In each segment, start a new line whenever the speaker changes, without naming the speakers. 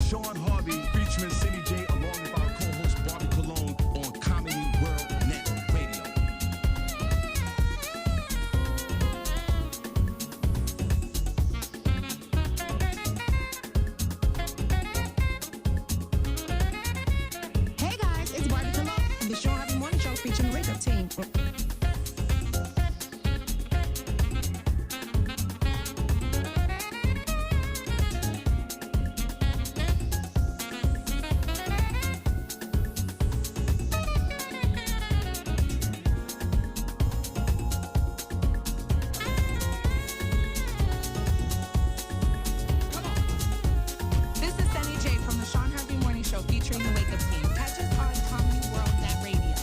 Shawn Harvey featuring Senny J along with our co-host Barbi Cologne on Comedy World Net Radio.
Hey guys, it's Barbi Cologne from the Shawn Harvey Morning Show featuring the Wake Up Team. This is Senny J from the Shawn Harvey Morning Show featuring the Wake Up Team. Catch us on Comedy World Net Radio.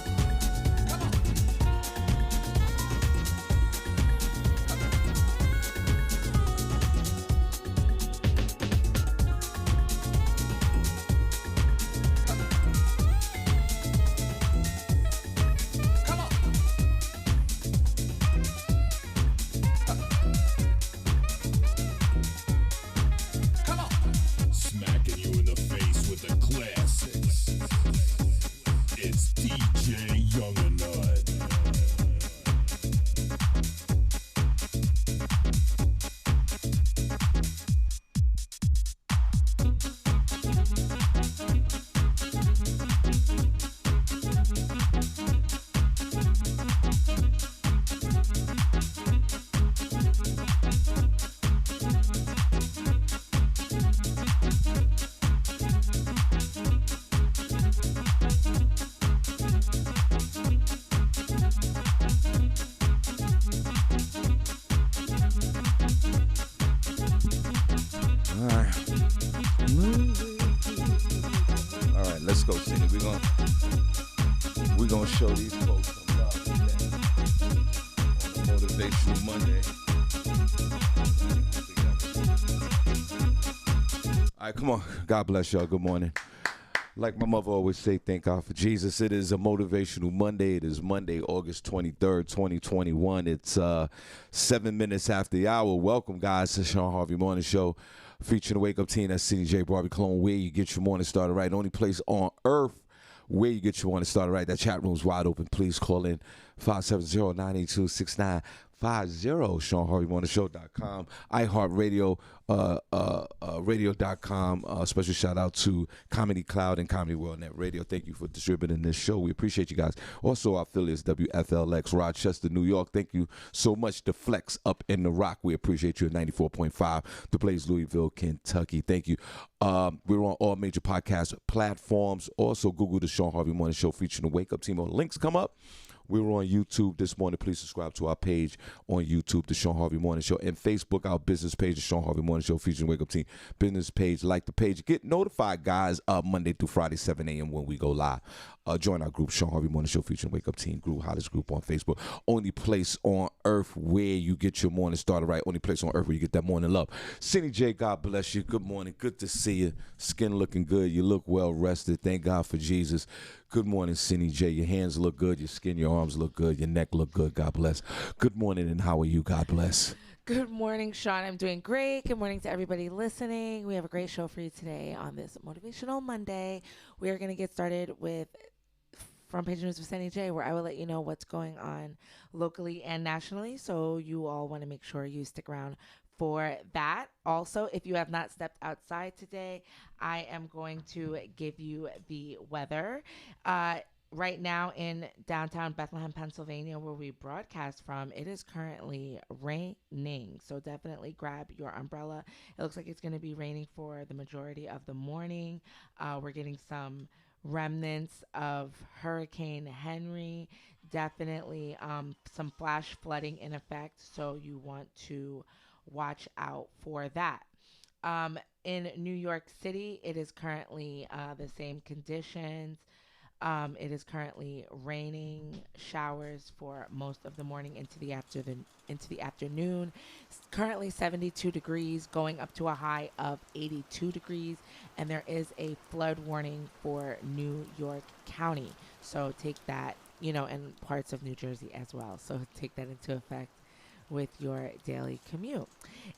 Smacking you in the face with the classics. It's DJ Young and Nut.
All right, let's go, Senny. We're gonna show these folks some love today. On a Motivational Monday. All right, come on. God bless y'all. Good morning. Like my mother always say, thank God for Jesus. It is a Motivational Monday. It is Monday, August 23rd, 2021. It's 7 minutes after the hour. Welcome, guys, to Shawn Harvey Morning Show featuring the Wake Up Team. That's Senny J, Barbi Cologne, where you get your morning started right. Only place on earth where you get your morning started right. That chat room's wide open. Please call in 570-982-6950. ShawnHarveyMorningShow.com, iHeartRadio, radio.com. Special shout out to Comedy Cloud and Comedy World Net Radio. Thank you for distributing this show. We appreciate you guys. Also, our affiliates, WFLX, Rochester, New York. Thank you so much. The Flex up in the Rock. We appreciate you at 94.5. The Blaze, Louisville, Kentucky. Thank you. We're on all major podcast platforms. Also, Google the Shawn Harvey Morning Show featuring the Wake Up Team. Links come up. We were on YouTube this morning. Please subscribe to our page on YouTube, The Shawn Harvey Morning Show, and Facebook, our business page, The Shawn Harvey Morning Show, featuring Wake Up Team business page. Like the page. Get notified, guys, Monday through Friday, 7 a.m. when we go live. Join our group, Shawn Harvey Morning Show, featuring Wake Up Team group, hottest group on Facebook. Only place on earth where you get your morning started right. Only place on earth where you get that morning love. Senny J, God bless you. Good morning. Good to see you. Skin looking good. You look well rested. Thank God for Jesus. Good morning, Senny J. Your hands look good. Your skin, your arms look good. Your neck look good. God bless. Good morning, and how are you? God bless.
Good morning, Shawn. I'm doing great. Good morning to everybody listening. We have a great show for you today on this Motivational Monday. We are going to get started with Front Page News with Senny J, where I will let you know what's going on locally and nationally. So you all want to make sure you stick around for that. Also, if you have not stepped outside today, I am going to give you the weather. Right now in downtown Bethlehem, Pennsylvania, where we broadcast from, it is currently raining. So definitely grab your umbrella. It looks like it's going to be raining for the majority of the morning. We're getting some remnants of Hurricane Henry. Definitely some flash flooding in effect. So you want to watch out for that. In New York City, it is currently the same conditions. It is currently raining, showers for most of the morning into the afternoon. It's currently 72 degrees, going up to a high of 82 degrees, and there is a flood warning for New York County. So take that, and parts of New Jersey as well. So take that into effect with your daily commute.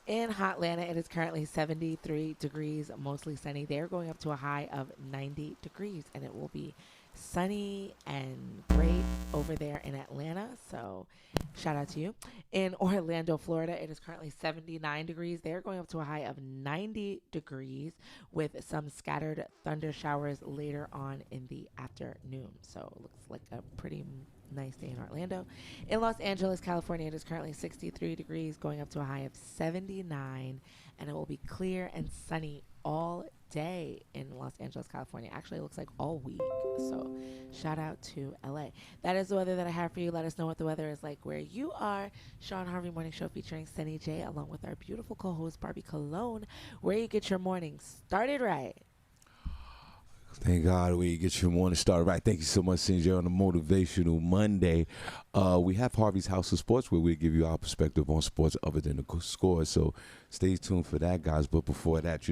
In Hotlanta, it is currently 73 degrees, mostly sunny. They're going up to a high of 90 degrees, and it will be sunny and great over there in Atlanta. So shout out to you. In Orlando, Florida, it is currently 79 degrees. They're going up to a high of 90 degrees with some scattered thunder showers later on in the afternoon. So it looks like a pretty nice day in Orlando. In Los Angeles, California, it is currently 63 degrees, going up to a high of 79, and it will be clear and sunny all day in Los Angeles, California. Actually, it looks like all week. So shout out to LA. That is the weather that I have for you. Let us know what the weather is like where you are. Shawn Harvey Morning Show featuring Senny J along with our beautiful co-host Barbi Cologne, where you get your morning started right.
Thank God we get your morning started right. Thank you so much, CJ, on a motivational Monday. We have Harvey's House of Sports where we give you our perspective on sports other than the scores. So stay tuned for that, guys. But before that,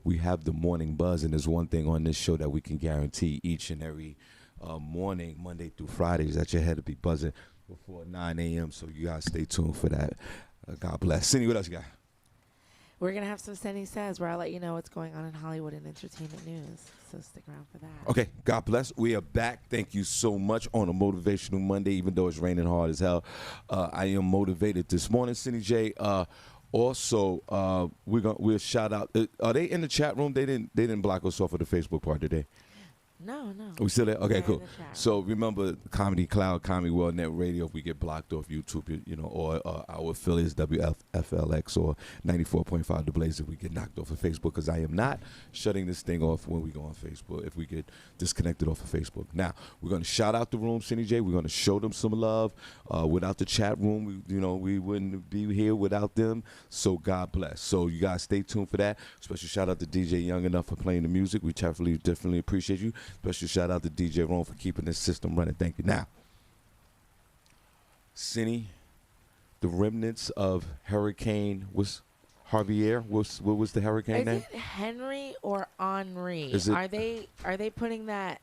we have the morning buzz, and there's one thing on this show that we can guarantee each and every morning, Monday through Friday, is that your head will be buzzing before 9 a.m. So you guys stay tuned for that. God bless. Cindy, what else you got?
We're going to have some Senny Says where I'll let you know what's going on in Hollywood and entertainment news. So stick around for that.
Okay, God bless. We are back. Thank you so much on a motivational Monday, even though it's raining hard as hell. I am motivated this morning, Cindy J. Also, we'll shout out. Are they in the chat room? They didn't block us off of the Facebook part, did they?
No.
We still there? Okay,
They're
cool.
in the chat.
So remember, Comedy Cloud, Comedy World Net Radio. If we get blocked off YouTube, or our affiliates WFLX or 94.5 The Blaze, if we get knocked off of Facebook, because I am not shutting this thing off when we go on Facebook. If we get disconnected off of Facebook, now we're going to shout out the room, Cindy J. We're going to show them some love. Without the chat room, we wouldn't be here without them. So God bless. So you guys stay tuned for that. Special shout out to DJ Young Enough for playing the music. We definitely appreciate you. Special shout out to DJ Ron for keeping this system running. Thank you. Now, Senny, the remnants of Hurricane Javier. What was the hurricane name?
Is it Henry or Henri?
Is it-
Are they putting that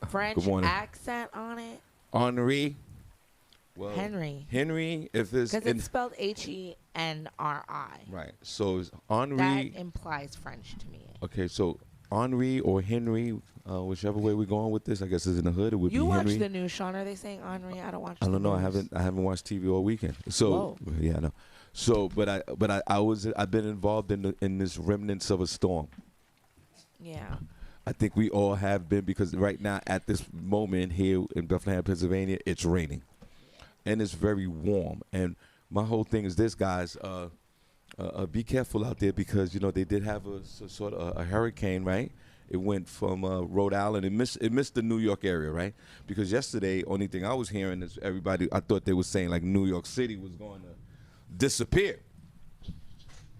French
Good morning.
accent on it?
Henri. Well,
Henry.
Henry, if it's
Because it's spelled Henri.
right. So it's
That
Henri.
implies French to me.
Okay, so Henri or Henry, whichever way we're going with this, I guess is in the hood. It would
You
be
watch
Henry.
the news, Sean. Are they saying Henri? I don't watch.
I don't
the
know.
news.
I haven't watched TV all weekend. So
Whoa.
yeah, I know. So, but I've been involved in this remnants of a storm.
Yeah.
I think we all have been, because right now at this moment here in Bethlehem, Pennsylvania, it's raining, and it's very warm. And my whole thing is this, guys. Be careful out there, because they did have a sort of a hurricane, right? It went from Rhode Island. It missed the New York area, right? Because yesterday, only thing I was hearing is I thought they were saying like New York City was going to disappear.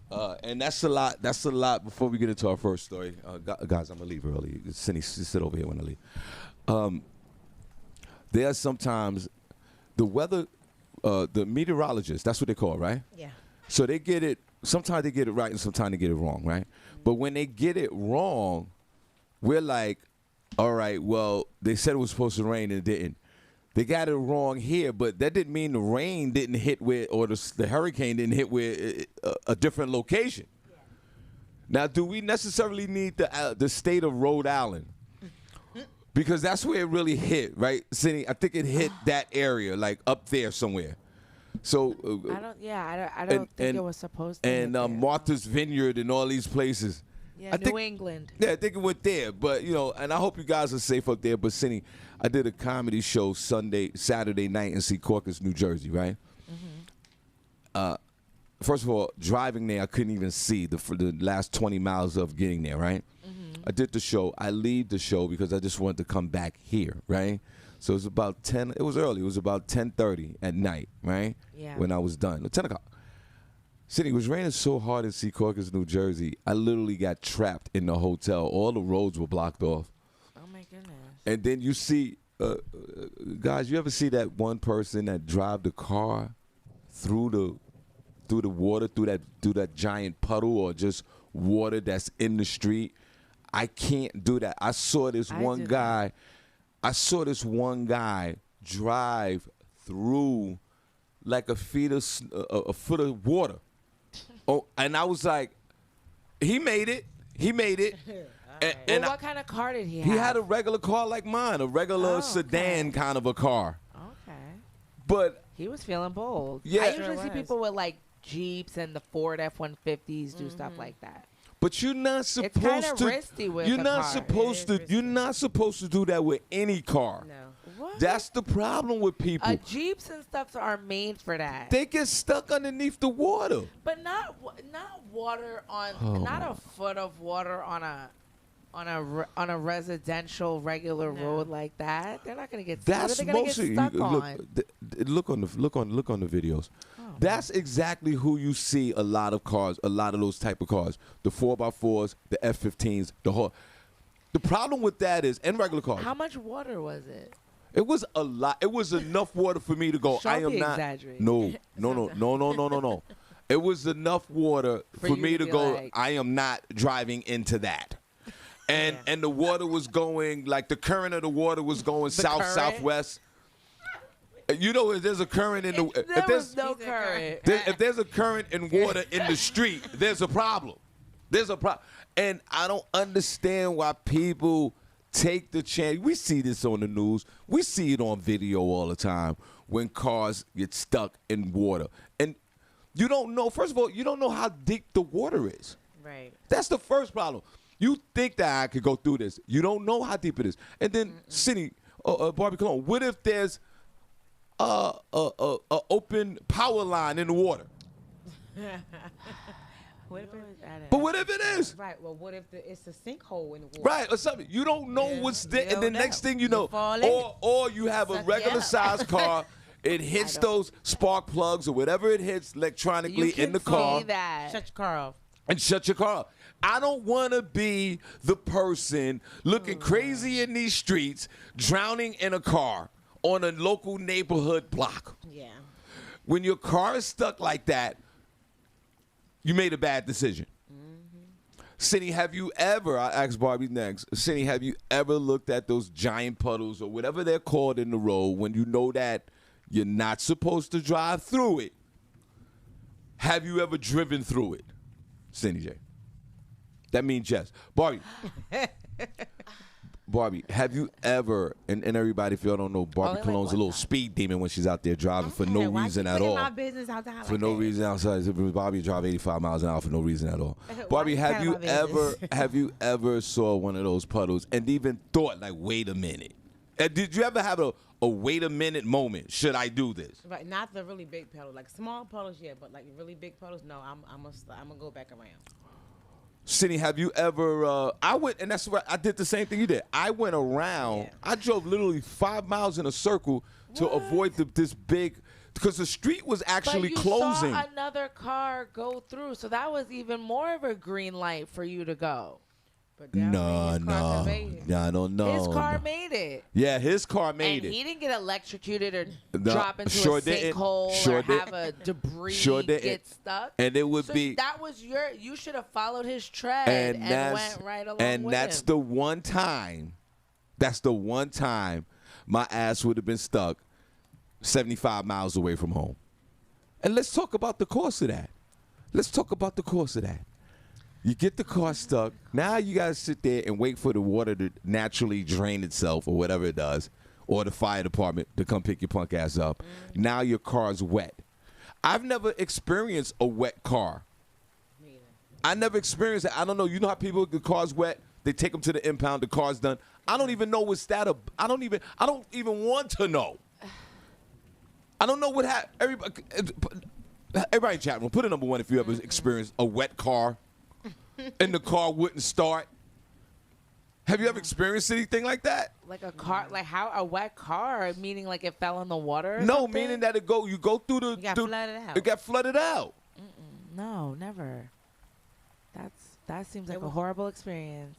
And that's a lot. That's a lot. Before we get into our first story, guys, I'm gonna leave early. Cindy, sit over here when I leave. There are sometimes the weather, the meteorologists. That's what they call it, right?
Yeah.
So they get it. Sometimes they get it right, and sometimes they get it wrong, right? But when they get it wrong, we're like, all right, well, they said it was supposed to rain and it didn't. They got it wrong here, but that didn't mean the rain didn't hit where, or the hurricane didn't hit where a different location. Yeah. Now, do we necessarily need the state of Rhode Island? Because that's where it really hit, right, Cindy? I think it hit that area, like up there somewhere. So
I don't think it was supposed to.
And
hit there.
Martha's Vineyard and all these places.
Yeah, New England.
Yeah, I think it went there. But, and I hope you guys are safe up there. But, Cindy, I did a comedy show Saturday night in Secaucus, New Jersey, right? Mm-hmm. First of all, driving there, I couldn't even see for the last 20 miles of getting there, right? Mm-hmm. I did the show. I leave the show because I just wanted to come back here, right? So it was about 10. It was early. It was about 10:30 at night, right?
Yeah.
When I was done. 10 o'clock. Cindy, it was raining so hard in Secaucus, New Jersey, I literally got trapped in the hotel. All the roads were blocked off.
Oh, my goodness.
And then you see, guys, you ever see that one person that drive the car through the water, through that giant puddle, or just water that's in the street? I can't do that. I saw this one guy drive through like a foot of water Oh, and I was like, he made it. He made it. And
what kind of car did he have?
he had a regular car like mine, a regular
Oh,
sedan
okay.
kind of a car.
Okay.
But
He was feeling bold.
Yeah.
I
Sure
usually see
was.
people with like Jeeps and the Ford F-150s do stuff like that.
But you're not supposed
kinda
to.
risky with
you're
a
not
car.
supposed
It
to.
is
You're
risky.
not supposed to do that with any car.
No.
What?
That's the problem with people.
Jeeps and stuff are made for that.
They get stuck underneath the water.
But not water on
Oh.
not a foot of water on a residential regular road like that. They're not gonna get.
That's
what are they gonna
mostly
get stuck
look,
on?
look on the videos. That's exactly who you see a lot of cars, a lot of those type of cars, the 4x4s, the F-15s, the whole. The problem with that is, and regular cars,
How much water was it?
it was a lot. It was enough water for me to go.
Don't
I am
be
not.
exaggerating.
No. It was enough water
For
for
you
me
to
to
be
go.
like-
I am not driving into that. And the water was going like the current of the water was going south
current?
southwest. You know, if there's a current in the
There was no
He's a
current.
if there's a current in water in the street, there's a problem. There's a problem. And I don't understand why people take the chance. We see this on the news. We see it on video all the time when cars get stuck in water. And you don't know, first of all, you don't know how deep the water is.
Right.
That's the first problem. You think that I could go through this. You don't know how deep it is. And then, Senny, Barbi Cologne, what if there's a open power line in the water?
What if
But what if it is?
right. Well, what if it's a sinkhole in the water?
Right, or something. You don't know what's there. And the
don't
next
know.
thing you know,
fall in.
or you have a
Suck
regular
you up.
sized car. It hits those spark plugs or whatever it hits electronically
You can
in the car
see that.
Shut your car off.
and shut your car off. I don't want to be the person looking crazy in these streets, drowning in a car on a local neighborhood block.
Yeah.
When your car is stuck like that, you made a bad decision. Senny, have you ever, I asked Barbi next, Senny, have you ever looked at those giant puddles or whatever they're called in the road when you know that you're not supposed to drive through it? Have you ever driven through it? Senny J. That means yes. Barbi. Barbi, have you ever, and everybody, if y'all don't know, Barbi
Only like
Cologne's a
one
little
time.
speed demon when she's out there driving for no
Why
reason
you
at
putting
all.
my business out there
For
like
no
that?
reason outside. Bobby drive 85 miles an hour for no reason at all.
Why
Bobby,
you
have
telling
you
my business?
have you ever saw one of those puddles and even thought like, wait a minute? Did you ever have a wait a minute moment? Should I do this?
Right, not the really big puddles. Like small puddles, yeah, but like really big puddles, no. I'm gonna go back around.
Senny, have you ever? I went, and that's what I did the same thing you did. I went around.
Yeah.
I drove literally 5 miles in a circle to avoid this big, because the street was actually
but you
closing.
saw another car go through, so that was even more of a green light for you to go.
But that
No,
his car
no,
conveyed.
yeah, I don't know.
His car
no.
made it.
Yeah, his car made
And
it.
he didn't get electrocuted or
No,
drop into
sure
a
didn't.
sinkhole
Sure
or have
didn't.
a debris
Sure didn't.
get stuck.
And it would
So
be.
that was you should have followed his tread
And
and
that's
went right along
and
with
that's
him.
the one time. That's the one time my ass would have been stuck 75 miles away from home. And let's talk about the cost of that. You get the car stuck. Now you got to sit there and wait for the water to naturally drain itself or whatever it does, or the fire department to come pick your punk ass up. Now your car's wet. I've never experienced a wet car. I never experienced it. I don't know. You know how people, the car's wet, they take them to the impound, the car's done. I don't even know what's that. I don't even want to know. I don't know what happened. Everybody in chat room, put a number 1 if you ever experienced a wet car and the car wouldn't start. Have you ever experienced anything like that?
Like a car, like how a wet car, meaning like it fell in the water? Or
No,
something?
meaning that you go through the.
got flooded out.
It got flooded out.
No, never. That seems like a horrible experience.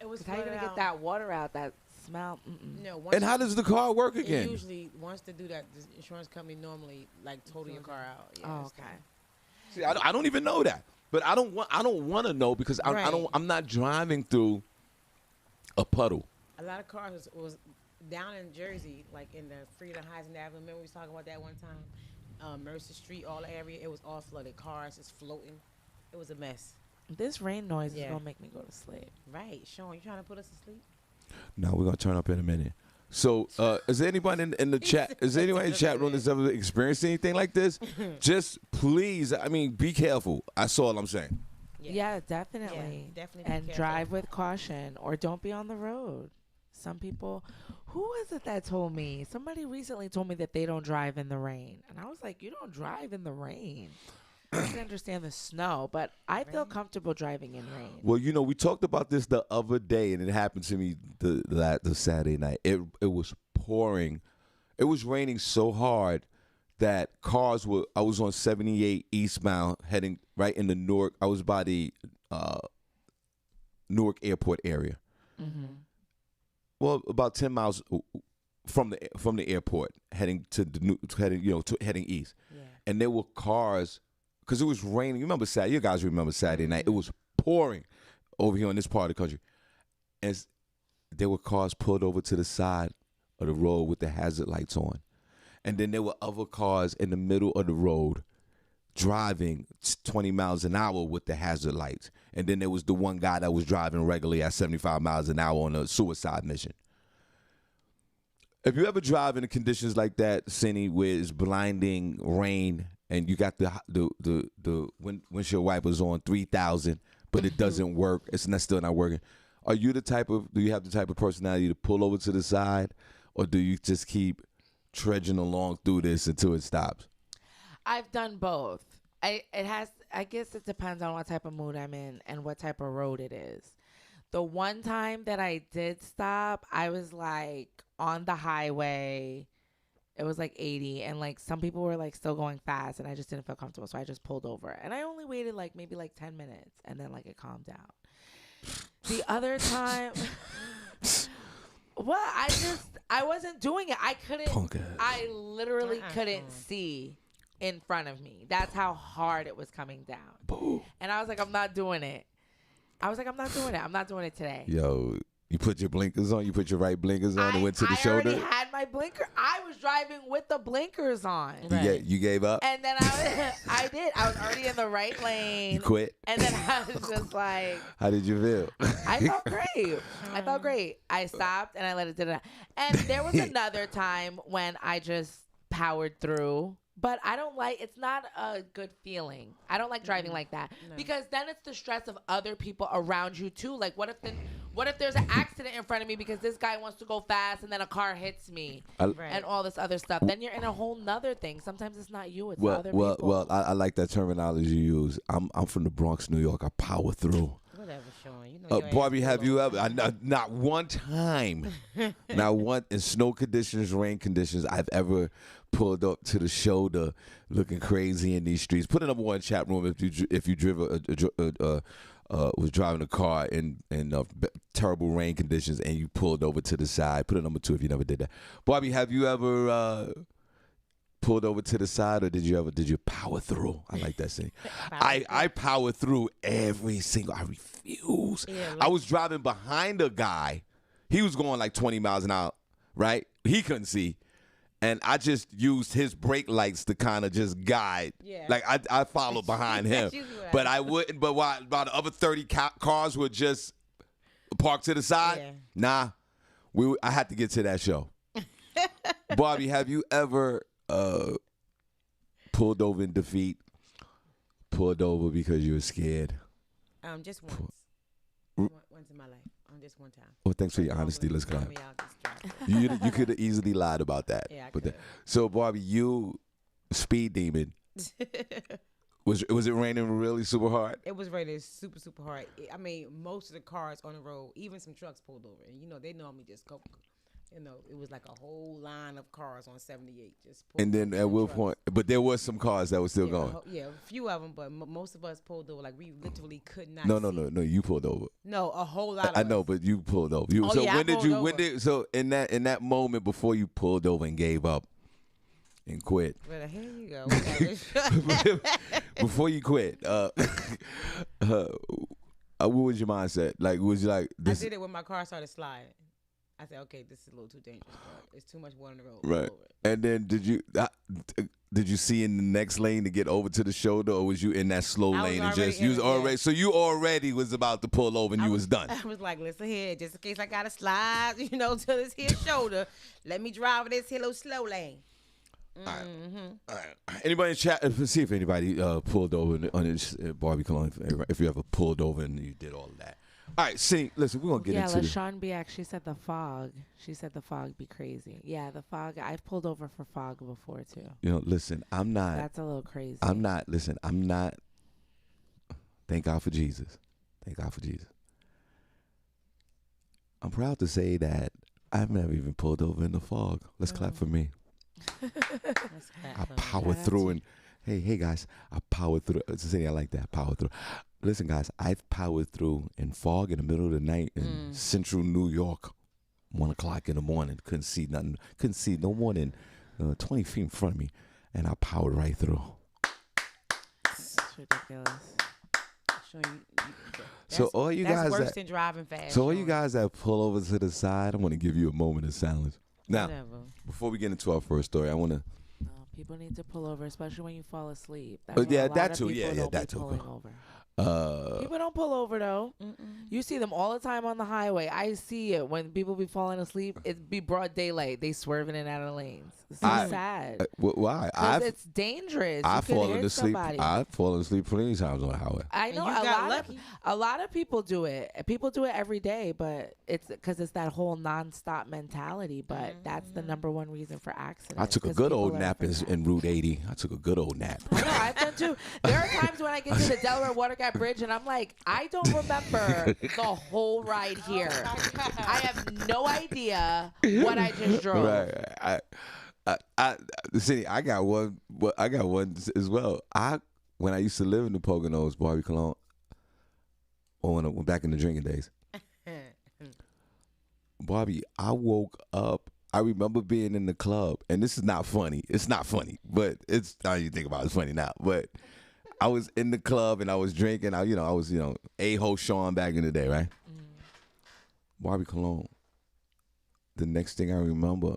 It was
How you gonna
flooded
get
out.
that water out? That smell.
No, once
And how does the car work
it
again?
usually wants to do that. The insurance company normally like total your car out. Yeah,
Oh,
it's
okay.
fine.
See, I don't even know that, but I don't want to know because
Right.
I'm not driving through a puddle.
A lot of cars was down in Jersey, like in the Freedom Heights Avenue. Remember we was talking about that one time? Mercer Street, all the area, it was all flooded. Cars is floating. It was a mess.
This rain noise is
Yeah.
gonna make me go to sleep.
Right, Sean, you trying to put us to sleep?
No, we're gonna turn up in a minute. So, is there anybody in the chat? Is there anyone in the chat room that's ever experienced anything like this? Just please, I mean, be careful. That's all I'm saying.
Yeah, definitely.
Yeah, definitely be
And
careful.
drive with caution, or don't be on the road. Some people, who was it that told me? Somebody recently told me that they don't drive in the rain, and I was like, "You don't drive in the rain." I can understand the snow, but I feel comfortable driving in rain.
Well, you know, we talked about this the other day, and it happened to me the Saturday night. It was pouring. It was raining so hard that cars were. I was on 78 eastbound, heading right into Newark. I was by the Newark Airport area.
Mm-hmm.
Well, about 10 miles from the airport, heading heading east.
Yeah.
And there were cars. Because it was raining. You remember Saturday? You guys remember Saturday night. It was pouring over here in this part of the country. And there were cars pulled over to the side of the road with the hazard lights on. And then there were other cars in the middle of the road driving 20 miles an hour with the hazard lights. And then there was the one guy that was driving regularly at 75 miles an hour on a suicide mission. If you ever drive in conditions like that, Senny, where it's blinding rain, and you got the windshield wipers on 3,000, but it doesn't work. It's still not working. Do you have the type of personality to pull over to the side, or do you just keep trudging along through this until it stops?
I've done both. I guess it depends on what type of mood I'm in and what type of road it is. The one time that I did stop, I was like on the highway. It was like 80, and like some people were like still going fast, and I just didn't feel comfortable, so I just pulled over. And I only waited like maybe like 10 minutes, and then like it calmed down. The other time, well, I wasn't doing it. I couldn't. I literally couldn't see in front of me. That's how hard it was coming down. And I was like, I'm not doing it. I'm not doing it today.
Yo, you put your blinkers on. You put your right blinkers on and went to the shoulder.
I already had my blinker. I was driving with the blinkers on.
You gave up?
And then I did. I was already in the right lane.
You quit?
And then I was just like.
How did you feel?
I felt great. I stopped and I let it do that. And there was another time when I just powered through. But I don't like, it's not a good feeling. I don't like driving like that. No. Because then it's the stress of other people around you too. Like what if there's an accident in front of me because this guy wants to go fast and then a car hits me and all this other stuff. Then you're in a whole nother thing. Sometimes it's not you, it's other people.
Well, I like that terminology you use. I'm from the Bronx, New York. I power through.
Whatever, Sean. You know
Barbi, have you ever, not one time, in snow conditions, rain conditions, I've ever pulled up to the shoulder looking crazy in these streets. Put it up one chat room if you was driving a car in terrible rain conditions and you pulled over to the side. Put it number 2 if you never did that. Barbi, have you ever pulled over to the side, or did you power through? I like that saying. I power through every single. I refuse. Yeah, I was driving behind a guy. He was going like 20 miles an hour, right? He couldn't see. And I just used his brake lights to kind of just guide. Yeah. Like I followed behind him. But I wouldn't. But while the other 30 cars were just parked to the side, nah. I had to get to that show. Barbi, have you ever pulled over in defeat? Pulled over because you were scared?
Just once. Once in my life. Just one time.
Well, thanks for your honesty. Let's go. You could have easily lied about that. Yeah, I could. So, Barbi, you speed demon. Was it raining really super hard?
It was raining super, super hard. I mean, most of the cars on the road, even some trucks pulled over. And, they normally just go. It was like a whole line of cars on 78 just pulled.
And then at what point? But there was some cars that were still going.
A few of them, but most of us pulled over. Like we literally could not.
No. You pulled over.
No, a whole lot.
I know, but you pulled over. So in that moment before you pulled over and gave up and quit?
Well, here you go.
Before you quit, what was your mindset? Like, was you like this?
I did it when my car started sliding. I said, okay, this is a little too dangerous, but it's too much water on the road.
Right.
Pull over.
And then did you see in the next lane to get over to the shoulder, or was you in that slow
I was
lane and
already
just you was
in it, yeah.
already so you already was about to pull over and you was done?
I was like, listen here, just in case I gotta slide, to this here shoulder, let me drive this here little slow lane.
All right. Anybody in chat? Let's see if anybody pulled over on this Barbi Cologne. If you ever pulled over and you did all of that. All right, see, listen, we're gonna get into this.
LaShawn B actually said the fog. She said the fog be crazy. Yeah, the fog. I've pulled over for fog before too.
Listen, I'm not.
That's a little crazy.
I'm not. Listen, I'm not. Thank God for Jesus. Thank God for Jesus. I'm proud to say that I've never even pulled over in the fog. Let's clap for me. I power through and hey guys, I power through. I like that. Power through. Listen, guys, I've powered through in fog in the middle of the night in central New York, 1 o'clock in the morning. Couldn't see nothing. Couldn't see no more than 20 feet in front of me, and I powered right through.
It's ridiculous.
So all you guys
worse
that,
than driving fast.
so all you guys that pull over to the side, I want to give you a moment of silence. Now,
Whatever.
before we get into our first story, I want to.
No, people need to pull over, especially when you fall asleep.
Yeah,
why a lot
that
of
too.
people
Yeah,
don't be
that too.
pulling over.
Uh,
People don't pull over though. You see them all the time on the highway. I see it when people be falling asleep. It be broad daylight. They swerving in and out of lanes. It's so sad.
why?
'Cause it's dangerous. You
I've
could
fallen
hit
asleep.
somebody.
I've fallen asleep plenty of times on the highway.
I know
you got
a lot of people do it. People do it every day, but it's because it's that whole nonstop mentality. But that's the number one reason for accidents.
I took a
'cause
good
people
old
are
nap in Route 80. I took a good old nap.
No, I've done too. There are times when I get to the Delaware Watergap Bridge and I'm like, I don't remember the whole ride here. I have no idea what I just drove.
Right. See, I got one. I got one as well. When I used to live in the Poconos, Barbi Cologne, or when I went back in the drinking days, Barbie, I woke up. I remember being in the club, and this is not funny. It's not funny, but it's how you think about it, it's funny now. But I was in the club and I was drinking. I was a-ho Shawn back in the day, right? Barbi Cologne. The next thing I remember,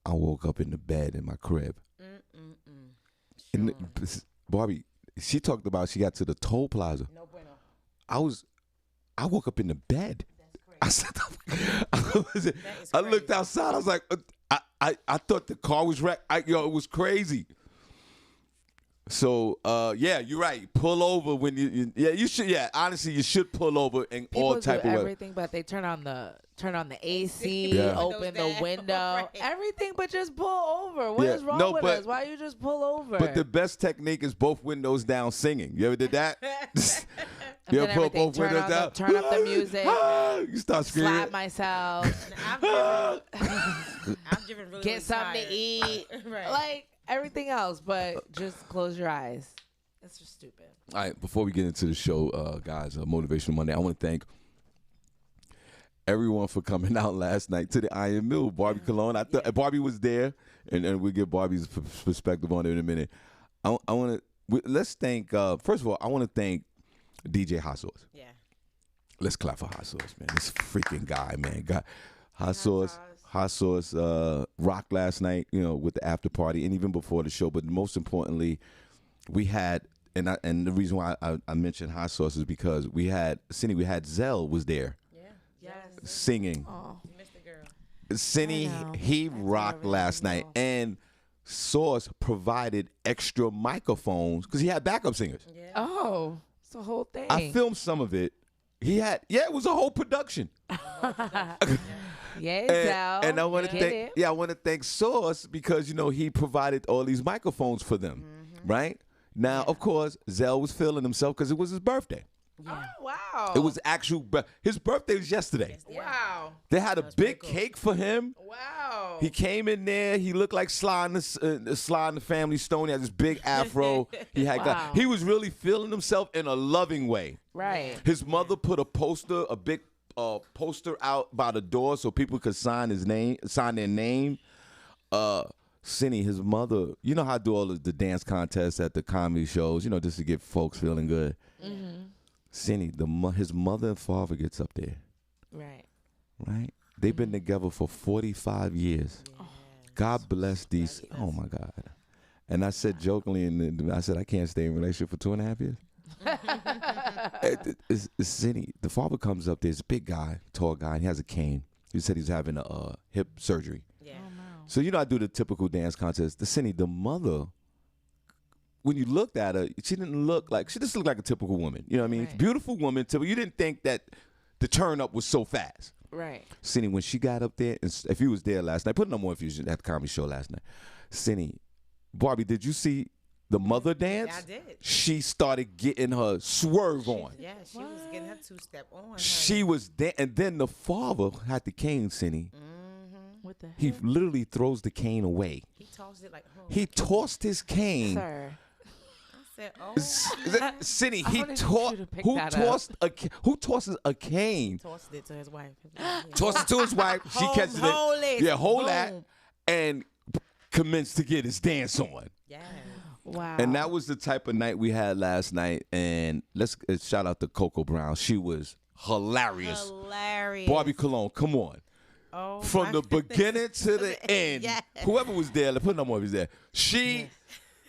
I woke up in the bed in my crib. And Barbie, she talked about she got to the toll plaza.
No bueno.
I woke up in the bed. I said, I looked outside. I was like, I thought the car was wrecked. It was crazy. So yeah, you're right. Pull over when you should. Yeah, honestly, you should pull over in
People
all
do
type of weather.
everything, but they turn on the AC,
Yeah.
open the window,
Right.
everything, but just pull over. What is wrong with us? Why you just pull over?
But the best technique is both windows down singing. You ever did that? You
And
ever put
everything,
both windows down?
turn up the music,
You start screaming.
slap myself,
I'm driven really,
get
really
something
tired.
to eat,
Right.
like everything else, but just close your eyes. That's just stupid.
All right, before we get into the show, guys, Motivational Monday, I want to thank everyone for coming out last night to the Iron Mill. Barbi Cologne. I thought Barbie was there, and we'll get Barbie's perspective on it in a minute. I want to let's thank. First of all, I want to thank DJ Hot Sauce.
Yeah.
Let's clap for Hot Sauce, man. This freaking guy, man. Hot Sauce rocked last night, with the after party and even before the show. But most importantly, we had, and the reason why I mentioned Hot Sauce is because we had Zell was there.
Yes.
Singing.
Oh,
You missed the girl.
Senny,
I know.
he rocked last night, and Sauce provided extra microphones because he had backup singers.
Yeah.
oh, it's the whole thing.
I filmed some of it. It was a whole production.
Yeah,
And I want to
get
thank,
it.
I want to thank Sauce because he provided all these microphones for them, right? Now, of course, Zell was feeling himself because it was his birthday.
Oh, wow.
It was his birthday was yesterday.
Wow.
They had a big
pretty cool.
cake for him.
Wow.
He came in there. He looked like Sly and the Family Stone. He had this big afro. He had
Wow.
he was really feeling himself in a loving way.
Right.
His mother put a big poster out by the door so people could sign their name. Senny, his mother, you know how I do all of the dance contests at the comedy shows, just to get folks feeling good.
Mm-hmm.
Senny, his mother and father gets up there.
Right.
right? They've been together for 45 years. God bless these. Oh my God. And I said jokingly, and I said I can't stay in a relationship for 2.5 years. It's Senny. The father comes up. There's a big guy, tall guy, and he has a cane. He said he's having a hip surgery.
Yeah.
So I do the typical dance contest. The Senny, the mother, when you looked at her, she didn't look like, she just looked like a typical woman. You know what I mean?
Right.
Beautiful woman. You didn't think that the turn up was so fast.
Right.
Senny, when she got up there, and if you was there last night, put no more infusion at the comedy show last night. Senny, Barbi, did you see the mother dance?
I did.
She started getting her swerve on.
Yeah, she was getting her two-step on. honey.
She was there, and then the father had the cane, Senny.
What the
He
heck?
literally throws the cane away.
He tossed it like,
He tossed his cane.
Sir.
I said, oh.
Senny,
I
he
wanted you to pick that up.
who tosses a cane?
Tossed it to his wife.
Tosses it to his wife. She catches it.
hold it.
Yeah, hold that,
Boom.
and commenced to get his dance on.
Yeah.
Wow.
And that was the type of night we had last night. And let's shout out to Coco Brown. She was hilarious.
Hilarious.
Barbi Cologne, come on.
Oh,
From
my
the
goodness.
beginning to the end,
Yes.
whoever was there, let's put no more was there.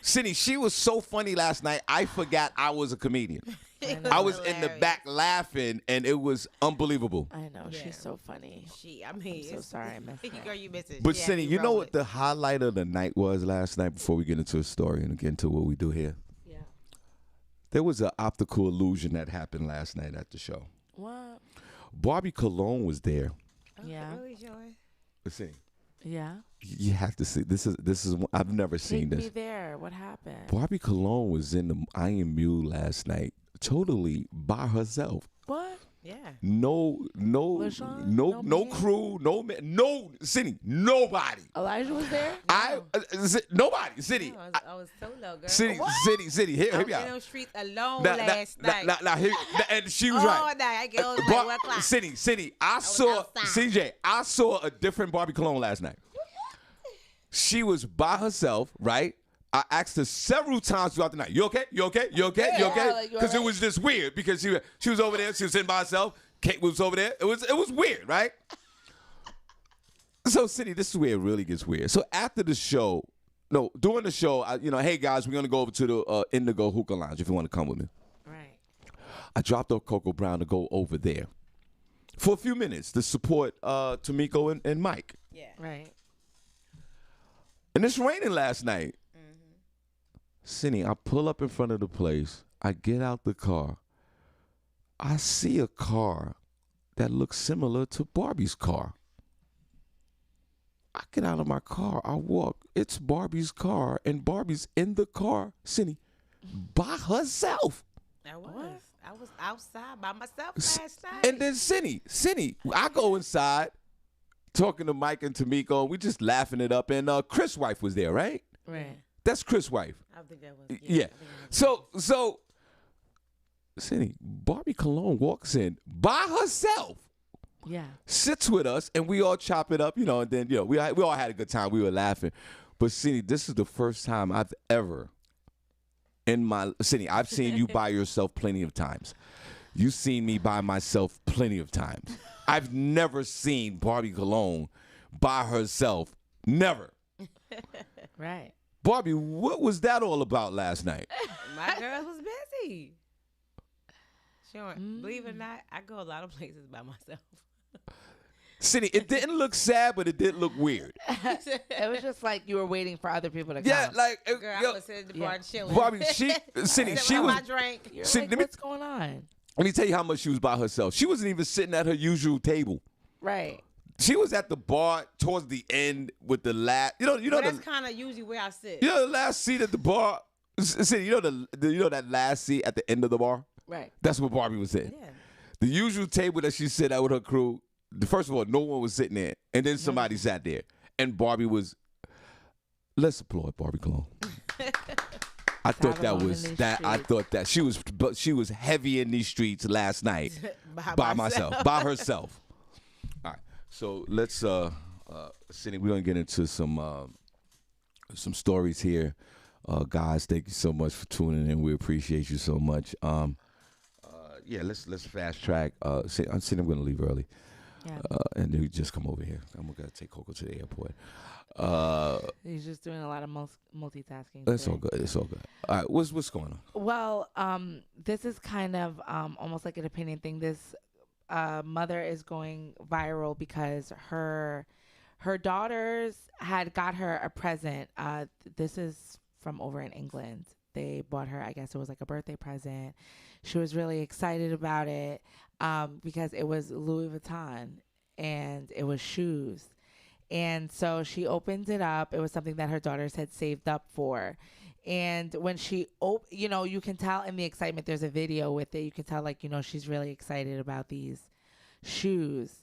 Cindy, she was so funny last night. I forgot I was a comedian. I was in the
Hilarious.
back laughing, and it was unbelievable.
I know.
Yeah.
She's so funny.
I mean,
I'm so sorry I missed that.
Girl, you missed it.
But
She had
Cindy,
me
you know
rolling.
what the highlight of the night was last night before we get into a story and get into what we do here?
Yeah.
There was an optical illusion that happened last night at the show.
What?
Barbi Cologne was there.
Yeah.
Really, Joy?
Listen,
Yeah.
you have to see. This is I've never seen
Take
this.
me there. What happened?
Barbi Cologne was in the Iron Mule last night, totally by herself.
What?
Yeah.
No
LaShawn? No man?
crew, no man, no Cindy, nobody.
Elijah was there?
Nobody, Cindy.
No, I was solo, girl.
Cindy. Here
I
we
was
are.
in those streets alone
Now,
last night.
and she was
All
right.
night. I get home like 1 o'clock.
Cindy, I saw
outside.
CJ. I saw a different Barbi Cologne last night. She was by herself, right? I asked her several times throughout the night, you okay? You okay? You okay? You okay?
like, you
Because it
alright?
was just weird because she was over there, she was sitting by herself, Kate was over there. It was weird, right? So, Cindy, this is where it really gets weird. So after the show, during the show, hey guys, we're gonna go over to the Indigo Hookah Lounge if you want to come with me.
Right.
I dropped off Coco Brown to go over there for a few minutes to support Tamiko and Mike.
Yeah.
Right.
And it's raining last night. Cindy, I pull up in front of the place. I get out the car. I see a car that looks similar to Barbie's car. I get out of my car. I walk. It's Barbie's car, and Barbie's in the car, Cindy, by herself.
I was outside by myself last night.
And then Cindy, I go inside talking to Mike and Tamiko. We just laughing it up. And Chris' wife was there, right?
Right.
That's Chris' wife.
I think that was.
Yeah.
I think that was-
So, Cindy, Barbi Cologne walks in by herself,
Yeah.
sits with us, and we all chop it up, and then, we all had a good time. We were laughing. But, Cindy, this is the first time I've ever, Cindy, I've seen you by yourself plenty of times. You've seen me by myself plenty of times. I've never seen Barbi Cologne by herself. Never.
Right.
Barbi, what was that all about last night?
My girls was busy. Sure. Believe it or not, I go a lot of places by myself.
Cindy, it didn't look sad, but it did look weird.
It was just like you were waiting for other people to
Yeah,
come.
like,
Girl, I was sitting at the bar chilling.
Barbi, Cindy, she was.
my drink.
You're
See,
like,
let me-
what's going on?
Let me tell you how much she was by herself. She wasn't even sitting at her usual table.
Right.
She was at the bar towards the end with the last.
But that's kind of usually where I sit.
The last seat at the bar. Cindy, that last seat at the end of the bar.
Right.
That's where Barbi was sitting.
Yeah.
The usual table that she sit at with her crew. First of all, no one was sitting there, and then somebody sat there, and Barbi was. Let's applaud Barbi Cologne. I thought that
alone
was
in these
that. I
streets.
thought that she was heavy in these streets last night by myself, by herself. All right, so let's Cindy, we're gonna get into some stories here, guys. Thank you so much for tuning in. We appreciate you so much. Yeah, let's fast track. Cindy, I'm gonna leave early.
Yeah.
And he just come over here. I'm gonna take Coco to the airport.
He's just doing a lot of multitasking.
It's
today.
all good. It's all good. All right, what's going on?
Well, this is kind of almost like an opinion thing. This mother is going viral because her daughters had got her a present. This is from over in England. They bought her, I guess it was like a birthday present. She was really excited about it because it was Louis Vuitton and it was shoes. And so she opened it up. It was something that her daughters had saved up for. And when she, you can tell in the excitement, there's a video with it. You can tell, like, she's really excited about these shoes.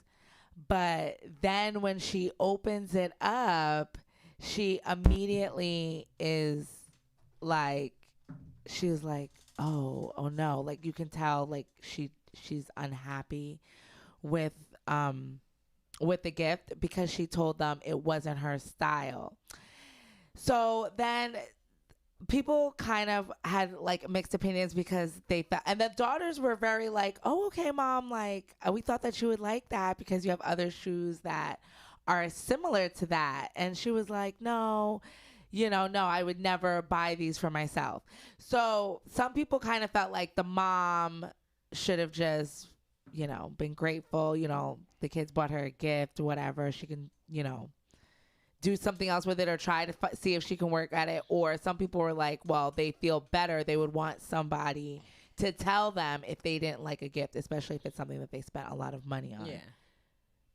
But then when she opens it up, she immediately is like, she's like, oh no. Like, you can tell, like, she's unhappy with the gift because she told them it wasn't her style. So then people kind of had like mixed opinions because they thought, and the daughters were very like, oh, okay, mom, like we thought that you would like that because you have other shoes that are similar to that. And she was like, no, no, I would never buy these for myself. So some people kind of felt like the mom should have just, been grateful. The kids bought her a gift, whatever. She can, do something else with it or try to see if she can work at it. Or some people were like, well, they feel better. They would want somebody to tell them if they didn't like a gift, especially if it's something that they spent a lot of money on.
Yeah.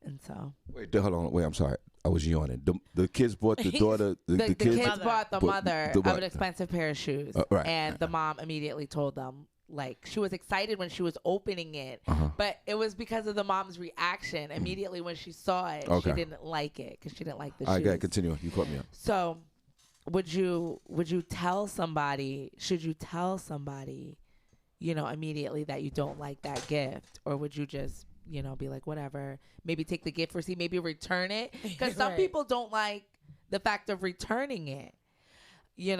And so.
Wait, hold on. Wait, I'm sorry. I was yawning. The kids bought the daughter.
The kids bought the
bought
mother
the
of
what?
an expensive pair of shoes.
Right.
And the mom immediately told them, like, she was excited when she was opening it, but it was because of the mom's reaction. Immediately when she saw it, she didn't like it because she didn't like the shoes.
All right, continue. You caught me up.
So would you tell somebody, should you tell somebody, immediately that you don't like that gift? Or would you just, be like, whatever, maybe take the gift receipt, maybe return it? Because some people don't like the fact of returning it. They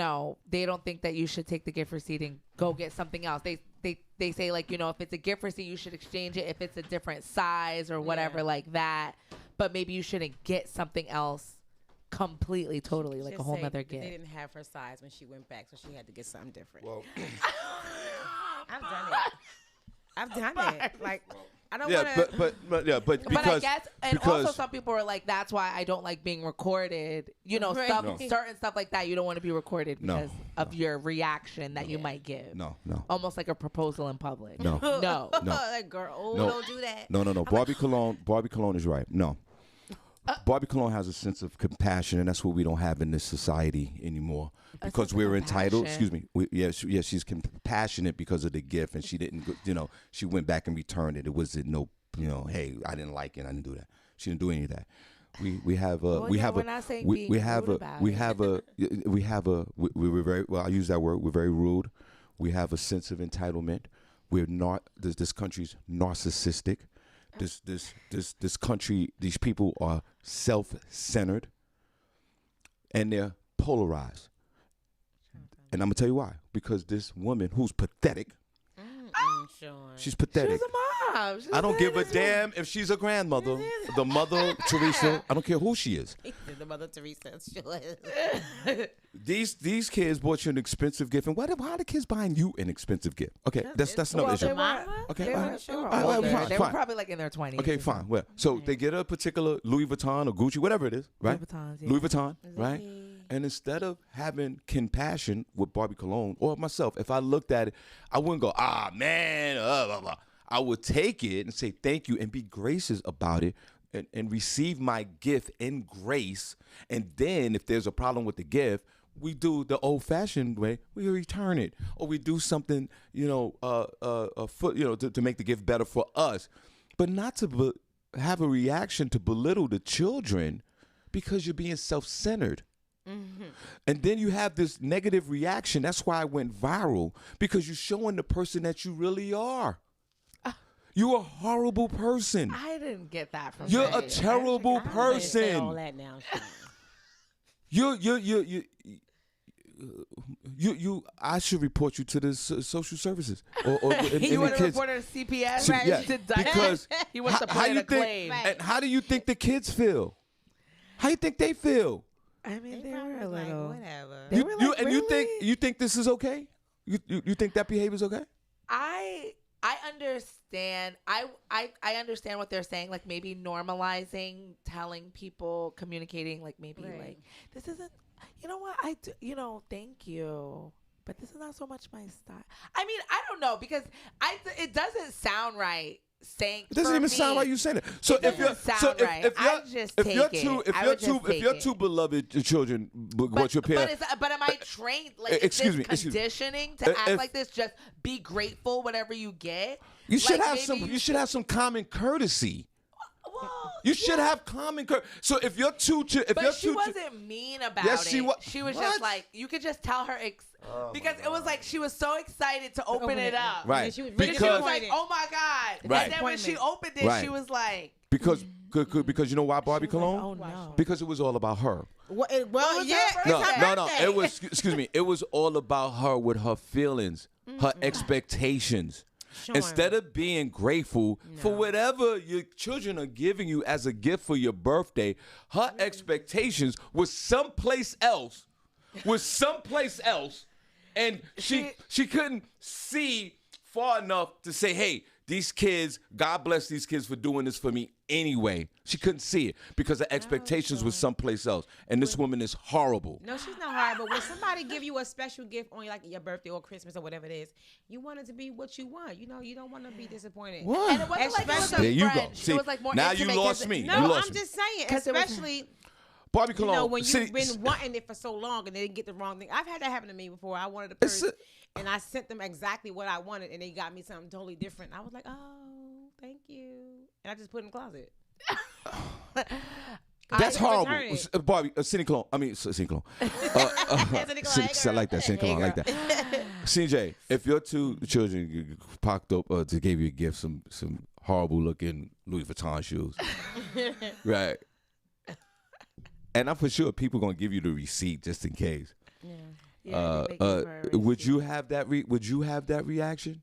don't think that you should take the gift receipt and go get something else. They say, like, if it's a gift receipt, you should exchange it if it's a different size or whatever like that. But maybe you shouldn't get something else completely, totally, like a whole nother gift.
They didn't have her size when she went back, so she had to get something different.
Well,
I've done it. Like, I don't
yeah,
want to.
but because
I guess, and
because,
also some people are like, that's why I don't like being recorded.
Right.
Stuff, certain stuff like that. You don't want to be recorded because of your reaction that you might give.
No.
Almost like a proposal in public.
No.
No.
That girl,
No.
don't do that.
No. Barbie Cologne is right. No. Barbie Cologne has a sense of compassion, and that's what we don't have in this society anymore. Because we're entitled. Excuse me. She's compassionate because of the gift, and she didn't. She went back and returned it. It wasn't no. Hey, I didn't like it. I didn't do that. She didn't do any of that. We have a. We're very. Well, I use that word. We're very rude. We have a sense of entitlement. We're not. This country's narcissistic. This country, these people are self-centered, and they're polarized. And I'm gonna tell you why. Because this woman who's pathetic, she's pathetic.
She's a mom.
I don't give a damn if she's a grandmother, the mother Teresa. I don't care who she is.
The mother Teresa.
These kids bought you an expensive gift, and why are the kids buying you an expensive gift? Okay, that's another issue. Okay,
They were probably like in their 20s.
Okay, fine. Well, so they get a particular Louis Vuitton or Gucci, whatever it is, right? Louis Vuitton, right? And instead of having compassion with Barbie Cologne or myself, if I looked at it, I wouldn't go, man, blah, blah. I would take it and say thank you and be gracious about it and receive my gift in grace. And then if there's a problem with the gift, we do the old-fashioned way. We return it, or we do something, to make the gift better for us, but not to have a reaction to belittle the children because you're being self-centered. Mm-hmm. And then you have this negative reaction. That's why I went viral, because you're showing the person that you really are. You're a horrible person.
I didn't get that from
You're a terrible person.
All that now.
I should report you to the social services. Or
You want to report her to CPS? Right?
Yeah,
Because he wants to
how
put in
you
a
think,
claim.
Right.
and how do you think the kids feel? How you think they feel?
I mean, they
probably
were a
was like,
little.
whatever.
They were like,
You think this is okay? You think that behavior is okay?
I understand. I understand what they're saying. Like maybe normalizing, telling people, communicating. Like maybe
Right.
like this isn't. You know what? I do. You know, thank you. But this is not so much my style. I mean, I don't know because it doesn't sound right saying.
It doesn't
for
even sound
me,
like you saying it. So
it doesn't sound right. I just take it. I would just
if
take
your
it.
two beloved children, what your parents.
But am I trained? Like,
excuse
is
me,
this
excuse me.
conditioning to act
If-
like this? Just be grateful whatever you get.
You should
Like,
have
maybe
some. You should have some common courtesy.
Well,
You should have common courtesy. So if your two,
But she wasn't mean about
Yes,
it.
she wa-
She was
What?
just like, you could just tell her because it was like she was so excited to open it up.
Right.
And she was
And she was
Because-
like, oh my God.
Right.
And then when she opened it,
Right.
she was like,
because you know why Barbie
she was like,
Cologne?
oh no.
Because it was all about her.
Well,
was
yeah.
her
It's
No,
her
no.
birthday.
It was. Excuse me. It was all about her with her feelings, her expectations.
Shawn.
Instead of being grateful for whatever your children are giving you as a gift for your birthday, her expectations was someplace else. And she couldn't see far enough to say, hey, these kids, God bless these kids for doing this for me anyway. She couldn't see it because her expectations was someplace else. And this woman is horrible.
No, she's not horrible. When somebody give you a special gift on like your birthday or Christmas or whatever it is, you want it to be what you want. You know, you don't want to be disappointed.
What?
And it wasn't like it was a
There you go.
friend.
See,
It was like more
now
intimate
you lost
'cause-
me. You
No,
lost
I'm
me.
just saying,
'Cause it was-
especially
Barbie Cologne.
you know when
see-
you've been wanting it for so long and they get the wrong thing. I've had that happen to me before. I wanted a
It's
purse
a-
and I sent them exactly what I wanted and they got me something totally different. I was like, oh, thank you, and I just put it in the closet.
That's
I
horrible.
returned it.
Barbie, Senny Cologne. I mean, Senny Cologne. I like that. Senny Cologne. I like that. CJ, if your two children popped up to gave you a gift, some horrible looking Louis Vuitton shoes, right? And I'm for sure people gonna give you the receipt just in case.
Yeah, they give her a
Would
receipt.
you have that? Would you have that reaction?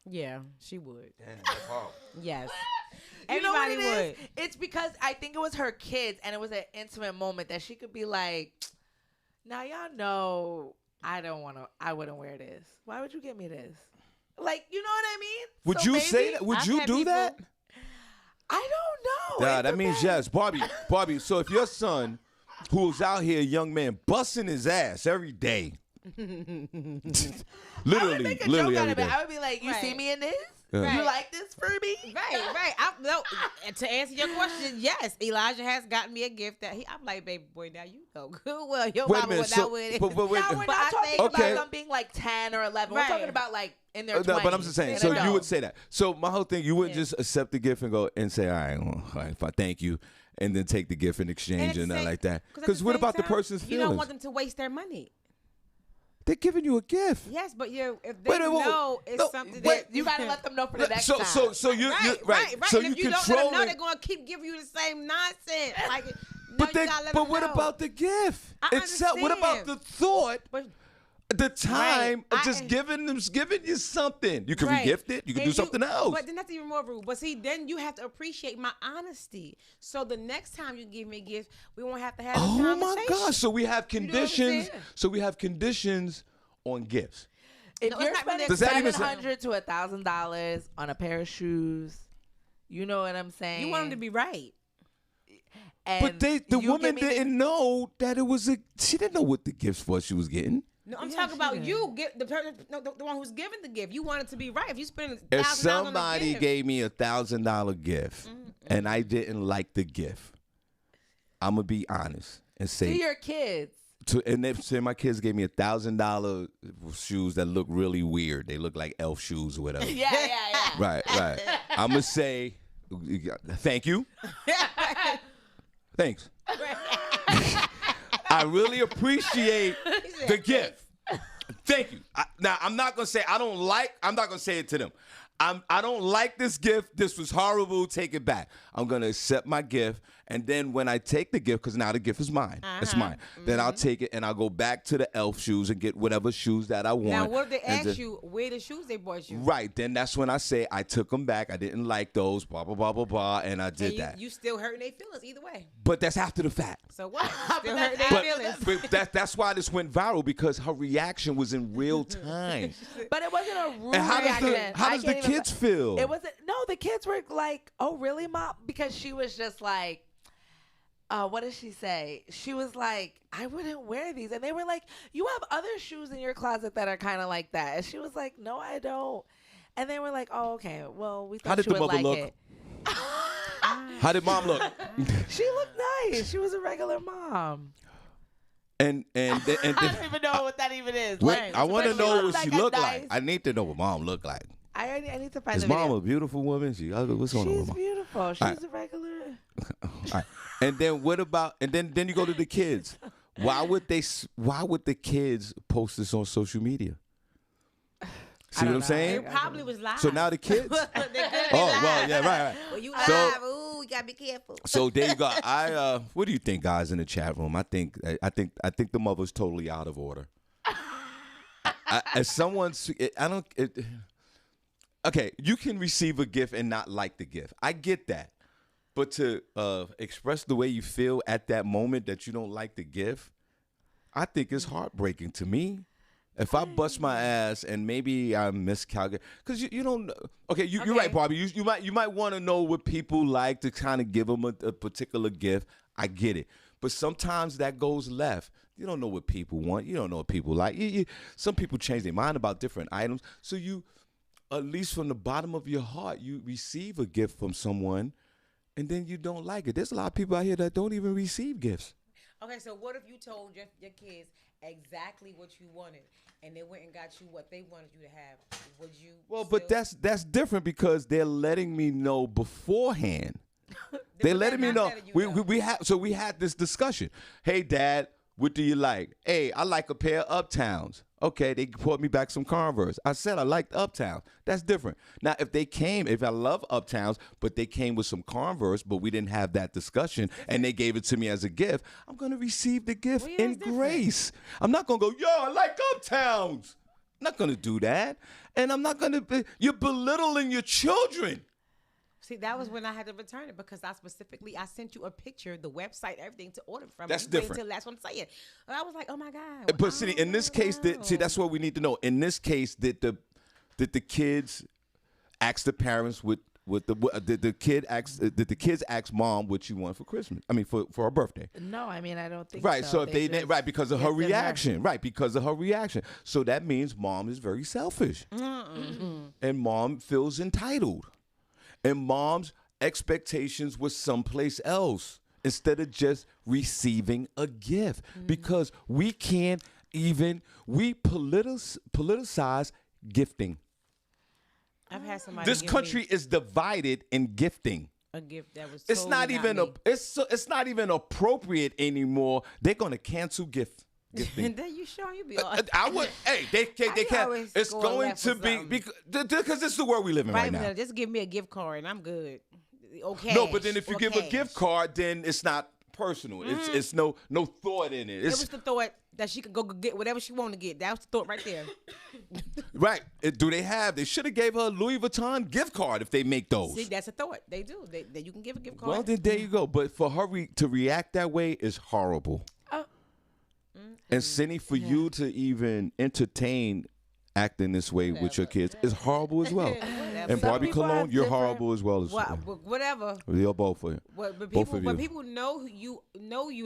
Yeah, she would.
Damn, that's horrible.
Yes.
You know what it
Everybody
is? It's because I think it was her kids, and it was an intimate moment that she could be like, "Now y'all know I wouldn't wear this. Why would you get me this? Like, you know what I mean?
Would
So
you
maybe-
say that? Would
I've
you
had
do
people-
that?
I don't know.
Yeah,
It
that means
depends.
yes, Barbie. So if your son, who's out here, a young man, busting his ass every day,
I would
literally
make a
every
joke out of
day.
it. I would be like, "You see
Right.
me in this?
Yeah.
You like this for me?"
Right. No, to answer your question, yes, Elijah has gotten me a gift that I'm like, baby boy, now you know good well your
Wait a
mama
minute,
would
so-
not with it.
but wait-
Now we're
But
not
I
talking
think-
about
Okay.
them being like 10 or 11.
Right.
We're talking about like in their 20s.
No, but I'm just saying.
and
So you
adults.
would say that. So my whole thing, you wouldn't just accept the gift and go and say, all right, if I thank you, and then take the gift in exchange and,
at
that
the
like that.
at
Because
the
what
same
about the
time,
person's
You
feelings?
don't want them to waste their money.
They're giving you a gift.
Yes, but if they
Wait,
know it's
no,
something
wait,
that
You got to let them know for the next
So
time.
you
right.
So
And
you
if you don't let them
control
know,
it.
they're gonna keep giving you the same nonsense. Like, no,
But
you
they,
gotta let
but
them
what
know.
about the gift
I
itself? What about
understand.
the thought?
But
The time of
Right.
just giving you something. You can
Right.
regift it. You can
And
do something else.
But then that's even more rude. But see, then you have to appreciate my honesty. So the next time you give me a gift, we won't have to have this
Oh my
conversation.
gosh! So we have
know what I'm
conditions.
saying?
So we have conditions on gifts.
If
No,
you're
it's not
spending
really-
Does that even
$700 to $1,000 on a pair of shoes, you know what I'm saying?
You want them to be right.
And
But the
you
woman
give me the-
didn't know that it was a. She didn't know what the gifts was she was getting.
No, I'm
Yeah,
talking
she
about
did.
you. Get the person, no, the one who's giving the gift. You want it to be right. If you spend $1,000
If
on a
somebody
gift,
gave me $1,000 gift and I didn't like the gift, I'm gonna be honest and
to
say
your kids.
and if say my kids gave me $1,000 shoes that look really weird, they look like elf shoes or whatever.
Yeah.
Right. I'm gonna say thank you. Thanks. I really appreciate the gift. Thank you. Now I'm not gonna say I'm not gonna say it to them. I don't like this gift. This was horrible. Take it back. I'm gonna accept my gift And then when I take the gift, because now the gift is mine, it's mine. Then I'll take it and I'll go back to the elf shoes and get whatever shoes that I want.
Now, what if they
And
ask
then-
you where the shoes they bought you?
Right, then that's when I say I took them back. I didn't like those, blah blah blah blah blah, and I did
And
that.
you still hurting their feelings either way.
But that's after the fact.
So what? Still
that's
hurting their
after
feelings.
But that's why this went viral, because her reaction was in real time.
But it wasn't a rude
And how
reaction.
does the kids feel?
It wasn't. No, the kids were like, "Oh, really, Mom?" Because she was just like, what did she say? She was like, "I wouldn't wear these," and they were like, "You have other shoes in your closet that are kind of like that," and she was like, "No, I don't." And they were like, "Oh, okay. Well, we thought
How did
you
the
would
mother
like
look?
it."
How did mom look?
She looked nice. She was a regular mom.
and
I don't even know what that even is.
Wait, I want to
But
know
looked
what she
like a
looked
nice-
like. I need to know what mom looked like.
I need to find
Is
the
mom
video.
a beautiful woman? What's going on with
She's
mom?
beautiful. She's
right.
a regular.
All right. And then what about? And then you go to the kids. Why would the kids post this on social media? See what I'm saying?
It probably was live.
So now the kids.
They could be
Oh
live.
well, yeah, right.
Well, you
So-
live. Ooh, you gotta be careful.
So there you go. What do you think, guys, in the chat room? I think the mother's totally out of order. As someone's, I don't. Okay, you can receive a gift and not like the gift. I get that, but to express the way you feel at that moment that you don't like the gift, I think it's heartbreaking to me. If I bust my ass and maybe I miscalculate, because you don't know. Okay, you're right, Barbi. You might want to know what people like to kind of give them a particular gift. I get it, but sometimes that goes left. You don't know what people want. You don't know what people like. Some people change their mind about different items. So you, at least from the bottom of your heart, you receive a gift from someone, and then you don't like it. There's a lot of people out here that don't even receive gifts.
Okay, so what if you told your kids exactly what you wanted, and they went and got you what they wanted you to have? Would you?
Well, but that's different because they're letting me know beforehand. They're
But
letting me
they're
know.
not letting you know.
We had this discussion. Hey, Dad, what do you like? Hey, I like a pair of Uptowns. Okay, they brought me back some Converse. I said I liked Uptowns. That's different. Now, if I love Uptowns, but they came with some Converse, but we didn't have that discussion, and they gave it to me as a gift, I'm gonna receive the gift
Well, yeah,
in
it's different.
grace. I'm not gonna go, yo, I like Uptowns. I'm not gonna do that, and I'm not gonna. You're belittling your children.
See, that was when I had to return it because I sent you a picture, the website, everything to order from.
That's
You waited
different.
till that's what I'm saying. And I was like, oh my God.
But see, in this case, that's what we need to know. In this case, did the kids ask the parents did the kids ask mom what you want for Christmas? I mean, for her birthday.
No, I mean I don't think
Right.
so.
So if they didn't, right, because of her
gifted her.
reaction. Right, because of her reaction. So that means mom is very selfish, and mom feels entitled, and mom's expectations was someplace else instead of just receiving a gift, because we can't even politicize gifting.
I've had somebody.
This
give
country
me
is divided in gifting.
a gift that was.
It's
totally
not even
me.
it's not even appropriate anymore. They're gonna cancel gifting.
And then you sure you be all
I would. Hey, they
you
can't.
always
It's
going
going
left
to
with
be
something?
because this is the world we live in right now.
now. Just give me a gift card and I'm good. Okay.
No, but then if you give a gift card, then it's not personal. It's no thought in it.
It was the thought that she could go get whatever she wanted to get. That was the thought right there.
right. They should have gave her a Louis Vuitton gift card if they make those.
See, that's a thought. They do. They you can give a gift card.
Well, then there you go. But for her to react that way is horrible. And Senny, for you to even entertain acting this way with your kids is horrible as well. And
Some
Barbie
people
Cologne,
have
you're
different-
horrible as well.
Whatever.
You're both of you.
But
Both
people,
of
but
you.
people know you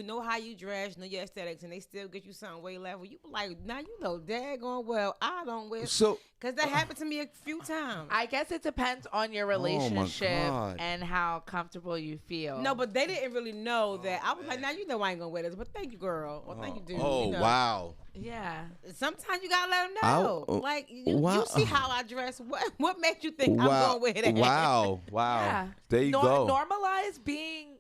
know how you dress, know your aesthetics, and they still get you something way level. You like now you know daggone well I don't wear
So
because that happened to me a few times.
I guess it depends on your
my
relationship
God.
and how comfortable you feel.
No, but they didn't really know that. I was like, now you know I ain't gonna wear this, but thank you, girl, or thank you, dude.
oh
you know.
wow.
Yeah.
Sometimes you gotta let them know. Like you
wow.
see how I dress. What made you think I'm gonna wear that?
Wow.
Yeah.
There you go.
Normalize being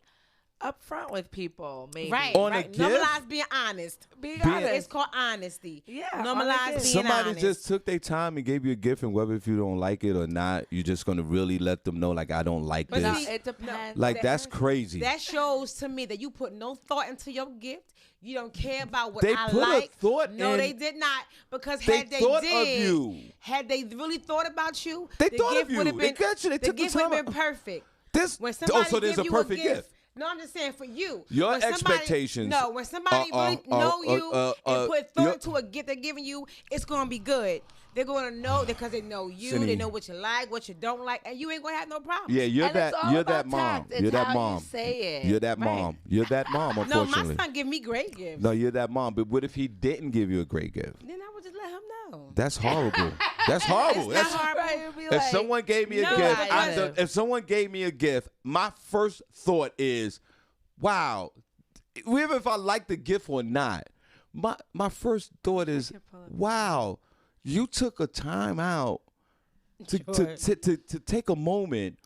upfront with people, maybe.
Right,
On a
right.
gift?
Normalize being honest.
Being
Being-
honest.
It's called honesty.
Yeah, on a
Normalize
gift.
being
Somebody
honest.
just took their time and gave you a gift, and whether if you don't like it or not, you're just gonna really let them know, like, I don't like
But
No,
this.
it depends.
Like, that's crazy.
That shows to me that you put no thought into your gift. You don't care about what
They
I
put a
like.
thought
No,
in-
they did not. Because
They
had they
thought of
did,
you.
had they really thought about you,
They
the
thought of
gift would
you.
have
They
been,
got you. They
the
took the
gift would
time
have been
out.
perfect.
This.
When somebody
So there's
give
a
you
perfect gift.
No, I'm just saying for you.
Your
When somebody-
expectations
No, when somebody really know you and put
your-
thought into a gift they're giving you, it's gonna be good. They're gonna know because they know you.
Cindy.
They know what you like, what you don't like, and you ain't gonna have no problem.
Yeah, you're
And it's
that.
all
You're
about
that mom.
tact. It's
You're that
how you
mom.
say it.
You're that
Right.
mom. You're that mom.
No,
Unfortunately.
my son give me great gifts.
No, you're that mom. But what if he didn't give you a great gift?
Then I would just let him know.
That's horrible. That's horrible.
It's
That's
not horrible.
Right, it'd be
If
like,
someone gave me a
No,
gift,
I
wouldn't.
if someone gave me a gift, my first thought is, wow, even if I like the gift or not, my first thought is, wow, you took a time out to take a moment.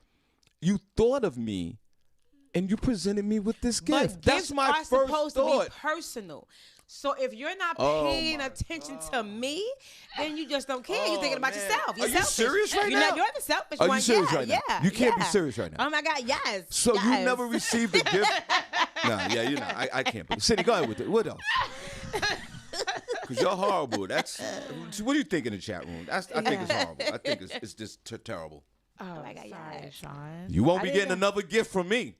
You thought of me, and you presented me with this
But
gift. That's
gifts
my
are
first
supposed
thought.
to be personal. So if you're not
Oh
paying
my
attention to me, then you just don't care. You're
Oh,
thinking about
man.
yourself. You're
Are you
selfish.
serious right
You're
now?
You're the selfish
Are you
one.
serious
yeah,
right now?
Yeah,
You can't be
yeah.
serious right now.
Oh my God, yes.
So you
yes.
never received a gift? Nah, yeah, you know, I can't. Cindy, go ahead with it. What else? Because you're horrible. That's what do you think in the chat room? I think it's horrible. I think it's just terrible.
Oh,
my God,
sorry,
yes.
Sean.
You won't
I
be
didn't
getting
know-
another gift from me.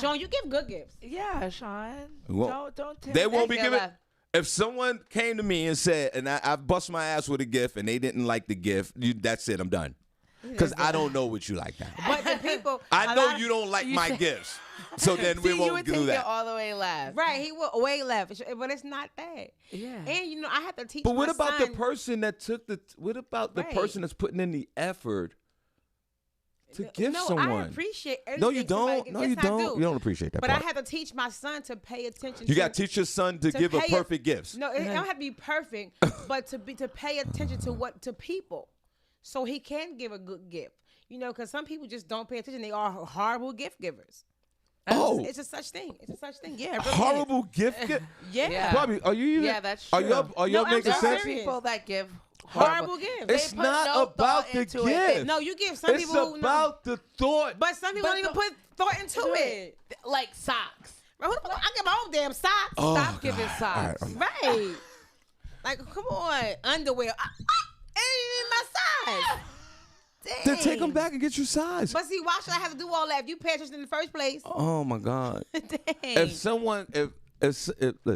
Sean, you give good gifts.
Yeah, Sean.
Well,
Don't.
They won't be
feel
giving.
that.
If someone came to me and said, and I bust my ass with a gift, and they didn't like the gift, that's it. I'm done. Because I don't know what you like now.
But the people,
I
a
know
lot of-
you don't like my gifts. So then
See,
we
you
won't
would
do
take it
that.
all the way left.
Right, he will way left, but it's not that.
Yeah.
And you know, I have to teach.
But what
my
about
son,
the person that took the? What about the
Right.
person that's putting in the effort to give
no,
someone?
I appreciate.
No, you
anything somebody
don't.
gives.
No,
Yes,
you
I
don't.
do.
You don't appreciate that
But
part.
I had to teach my son to pay attention.
You
to,
got to teach your son to give a
pay
perfect gifts.
No, it don't have to be perfect, but to pay attention to people, so he can give a good gift. You know, because some people just don't pay attention. They are horrible gift givers.
Oh.
It's a such thing. It's a such thing. Yeah, it really
Horrible gift.
is. Yeah.
Yeah.
Bobby, are you even?
Yeah, that's
Are
true.
y'all
No, I'm
making
just
sense?
serious.
People that give
Horrible gifts.
It's
They put
not
no
about
thought
the
into it.
gift.
No, you give some
It's
people who
about the thought.
but some people
But
don't even
the-
put thought into it.
like socks.
Bro, I get my own damn socks.
Oh,
Stop giving
God.
socks.
All right,
Right. Like, come on, underwear. It ain't even my size.
Then take them
Dang.
back and get your size.
But see, why should I have to do all that if you pay attention in the first place?
Oh my God!
Dang.
If someone, if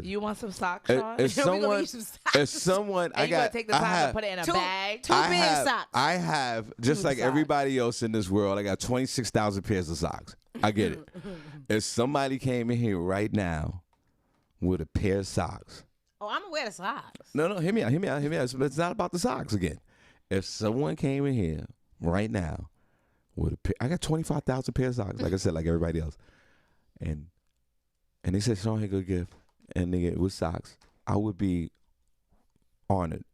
You want some socks,
if,
Sean?
if
We gonna
someone,
use some socks.
if someone,
and
I
you gonna
got,
take the
I
time
have,
to put it in a
Two-
bag?
two
I
big
have,
socks.
I have, just
Two
like
socks.
everybody else in this world, I got 26,000 pairs of socks. I get it. If somebody came in here right now with a pair of socks,
Oh, I'm gonna wear the socks.
no, hear me out. It's not about the socks again. If someone came in here right now with a pair, I got 25,000 pairs of socks, like I said, like everybody else, and they said, "Sean, here, good gift," and they get with socks, I would be honored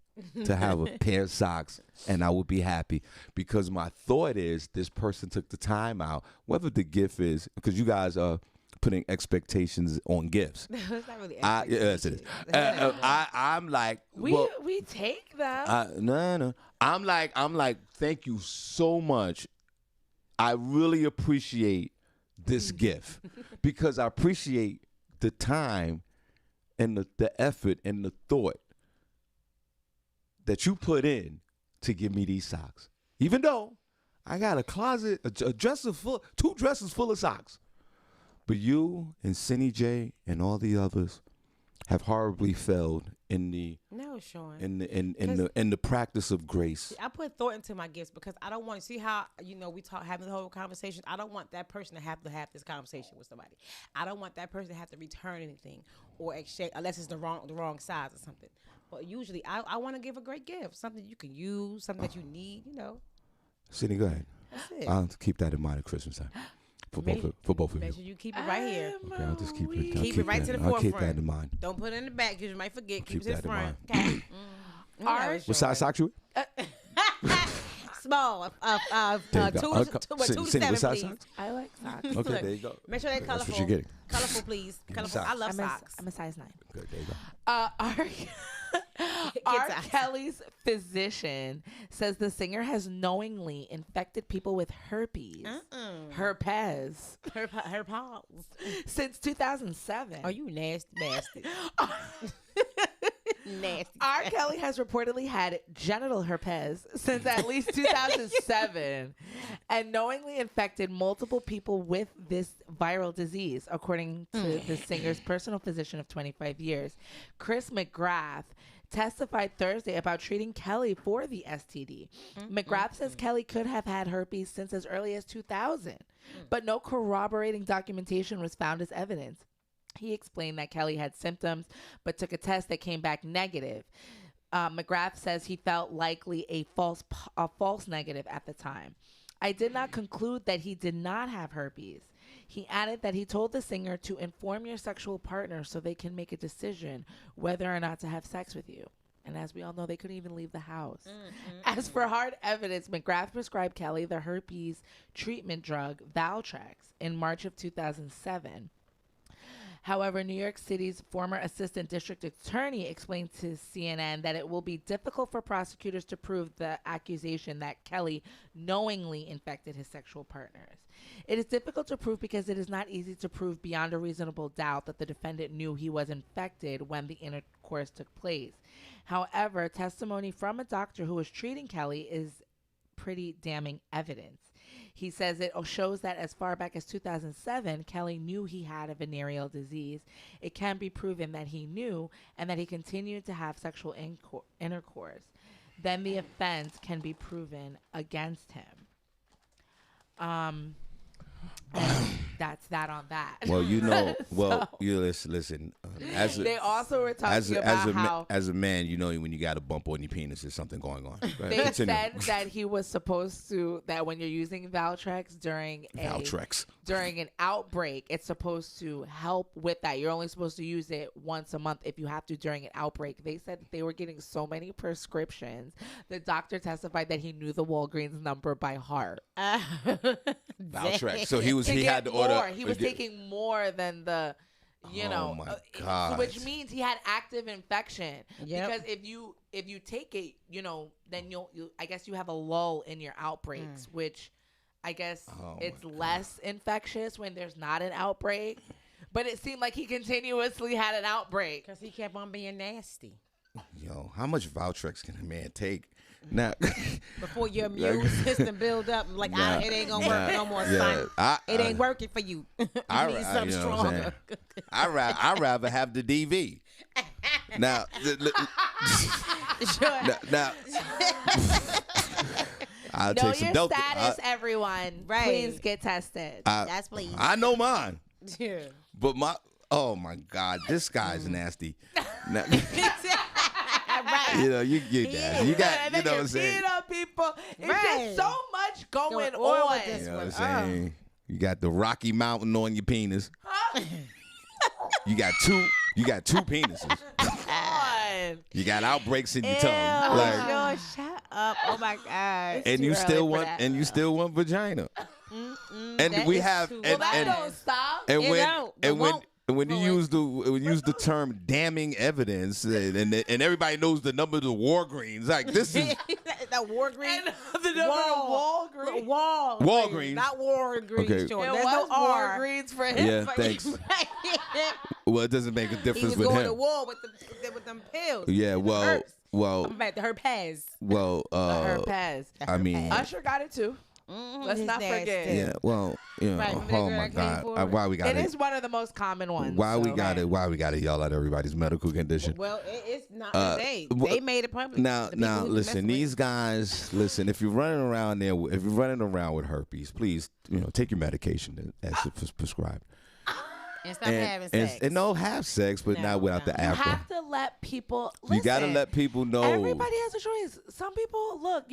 to have a pair of socks, and I would be happy because my thought is this person took the time out, whether the gift is because you guys are putting expectations on gifts.
It's not really.
Yes, it is. I'm like,
We
well,
we take them.
no. I'm like, thank you so much. I really appreciate this gift because I appreciate the time and the effort and the thought that you put in to give me these socks. Even though I got a closet, a dresser full, 2 dressers full of socks. But you and Senny J and all the others have horribly failed in the
No, Sean.
in the practice of grace.
I put thought into my gifts because I don't want to see how we talk having the whole conversation. I don't want that person to have this conversation with somebody. I don't want that person to have to return anything or exchange unless it's the wrong size or something. But usually, I want to give a great gift, something you can use, something that you need.
Senny, go ahead.
That's it.
I'll keep that in mind at Christmas time for both of you.
Make sure you keep it right here.
Okay, I'll just keep it. I'll
Keep it right
that,
to the
I'll keep
forefront.
that in mind.
Don't put it in the back because you might forget.
Keep
Keep it in
that in
front.
mind.
Okay.
Ours-
What size socks you?
Small. small.
There you go.
Two to
Cindy,
seven,
what size
please.
socks?
I like socks.
Okay,
Look,
there you go.
Make sure they're
That's
colorful.
what you're getting.
Colorful, please. Colorful. I
socks.
love socks.
I'm a size 9.
Good, there you go.
R.
socks.
Kelly's physician says the singer has knowingly infected people with herpes, herpes,
Her paws.
since 2007.
Oh, you nasty bastard. Nasty.
R. Kelly has reportedly had genital herpes since at least 2007 and knowingly infected multiple people with this viral disease, according to the singer's personal physician of 25 years. Chris McGrath testified Thursday about treating Kelly for the STD. McGrath says Kelly could have had herpes since as early as 2000, but no corroborating documentation was found as evidence. He explained that Kelly had symptoms, but took a test that came back negative. McGrath says he felt likely a false negative at the time. I did not conclude that he did not have herpes. He added that he told the singer to inform your sexual partner so they can make a decision whether or not to have sex with you. And as we all know, they couldn't even leave the house. As for hard evidence, McGrath prescribed Kelly the herpes treatment drug Valtrex in March of 2007. However, New York City's former assistant district attorney explained to CNN that it will be difficult for prosecutors to prove the accusation that Kelly knowingly infected his sexual partners. It is difficult to prove because it is not easy to prove beyond a reasonable doubt that the defendant knew he was infected when the intercourse took place. However, testimony from a doctor who was treating Kelly is pretty damning evidence. He says it shows that as far back as 2007, Kelly knew he had a venereal disease. It can be proven that he knew and that he continued to have sexual intercourse. Then the offense can be proven against him. And that's that on that.
Well, you know, you listen.
They also were talking about how
as a man, you know, when you got a bump on your penis, there's something going on. Right?
they
Continue.
said that he was supposed to, that when you're using Valtrex during an outbreak, it's supposed to help with that. You're only supposed to use it once a month if you have to during an outbreak. They said that they were getting so many prescriptions. The doctor testified that he knew the Walgreens number by heart.
Valtrex. So he had to order.
He was taking more than the,
Oh my God.
which means he had active infection.
Yep.
Because if you take it, then you'll I guess you have a lull in your outbreaks, which I guess it's less infectious when there's not an outbreak. But it seemed like he continuously had an outbreak
Because he kept on being nasty.
Yo, how much Valtrex can a man take? Now,
Before your immune system build up, like, it ain't going to work no more, son. It ain't working for you. You need something stronger.
I'd rather have the DV. Now, now I'll
know
take some
your
dope.
status, everyone.
Right.
Please get tested.
That's please.
I know mine,
Yeah.
but oh my God, this guy's nasty. Now,
Right.
you know, you get that. You got,
and
you
then
know what
you're
I'm saying?
peeing on people. It's
Right.
just so much going
Going on
on.
with this
You know what I'm
one.
saying? You got the Rocky Mountain on your penis. You got two penises.
on.
You got outbreaks in your
Ew,
tongue. Like,
yo, shut up. Oh, my God.
and you
too
still
early for
want
that.
and you still want vagina. And
that
we
is
have
too
and,
Well, that
and,
don't stop.
and
It
when
don't. It
and when
won't.
and when you
Well,
use the term damning evidence and everybody knows the number of the Walgreens, like this is
The Walgreens.
And the number of Walgreens.
Walgreens. Not Walgreens.
Okay.
Sure.
It
There's
was
no R.
Walgreens for him.
yeah, thanks. Well, it doesn't make a
He
difference
was
with
going
him.
to war with them pills.
Yeah,
and the
well,
herbs.
well,
I'm back to herpes.
Herpes.
I mean,
Usher got it too. Let's not forget.
yeah, well, you know,
Right, remember that
oh
girl
my
that came
God,
forward?
why we got
It
it?
is one of the most common ones.
Why we
so-
got it? Why we got to yell at everybody's medical condition?
Well, it's not. They
wh-
made it public.
Now,
The people who
listen.
mess
These guys, listen. If you're running around there, if you're running around with herpes, please, take your medication as prescribed.
and stop having sex.
And no, have sex, but
No,
not without
no.
the
You
after.
have to let people.
You got to
listen.
let people know.
Everybody has a choice. Some people, look,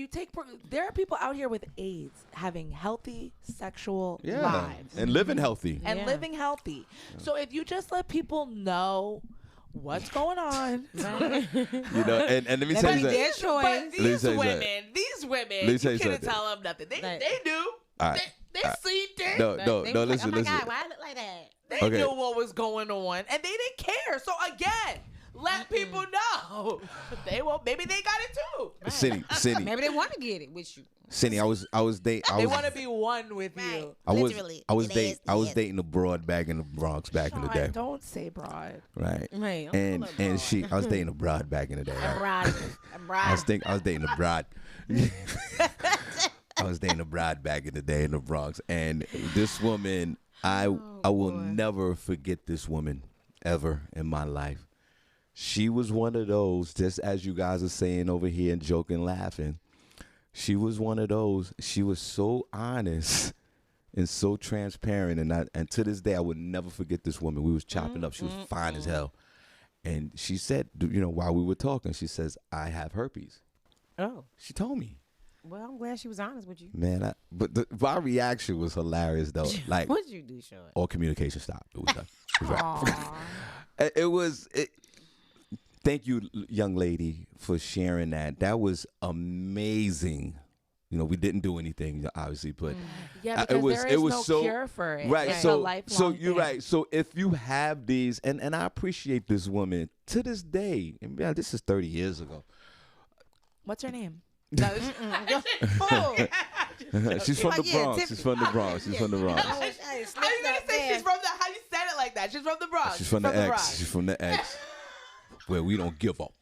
there are people out here with AIDS having healthy sexual lives
and living healthy.
and
Yeah.
living healthy. So if you just let people know what's going on.
You know, and let me
That
tell
might
you
be their
something.
choice.
But
Let me
these
tell you
women,
something.
these women,
Let me
you
tell you
couldn't
something.
tell them nothing. They
Right.
they knew.
All right.
They seen it.
No,
Right.
no,
They
no.
was
Listen,
like, oh
listen.
my God, why I look like that?
They
Okay.
knew what was going on, and they didn't care. So again, let people know. They will. Maybe they got it too.
Cindy,
Maybe they want to get it with you.
Cindy. I was dating.
They want to be one with you.
I was
Literally.
dating a broad back in the Bronx back in the day.
Don't say broad.
Right.
Right.
And I was dating a broad back in the day. Right? I was dating a broad. I was dating a bride back in the day in the Bronx, and this woman, I will never forget this woman ever in my life. She was one of those, just as you guys are saying over here and joking, laughing. She was one of those. She was so honest and so transparent, and to this day, I would never forget this woman. We was chopping up. She was fine as hell, and she said, you know, while we were talking, she says, "I have herpes."
Oh.
She told me.
Well, I'm glad she was honest with you.
Man, my reaction was hilarious though. Like,
What'd you do, Sean?
all communication stopped. It was done. It was right. Thank you, young lady, for sharing that. That was amazing. You know, we didn't do anything, obviously, but
Yeah, because there is no cure for it.
Right.
It's
So,
a lifelong
so you're
thing.
right. So if you have these, and I appreciate this woman to this day. And yeah, this is 30 years ago.
What's her name?
Oh.
She's from the
Yeah,
Bronx.
Tiffany.
She's from the Bronx. She's from the Bronx.
I wish I had
How you
slipped
gonna
up
say
there.
she's from the? How you said it like that? She's from the Bronx.
She's from the X.
Bronx.
She's from the X, where we don't give up.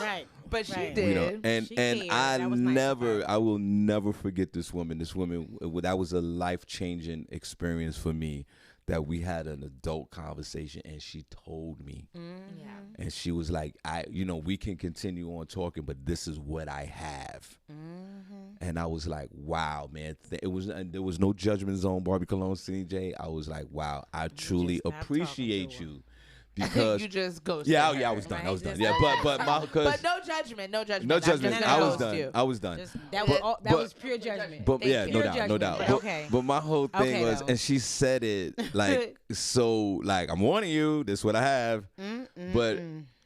Right.
But she
Right.
did.
You know, and
She
and
cared.
I
That was nice of her.
I will never forget this woman. This woman, that was a life-changing experience for me. That we had an adult conversation, and she told me,
Yeah.
and she was like, we can continue on talking, but this is what I have. And I was like, wow, man. There was no judgment zone, Barbi Cologne, Senny J. I was like, wow, I truly
just stopped
appreciate
talking to her.
you. Because
You just ghosted
yeah,
her.
yeah, I was done.
Right,
I was done.
just
Yeah, but
But no judgment. No judgment.
no
I'm just
judgment.
gonna
I was
ghost
done.
you.
I was done.
That
But-
was
but-
was pure judgment.
But yeah,
Thank
no
you.
doubt, no doubt.
But
But,
okay.
but my whole thing
Okay,
was,
though.
and she said it like so, like I'm warning you. This is what I have. But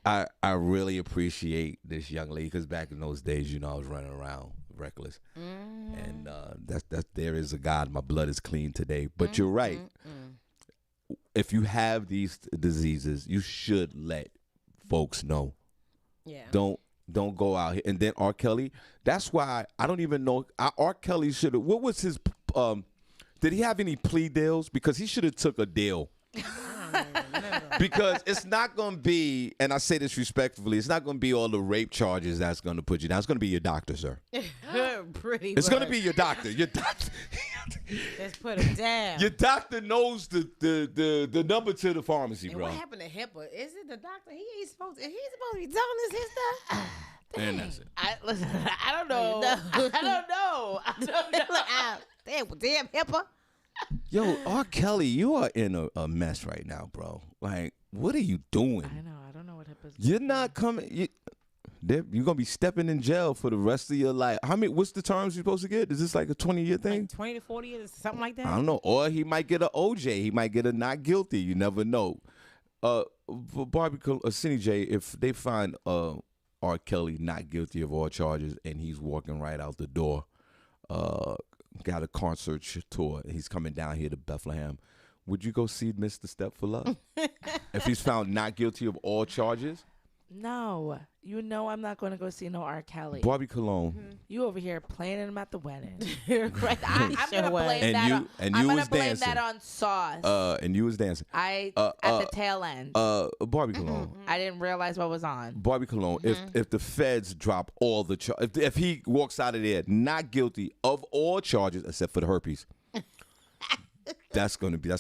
I really appreciate this young lady because back in those days, I was running around reckless, and that's there is a God. My blood is clean today. But you're right. If you have these diseases, you should let folks know.
Yeah.
Don't go out here. And then R. Kelly, that's why I don't even know. R. Kelly should have. What was his? Did he have any plea deals? Because he should have took a deal. Because it's not going to be, and I say this respectfully, it's not going to be all the rape charges that's going to put you down. It's going to be your doctor, sir.
Pretty.
It's going to
much.
be your doctor. Your doctor.
Let's put him down.
Your doctor knows the number to the pharmacy,
And
bro.
what happened to HIPAA? Is it the doctor? He ain't supposed. Is he supposed to be telling us his stuff?
And that's it.
Listen, I don't know. I don't know.
Look out! Damn HIPAA.
Yo, R. Kelly, you are in a mess right now, bro. Like, what are you doing?
I know. I don't know what happens.
You're not coming. You're gonna be stepping in jail for the rest of your life. What's the terms you're supposed to get? Is this like a 20-year thing?
Like 20 to 40 years, something like that.
I don't know. Or he might get an OJ. He might get a not guilty. You never know. For Barbi, Senny J, if they find R. Kelly not guilty of all charges and he's walking right out the door, got a concert tour, and he's coming down here to Bethlehem, would you go see Mr. Step for Love? If he's found not guilty of all charges?
No, I'm not going to go see no R. Kelly.
Barbi Cologne.
You over here playing him at the wedding.
Right.
I'm gonna blame
And
that.
you- and
I'm
you
gonna
was
blame
dancing.
that on Sauce.
And you was dancing.
At the tail end.
Barbi Cologne.
I didn't realize what was on.
Barbi Cologne. If the feds drop all the if he walks out of there not guilty of all charges except for the herpes, that's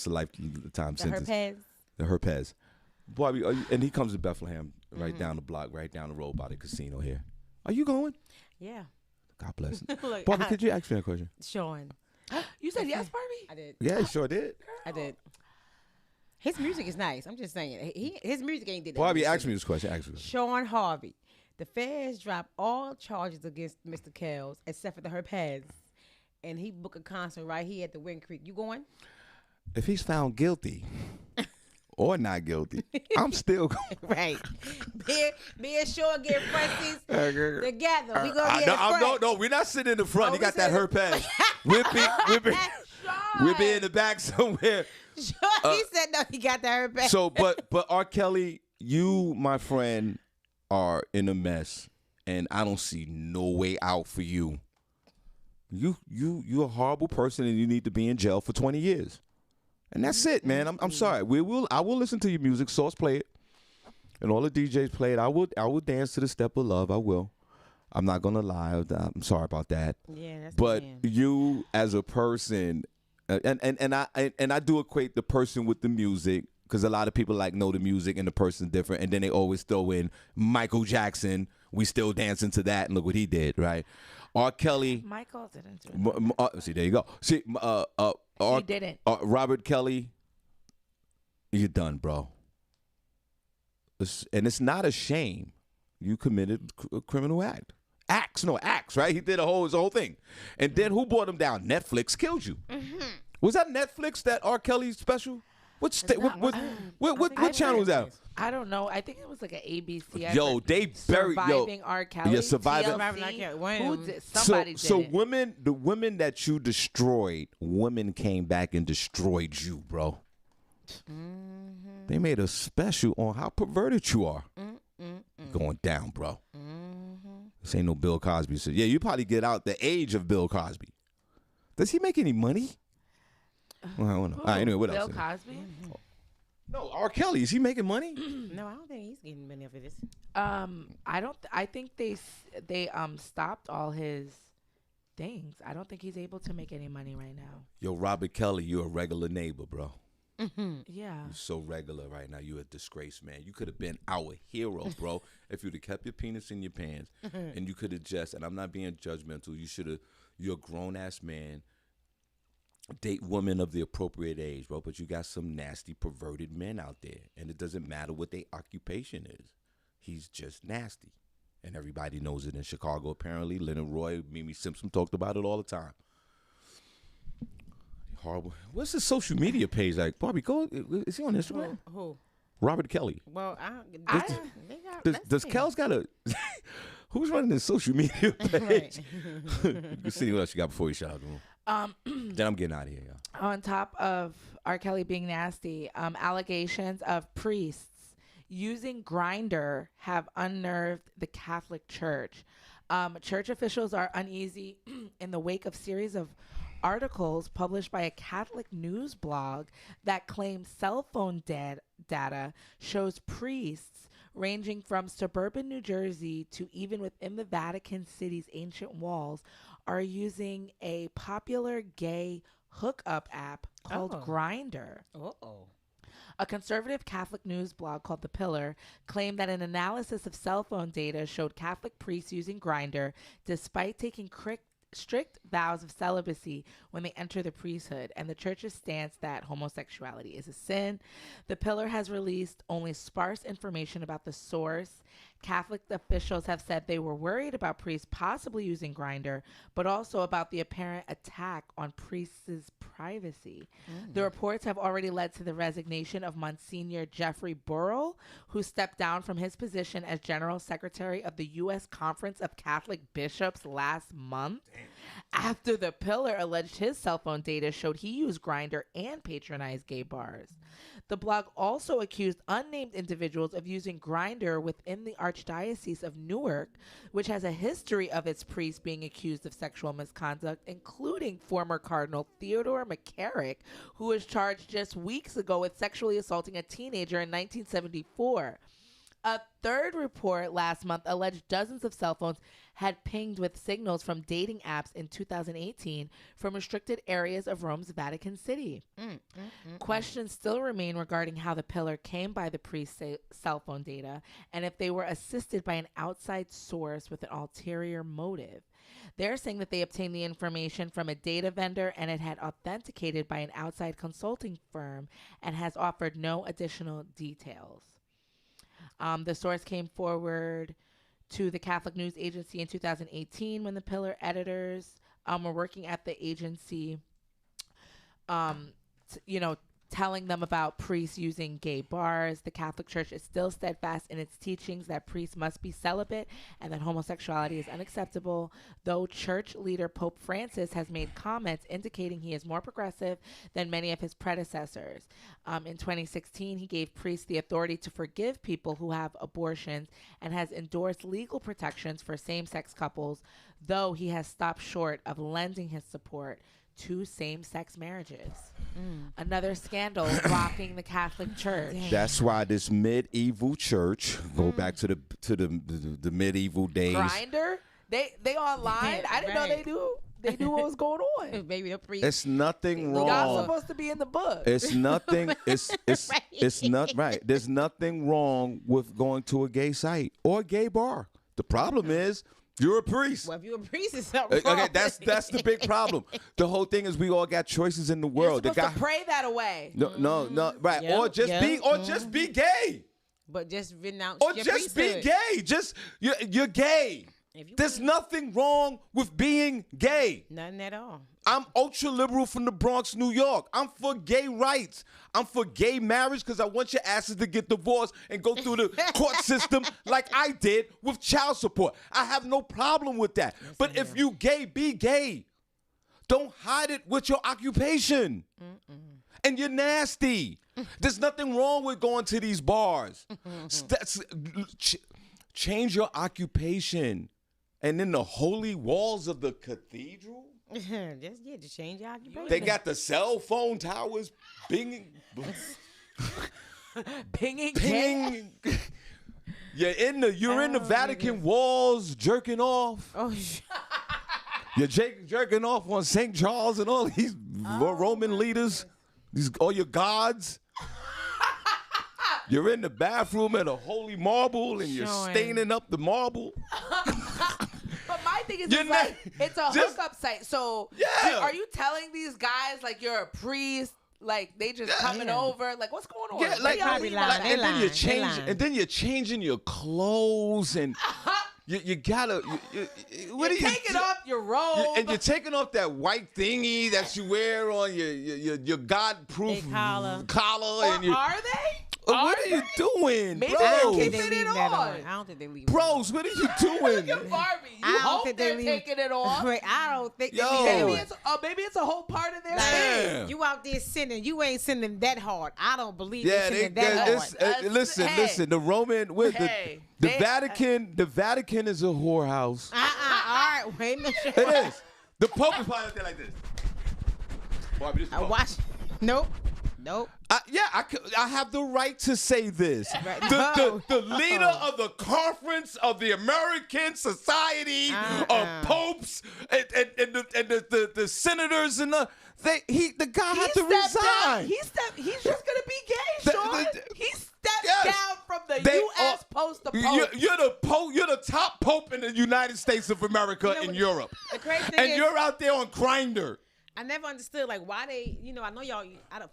a lifetime sentence.
Herpes.
The herpes. Barbi, and he comes to Bethlehem, right down the block, right down the road by the casino here. Are you going?
Yeah.
God bless.
Look,
Barbi, could you ask me a question?
Sean.
You said yes, Barbie?
I did.
Yeah, he sure did.
I did. His music is nice. I'm just saying. His music ain't did that.
Barbi,
music.
ask me this question. Ask me this.
Shawn Harvey. The feds dropped all charges against Mr. Kells except for the herpes. And he booked a concert right here at the Wind Creek. You going?
If he's found guilty or not guilty, I'm still going.
Right. Me and Shawn get frontsies together. We gonna be in the front.
No, we're not sitting in the front.
Oh,
You
we
got that
sitting-
hurt pass. We'll be in the back somewhere.
Shawn, he said no. He got that hurt back.
So, but R. Kelly, you, my friend, are in a mess, and I don't see no way out for you. You're a horrible person, and you need to be in jail for 20 years. And that's it, man. I'm sorry. I will listen to your music. Source play it, and all the DJs play it. I will dance to the step of love. I will. I'm not gonna lie. I'm sorry about that.
Yeah, that's
But
the man.
you, as a person, and I do equate the person with the music, because a lot of people know the music and the person's different, and then they always throw in Michael Jackson. We still dancing to that, and look what he did, right? R. Kelly.
Michael didn't do it.
See, there you go. See,
He didn't.
Robert Kelly, you're done, bro. It's not a shame. You committed a criminal act. Acts, right? He did his whole thing. And then who brought him down? Netflix killed you. Mm-hmm. Was that Netflix, that R. Kelly special? What channel was that?
I don't know. I think it was like an ABC.
Yo, they buried
Surviving R. Kelly.
Yeah, Surviving
TLC.
R. Kelly.
Who did? Somebody did
So
it.
the women that you destroyed, women came back and destroyed you, bro. Mm-hmm. They made a special on how perverted you are. Going down, bro. Mm-hmm. This ain't no Bill Cosby. So yeah, you probably get out the age of Bill Cosby. Does he make any money? Well, I don't know. All right, anyway, what
Bill
else?
Cosby?
No, R. Kelly. Is he making money?
No, I don't think he's getting money for this.
I don't. I think they stopped all his things. I don't think he's able to make any money right now.
Yo, Robert Kelly, you're a regular neighbor, bro.
Yeah.
You're so regular right now. You're a disgrace, man. You could have been our hero, bro, if you'd have kept your penis in your pants, and you could have just. And I'm not being judgmental. You should have. You're a grown ass man. Date women of the appropriate age, bro. But you got some nasty, perverted men out there, and it doesn't matter what their occupation is. He's just nasty, and everybody knows it in Chicago. Apparently, Leonard Roy, Mimi Simpson talked about it all the time. Horrible. What's his social media page like? Barbi, is he on Instagram?
Who?
Robert Kelly.
Well,
Does Kel's got a? Who's running his social media page? Let's see what else you got before you shout out the room. Then I'm getting out of here, y'all.
On top of R. Kelly being nasty, allegations of priests using Grindr have unnerved the Catholic Church. Church officials are uneasy in the wake of series of articles published by a Catholic news blog that claims cell phone data shows priests ranging from suburban New Jersey to even within the Vatican City's ancient walls are using a popular gay hookup app called Grindr. A conservative Catholic news blog called The Pillar claimed that an analysis of cell phone data showed Catholic priests using Grindr despite taking strict vows of celibacy when they enter the priesthood, and the church's stance that homosexuality is a sin. The Pillar has released only sparse information about the source. Catholic officials have said they were worried about priests possibly using Grindr, but also about the apparent attack on priests' privacy. The reports have already led to the resignation of Monsignor Jeffrey Burrell, who stepped down from his position as General Secretary of the U.S. Conference of Catholic Bishops last month, after the Pillar alleged his cell phone data showed he used Grindr and patronized gay bars. The blog also accused unnamed individuals of using Grindr within the Archdiocese of Newark, which has a history of its priests being accused of sexual misconduct, including former Cardinal Theodore McCarrick, who was charged just weeks ago with sexually assaulting a teenager in 1974. A third report last month alleged dozens of cell phones had pinged with signals from dating apps in 2018 from restricted areas of Rome's Vatican City. Questions still remain regarding how the Pillar came by the priest's cell phone data and if they were assisted by an outside source with an ulterior motive. They're saying that they obtained the information from a data vendor and it had authenticated by an outside consulting firm and has offered no additional details. The source came forward to the Catholic News Agency in 2018 when the Pillar editors were working at the agency, telling them about priests using gay bars. The Catholic Church is still steadfast in its teachings that priests must be celibate and that homosexuality is unacceptable, though church leader Pope Francis has made comments indicating he is more progressive than many of his predecessors. In 2016, he gave priests the authority to forgive people who have abortions and has endorsed legal protections for same-sex couples, though he has stopped short of lending his support to same-sex marriages. Another scandal rocking the Catholic Church.
That's why this medieval church, go back to the medieval days.
Grinder? They online? I didn't know they knew. They knew what was going on.
Maybe the priest.
It's nothing
Y'all
wrong.
supposed to be in the book.
It's nothing. It's
Right.
it's not right. There's nothing wrong with going to a gay site or a gay bar. The problem is you're a priest.
Well, if you're a priest, it's something wrong.
Okay, that's the big problem. The whole thing is we all got choices in the world.
You're
The
supposed to pray that away.
no, right?
Yep,
Or just
yep.
just be gay.
But just renounce
Or
your
just be
priesthood.
gay. Just you're gay.
If you
There's
wanna-
nothing wrong with being gay.
Nothing at all.
I'm ultra liberal from the Bronx, New York. I'm for gay rights. I'm for gay marriage because I want your asses to get divorced and go through the court system like I did with child support. I have no problem with that. But if you gay, be gay. Don't hide it with your occupation. And you're nasty. There's nothing wrong with going to these bars. Change your occupation. And in the holy walls of the cathedral,
just change your occupation.
they got the cell phone towers pinging.
Pinging.
Pinging. You're in the Vatican walls jerking off.
Oh,
You're jerking off on St. Charles and all these Roman leaders. All your gods. You're in the bathroom at a holy marble and you're
Shawn.
staining up the marble.
But my thing is,
You're
it's like,
not-
it's a
just-
hookup site. So
Yeah.
are you telling these guys like you're a priest? Like they just coming
Yeah.
over? Like what's going on?
Yeah,
Where
like,
y'all
probably
leaving
lying.
at?
They
and then
lying.
you're
They
changing,
lying.
and then you're changing your clothes, and you gotta. What
You're
are you
taking
do-
off your robe.
And you're taking off that white thingy that you wear on your God-proof
Big collar.
collar,
or
and you.
are they?
What are you doing,
Maybe
I
they're
don't
bros?
think
keeping
they
it
leave that
on.
on. I don't think they leave.
Bros, what are you doing?
Look at Barbie. You
I don't
hope
think
they're
they leave.
taking it off.
Wait, I don't think
Yo.
they leave.
Maybe it's a whole part of their
Damn.
thing.
You out there sinning. You ain't sinning that hard. I don't believe
Yeah,
you
they,
sinning that hard.
listen. The Roman, with
Hey,
the
they-
Vatican is a whorehouse.
All right, wait a minute.
It is. The Pope is probably out there like this. Barbie, this is the Pope.
Watch. Nope.
I have the right to say this.
Right.
The leader of the Conference of the American Society of Popes and the senators and the guy had to resign.
He's just gonna be gay, Sean. He stepped
Yes.
down from the
They
U.S.
are-
post to pope.
You're the Pope. You're the top Pope in the United States of America
You know
and
what-
Europe,
The crazy thing
and
is,
you're out there on Grindr.
I never understood like why they. I know y'all.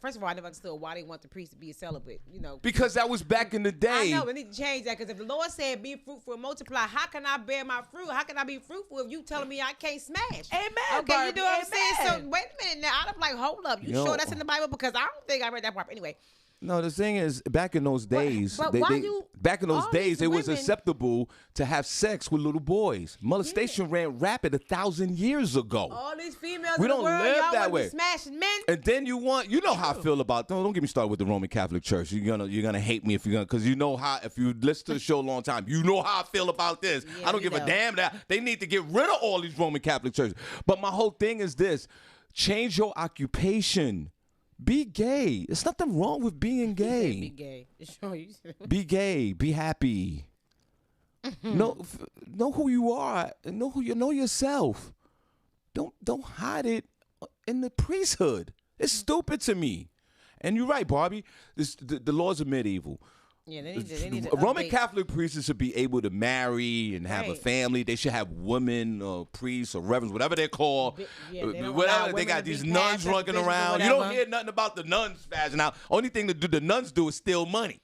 First of all, I never understood why they want the priest to be a celibate.
Because that was back in the
I
day.
know, we need to change that because if the Lord said be fruitful and multiply, how can I bear my fruit? How can I be fruitful if you telling me I can't smash?
Amen,
Okay,
Barbie,
you know what I'm saying? So
amen.
wait a minute now. I'm like, hold up. You
Yo.
sure that's in the Bible? Because I don't think I read that part. Anyway,
No, the thing is, back in those days,
but why you-
back in those
all
days,
these
it was
women-
acceptable to have sex with little boys. Molestation ran rapid 1,000 years ago.
all these females
We
in the
don't
world,
live
y'all
that
want to
way.
be smashing men.
And then you know how I feel about. Don't get me started with the Roman Catholic Church. You're gonna hate me because you know how. If you listen to the show a long time, you know how I feel about this.
Yeah,
I don't
we
give a
know.
damn that they need to get rid of all these Roman Catholic churches. But my whole thing is this: change your occupation. Be gay. There's nothing wrong with being
Be
gay.
gay. Sure, you
Be gay. Be happy. Know who you are. Know yourself. Don't hide it in the priesthood. It's stupid to me. And you're right, Barbie. The laws are medieval.
Yeah, they need to
Roman
update.
Catholic priests should be able to marry and have a
Right.
family. They should have women or priests or reverends, whatever they're called.
Yeah, they don't allow
Whatever. They
women
got
to be
these nuns
pastors,
running
bishops, or
around. You don't
whatever.
hear nothing about the nuns spazzing out. Only thing the nuns do is steal money.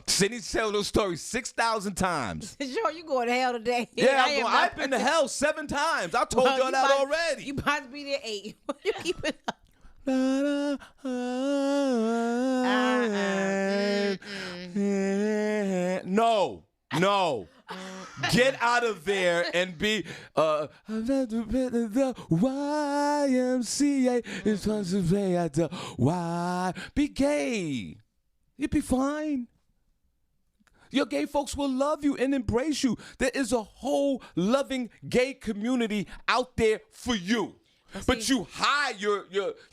Senny tell those stories 6,000 times.
Sure, you going to hell today.
Yeah,
I am not-
I've been to hell 7 times. I told
Well,
y'all
you
that
about-
already.
You about to be there 8. You keep it up.
Da, da, No. Get out of there and be the YMCA is supposed to play at the Y. Be gay. You'll be fine. Your gay folks will love you and embrace you. There is a whole loving gay community out there for you. But you hide your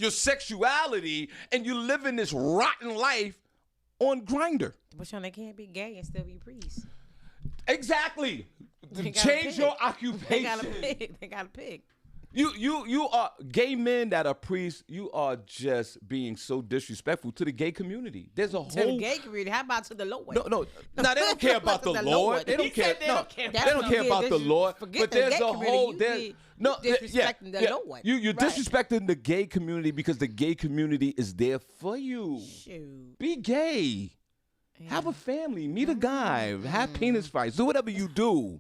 sexuality and you live in this rotten life on Grindr.
But Sean, they can't be gay and still be priests.
Exactly.
They gotta
Change
pick.
your
They
occupation.
gotta pick. They gotta pick.
You are gay men that are priests. You are just being so disrespectful to the gay community. There's a
To the
whole
gay community, how about to the Lord?
no. Now they don't care about the Lord. They don't care. No, they don't care about the Lord. But there's a whole
disrespecting the Lord.
You're
Right.
disrespecting the gay community because the gay community is there for you.
Shoot.
Be gay. Have a family. Meet a guy. Have penis fights. Do whatever you do.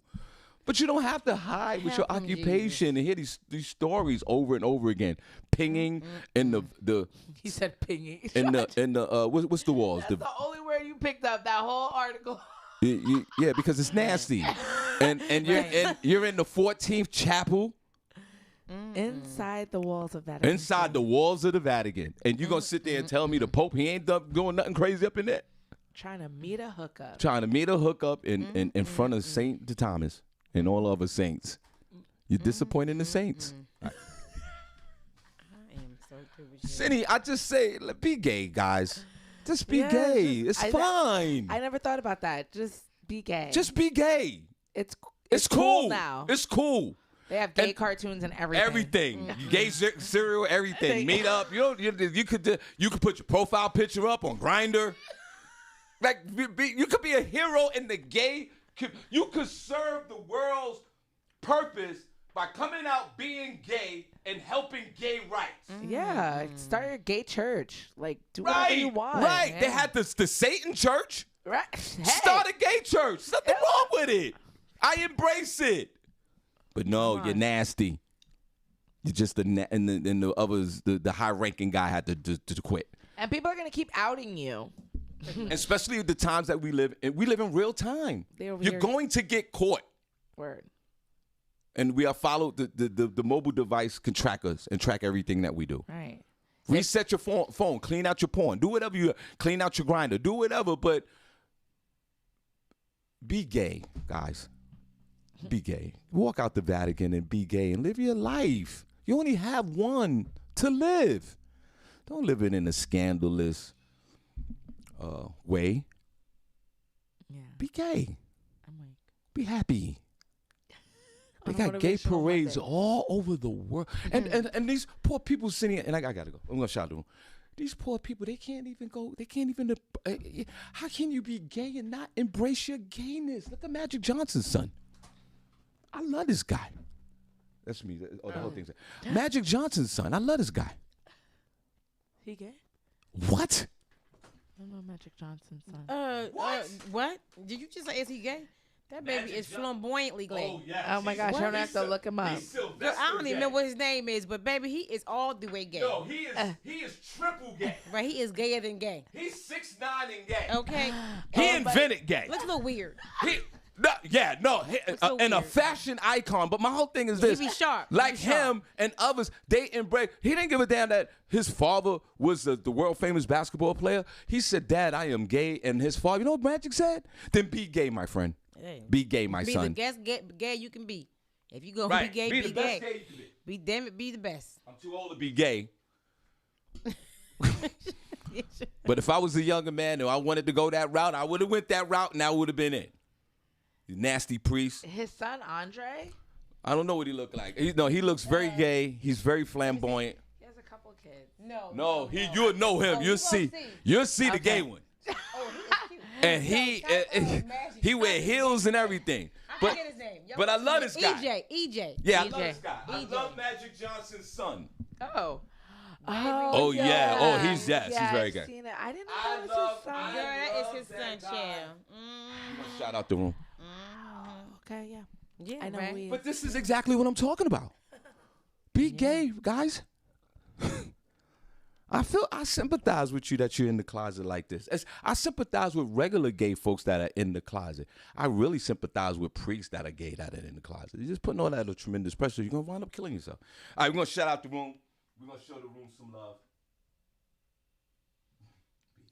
But you don't have to hide with your
Help 'em,
occupation and hear these stories over and over again. Pinging in the
He said pinging.
in the what's the walls?
That's the only word you picked up that whole article.
Yeah, because it's nasty. and you're in the 14th chapel.
Inside the walls of Vatican.
Inside the walls of the Vatican. And you're gonna sit there and tell me the Pope he ain't doing nothing crazy up in there?
Trying to meet a hookup.
Trying to meet a hookup in front of Saint Thomas and all other saints. You're disappointing the saints.
I am so through with you.
Senny, I just say, be gay, guys. Just be
Yeah,
gay.
just-
It's fine.
I never thought about that. Just be gay.
Just be gay.
it's
cool
now.
It's cool.
They have gay
and-
cartoons and everything.
Everything. Gay cereal, everything. Meet up. You could put your profile picture up on Grindr. Like you could be a hero in the gay. You could serve the world's purpose by coming out being gay and helping gay rights.
Yeah, start your gay church. Like, do whatever you want.
Right.
man.
They had the Satan church.
Right. Hey.
Start a gay church. Nothing wrong with it. I embrace it. But no, you're nasty. You're just and the others, the high-ranking guy had to quit.
And people are gonna keep outing you.
Especially at the times that we live in. We live in real time.
They over
You're
here-
going to get caught.
Word.
And we are followed. The mobile device can track us and track everything that we do.
Right.
Reset your phone. Clean out your porn. Do whatever you clean out your Grindr. Do whatever, but be gay, guys. Be gay. Walk out the Vatican and be gay and live your life. You only have one to live. Don't live it in a scandalous way.
Yeah.
Be gay.
I'm like,
Be happy. They
On
got gay
Motivational
parades
Monday.
all over the world. And these poor people sitting, and I gotta go. I'm gonna shout to them. These poor people, they can't even go. They can't even. How can you be gay and not embrace your gayness? Look at Magic Johnson's son. I love this guy. That's me. The whole thing's Magic Johnson's son. I love this guy.
he gay?
What?
I don't know Magic Johnson's son.
What? Did you just say is he gay? That baby is flamboyantly gay.
yes.
Oh my gosh, I don't have to look him up.
Girl, I don't even know what his name is, but baby, he is all the way gay.
No, he is triple gay.
Right? He is gayer than gay.
He's 6'9" and gay.
Okay.
He invented gay.
Looks a little weird.
And a
weird.
fashion icon. But my whole thing is this:
be sharp. He
like
be sharp.
him and others, they embrace. He didn't give a damn that his father was the world famous basketball player. He said, "Dad, I am gay," and his father. You know what Magic said? Then be gay, my friend.
Hey.
Be gay, my
Be
son.
the best gay you can be. If you gonna
Right.
be gay,
Be
be,
the best
gay.
gay you can be.
Be damn it, be the best.
I'm too old to be gay. But if I was a younger man and I wanted to go that route, I would have went that route and I would have been it. You nasty priest.
His son Andre?
I don't know what he looked like. He looks very gay. He's very flamboyant.
He has a couple kids.
No, you'll know him.
Oh,
You'll see. You'll see the gay one.
Oh, he is cute.
And he wear heels and everything.
I
But
forget his name. Y'all
but I
know
love
his
this
name.
guy.
EJ.
Yeah, I
EJ.
love this guy. I
EJ.
love Magic Johnson's son.
Oh.
Oh, yeah. Oh, he's
yeah,
very
I've
gay.
seen it. I didn't know
I
that was
love-
his son.
I-
Girl, that
love
is his son,
that guy.
child.
Shout out the room.
Okay, yeah.
Yeah,
I know
right.
who he is.
But this is exactly what I'm talking about. Be gay, guys. I sympathize with you that you're in the closet like this. I sympathize with regular gay folks that are in the closet. I really sympathize with priests that are gay that are in the closet. You're just putting all that under tremendous pressure. You're gonna wind up killing yourself. All right, we're gonna shout out the room. We're gonna show the room some love.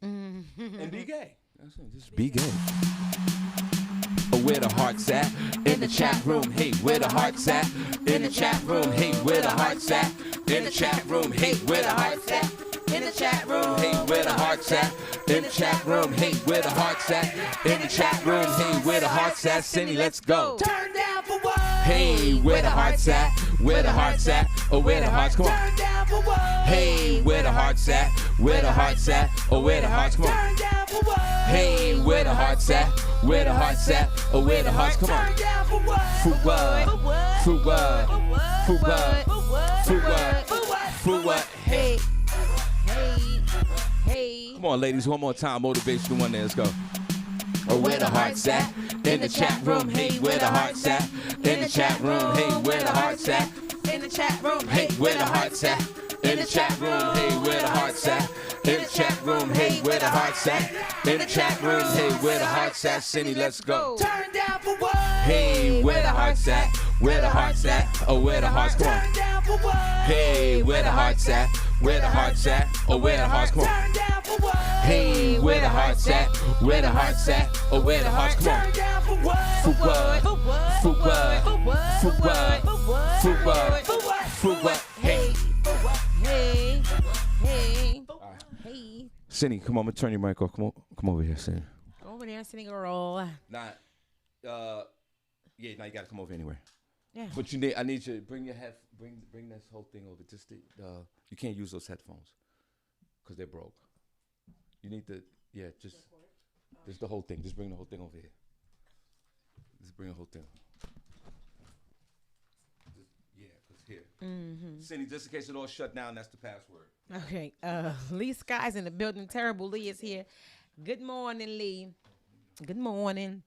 And be gay. That's it. Just be gay. Where the hearts at? In the chat room. Hey, where the hearts at? In the chat room. Hey, where the hearts at? In the chat room. Hey, where the hearts at? In the chat room. Hey, where the hearts at? In the chat room. Hey, where the hearts at? In the chat room. Hey, where the hearts at? Senny, let's go.
Turn down for what?
Hey, where the hearts at? Where the hearts at? Oh, where the hearts? Come on.
Turn down for what?
Hey, where the hearts at? Where the hearts at? Oh, where the hearts? Come on.
Turn down for what?
Hey, where the hearts at? Where the hearts at? Oh, where the hearts? Come on.
Turn down for what?
For what? For what? For what? For what? For what? Hey.
Hey.
Come on, ladies. One more time. Motivational one there. Let's go. Oh, where the hearts at? In the chat room. Hey, where the hearts at? In the chat room. Hey, where the hearts at?
In the chat room.
Hey, where the hearts at? In the chat room. Hey, where the hearts at? In the chat room. Hey, where the hearts at? In the chat room. Hey, where the hearts at? Senny, let's go.
Turn down for what?
Hey, where the hearts at? Where the hearts at? Oh, where the hearts? Come on.
Turn down for what?
Hey, where the hearts at? Where the hearts at? Oh, where the hearts? Come on.
Turn down for what?
Hey, where the hearts at? Where the hearts at? Oh, where the hearts? Come
Turn
on.
down for what?
For what?
For what?
For what?
For what?
For what?
For what?
For what?
For what?
For what? Hey.
For what?
Hey. Hey. Hey.
Senny, come on. I'm going to turn your mic off. Come over here, Senny.
Over there, Senny girl.
Nah, now you got to come over anywhere.
Yeah.
But I need you to bring this whole thing over. Just you can't use those headphones because they're broke. You need to, just the whole thing. Just bring the whole thing over here. Just bring the whole thing. Because here.
Mm-hmm.
Senny, just in case it all shut down, that's the password.
Okay. Lee Sky's in the building. Terrible Lee is here. Good morning, Lee. Good morning.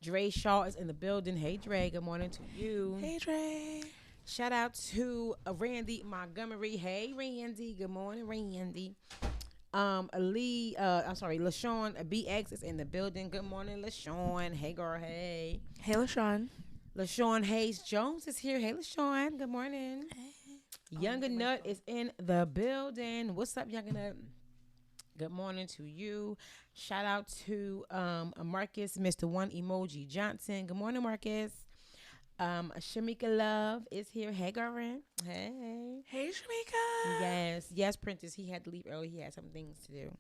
Dre Shaw is in the building. Hey, Dre. Good morning to you.
Hey, Dre.
Shout out to Randy Montgomery. Hey, Randy. Good morning, Randy. LaShawn BX is in the building. Good morning, LaShawn. Hey, girl. Hey.
Hey, LaShawn.
LaShawn Hayes Jones is here. Hey, LaShawn. Good morning. Hey. Younger Nut is in the building. What's up, Younger Nut? Good morning to you. Shout out to Marcus, Mr. One Emoji Johnson. Good morning, Marcus. Shamika Love is here. Hey, girlfriend. Hey.
Hey, Shamika.
Yes, Prentice. He had to leave early. He had some things to do.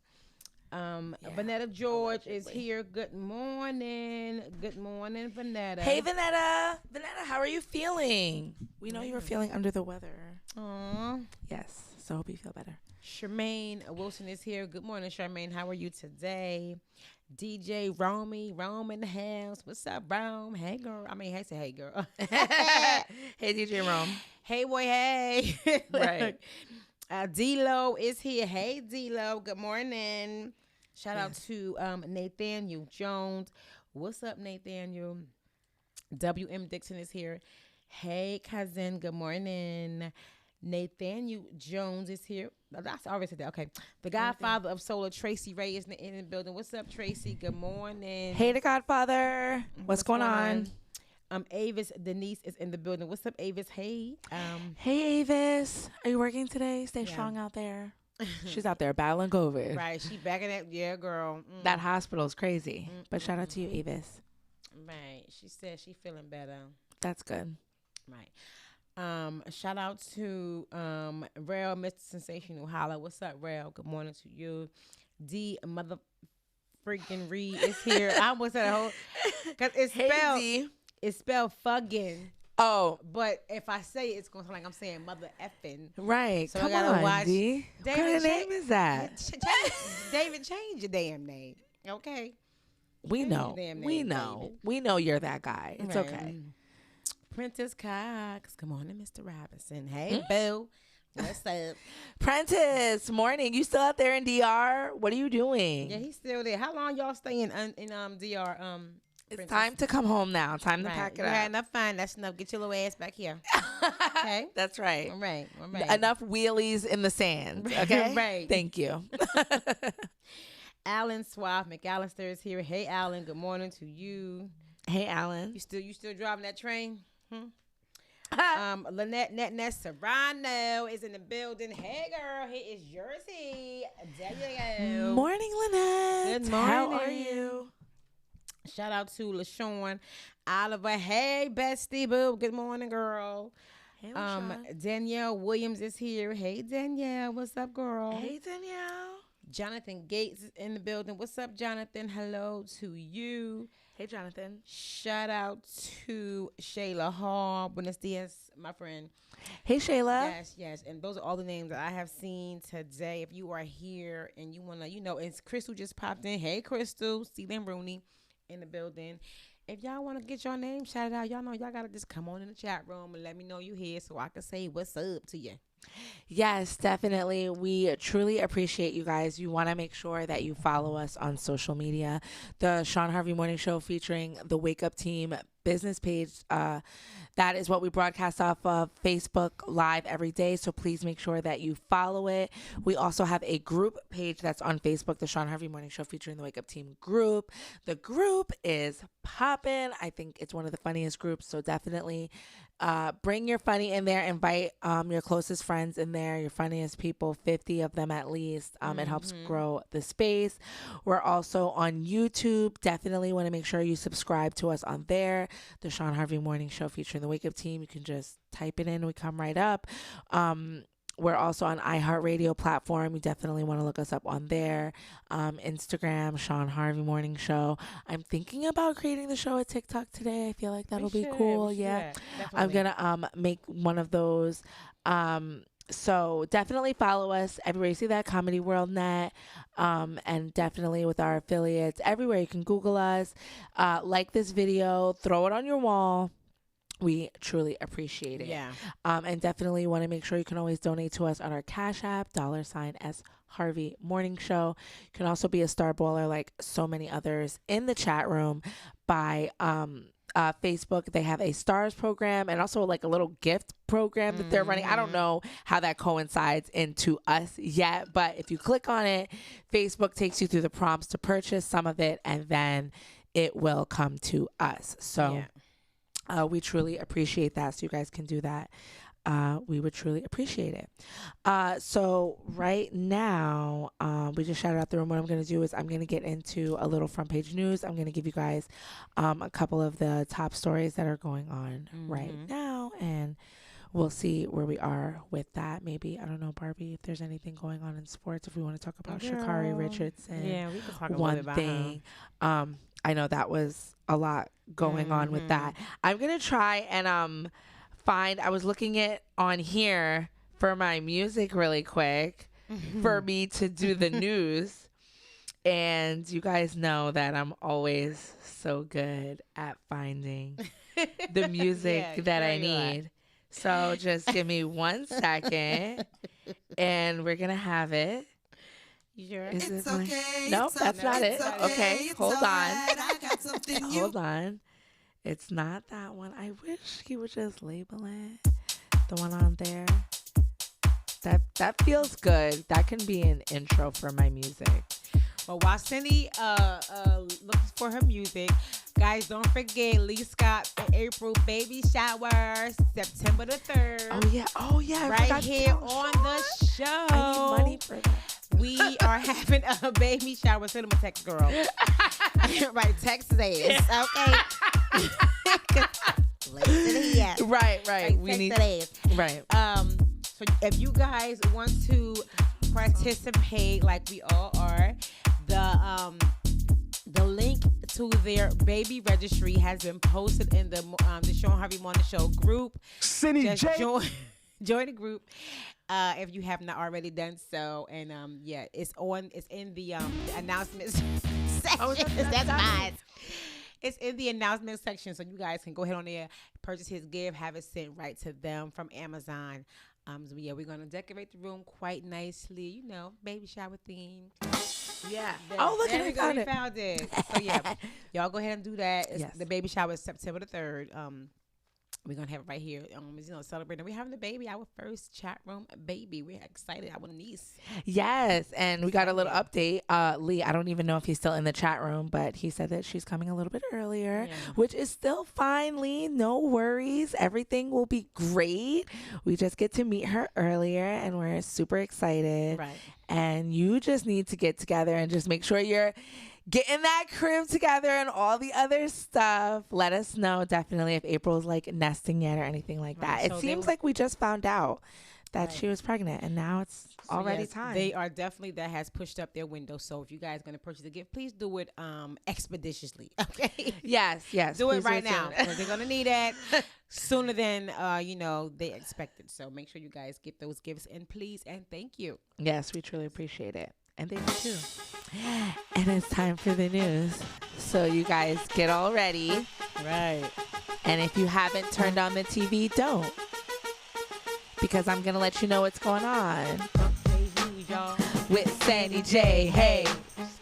Vanetta George is here. Good morning. Good morning, Vanetta.
Hey, Vanetta. Vanetta, how are you feeling? We know you were feeling under the weather.
Aww.
Yes, so hope you feel better.
Charmaine Wilson is here. Good morning, Charmaine. How are you today? DJ Rome in the house. What's up, Rome? Hey, girl. Say hey, girl.
Hey, DJ Rome.
Hey, boy, hey.
Right.
D-Lo is here. Hey, D-Lo. Good morning. Shout out to Nathaniel Jones. What's up, Nathaniel? W.M. Dixon is here. Hey, cousin. Good morning. Nathaniel Jones is here. That's already said that. Okay. The Godfather of Solar, Tracy Ray, is in the building. What's up, Tracy? Good morning.
Hey, the Godfather. What's going on?
Avis Denise is in the building. What's up, Avis? Hey.
Hey, Avis. Are you working today? Stay strong out there. She's out there battling COVID.
Right. She back in that. Yeah, girl.
That hospital is crazy. But shout out to you, Avis.
Right. She said she feeling better.
That's good.
Right. Shout out to Rail, Mr. Sensational Holla. What's up, Rail? Good morning to you. D mother freaking Reed is here. I almost said a whole because it's spelled fuggin'.
Oh,
but if I say it, it's gonna sound like I'm saying mother effing.
Right.
So
Come
I gotta
on,
watch.
D. What kind of name is that?
David, change your damn name. Okay.
We know. We know you're that guy. It's
right.
okay.
Prentice Cox. Good morning, Mr. Robinson. Hey, Boo. What's up?
Prentice, morning. You still out there in DR? What are you doing?
Yeah, he's still there. How long y'all stay in DR?
It's time to come home now. Time to
Right.
pack it
You
up.
had enough fun. That's enough. Get your little ass back here. Okay.
That's right.
All right. All right.
Enough wheelies in the sand. Okay.
Right.
Thank you.
Alan Swaff McAllister is here. Hey, Alan. Good morning to you.
Hey, Alan.
You still driving that train? Lynette Net Serrano is in the building. Hey, girl. Hey, it's Jersey. There you go.
Morning, Lynette.
Good
How
morning.
are you?
Shout out to LaShawn Oliver. Hey, bestie boo. Good morning, girl.
Hey, LaShawn.
Danielle Williams is here. Hey, Danielle. What's up, girl?
Hey, Danielle.
Jonathan Gates is in the building. What's up, Jonathan? Hello to you.
Hey, Jonathan.
Shout out to Shayla Hall. Buenos dias, my friend.
Hey, Shayla.
Yes. And those are all the names that I have seen today. If you are here and you want to, it's Crystal just popped in. Hey, Crystal. Steven Rooney in the building. If y'all want to get your name shouted out, y'all know y'all got to just come on in the chat room and let me know you here so I can say what's up to you.
Yes, definitely. We truly appreciate you guys. You want to make sure that you follow us on social media. The Shawn Harvey Morning Show featuring the Wake Up Team business page. That is what we broadcast off of Facebook Live every day. So please make sure that you follow it. We also have a group page that's on Facebook, the Shawn Harvey Morning Show featuring the Wake Up Team group. The group is popping. I think it's one of the funniest groups. So definitely bring your funny in there. Invite your closest friends in there, your funniest people, 50 of them at least. It helps grow the space. We're also on YouTube. Definitely want to make sure you subscribe to us on there. The Shawn Harvey Morning Show featuring the Wake Up Team. You can just type it in. We come right up. We're also on iHeartRadio platform. You definitely want to look us up on there. Instagram, Shawn Harvey Morning Show. I'm thinking about creating the show at TikTok today. I feel like that'll be cool. Yeah. I'm going to make one of those. So definitely follow us everywhere you see that, Comedy World Net, and definitely with our affiliates everywhere. You can Google us, like this video, throw it on your wall. We truly appreciate it.
Yeah.
And definitely want to make sure you can always donate to us on our Cash App, $S Harvey Morning Show. You can also be a star baller like so many others in the chat room by Facebook. They have a stars program and also like a little gift program that they're running. I don't know how that coincides into us yet, but if you click on it, Facebook takes you through the prompts to purchase some of it and then it will come to us. So
Yeah.
We truly appreciate that. So you guys can do that. We would truly appreciate it. So right now, we just shouted out the room. What I'm going to do is I'm going to get into a little front page news. I'm going to give you guys a couple of the top stories that are going on right now. And we'll see where we are with that. Maybe, I don't know, Barbi, if there's anything going on in sports, if we want to talk about Sha'Carri Richardson.
Yeah, we can talk a
one
little bit
thing. I know that was a lot going on with that. I'm going to try and find, I was looking it on here for my music really quick for me to do the news. And you guys know that I'm always so good at finding the music that I need. So just give me 1 second and we're going to have it.
You sure?
Is
It's
it my-
okay.
Nope,
it's
that's not
okay,
it.
it's
Okay,
it's
hold
all
on.
right, I got something new.
Hold on. It's not that one. I wish he would just label it. The one on there. That feels good. That can be an intro for my music.
Well, while Senny looks for her music, guys, don't forget Lee Scott and April baby shower, September the 3rd.
Oh yeah. I
Right
forgot to
here
tell
on
Sean.
the show.
I need money for that.
We are having a baby shower. Send him a text, girl. Right, text this, okay? Listen here.
Right. We
text
need.
this.
Right.
So if you guys want to participate, like we all are, the link to their baby registry has been posted in the Shawn Harvey Morning Show group.
Senny
Just
J.
join the group if you have not already done so. And it's in the announcements section. That's mine. It's in the announcement section, so you guys can go ahead on there, purchase his gift, have it sent right to them from Amazon. So we're gonna decorate the room quite nicely, baby shower theme.
Yeah.
There-
Oh, look
there
at
we
it.
go.
Found
We
it.
found it. So yeah, y'all go ahead and do that.
Yes.
The baby shower is September the 3rd. We're gonna have it right here. Celebrating. We're having the baby, our first chat room baby. We're excited. Our niece.
Yes, and we got a little update. Lee, I don't even know if he's still in the chat room, but he said that she's coming a little bit earlier,
Yeah.
which is still fine, Lee. No worries. Everything will be great. We just get to meet her earlier, and we're super excited.
Right.
And you just need to get together and just make sure you're getting that crib together and all the other stuff. Let us know definitely if April's like nesting yet or anything like that.
Right,
It
so
seems like we just found out that
Right.
she was pregnant, and now it's already
yes,
time.
They are definitely that has pushed up their window. So if you guys gonna purchase a gift, please do it expeditiously. Okay.
Yes.
Do it
please
right
soon.
now because they're gonna need it sooner than they expected. So make sure you guys get those gifts and please and thank you.
Yes, we truly appreciate it. And thank you too. And it's time for the news. So you guys get all ready.
Right.
And if you haven't turned on the TV, don't. Because I'm going to let you know what's going on. With Senny J. Hey,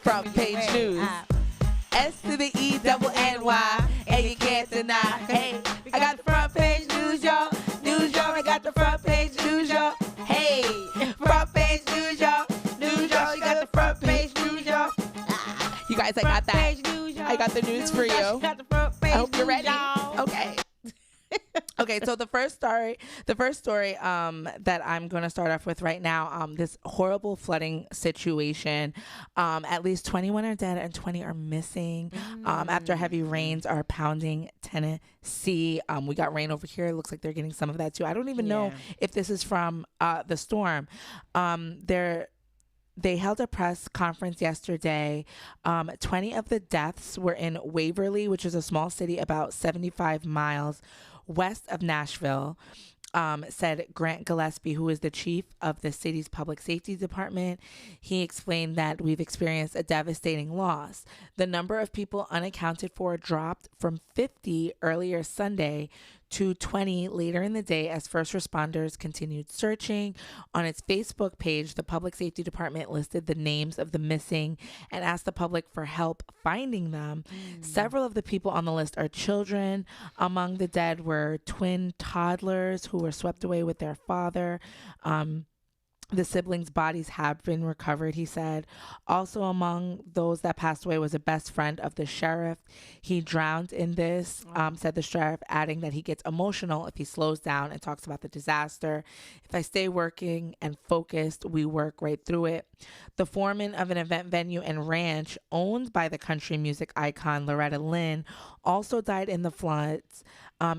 front page news. S to the E double NY. And you can't deny. Hey, I got the front page news, y'all. News, y'all. I got the front page news, y'all. Hey, front page news, y'all. News, y'all. You got the front page news, y'all. You guys, I got that. I got the news for you. I hope you're ready. Okay. Okay, so the first story that I'm going to start off with right now, this horrible flooding situation. At least 21 are dead and 20 are missing after heavy rains are pounding Tennessee. We got rain over here. It looks like they're getting some of that too. I don't even know if this is from the storm. They held a press conference yesterday. 20 of the deaths were in Waverly, which is a small city about 75 miles west of Nashville, said Grant Gillespie, who is the chief of the city's public safety department. He explained that we've experienced a devastating loss. The number of people unaccounted for dropped from 50 earlier Sunday to 20 later in the day as first responders continued searching. On its Facebook page, the Public Safety Department listed the names of the missing and asked the public for help finding them. Several of the people on the list are children. Among the dead were twin toddlers who were swept away with their father. The siblings' bodies have been recovered, he said. Also among those that passed away was a best friend of the sheriff. He drowned in this, said the sheriff, adding that he gets emotional if he slows down and talks about the disaster. If I stay working and focused, we work right through it. The foreman of an event venue and ranch owned by the country music icon Loretta Lynn also died in the floods.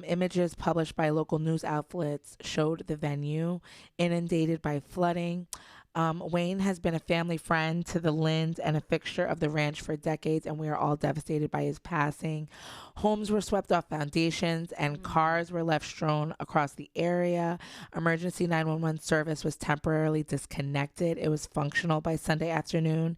Images published by local news outlets showed the venue inundated by flooding. Wayne has been a family friend to the Lynns and a fixture of the ranch for decades, and we are all devastated by his passing. Homes were swept off foundations, and cars were left strewn across the area. Emergency 911 service was temporarily disconnected. It was functional by Sunday afternoon.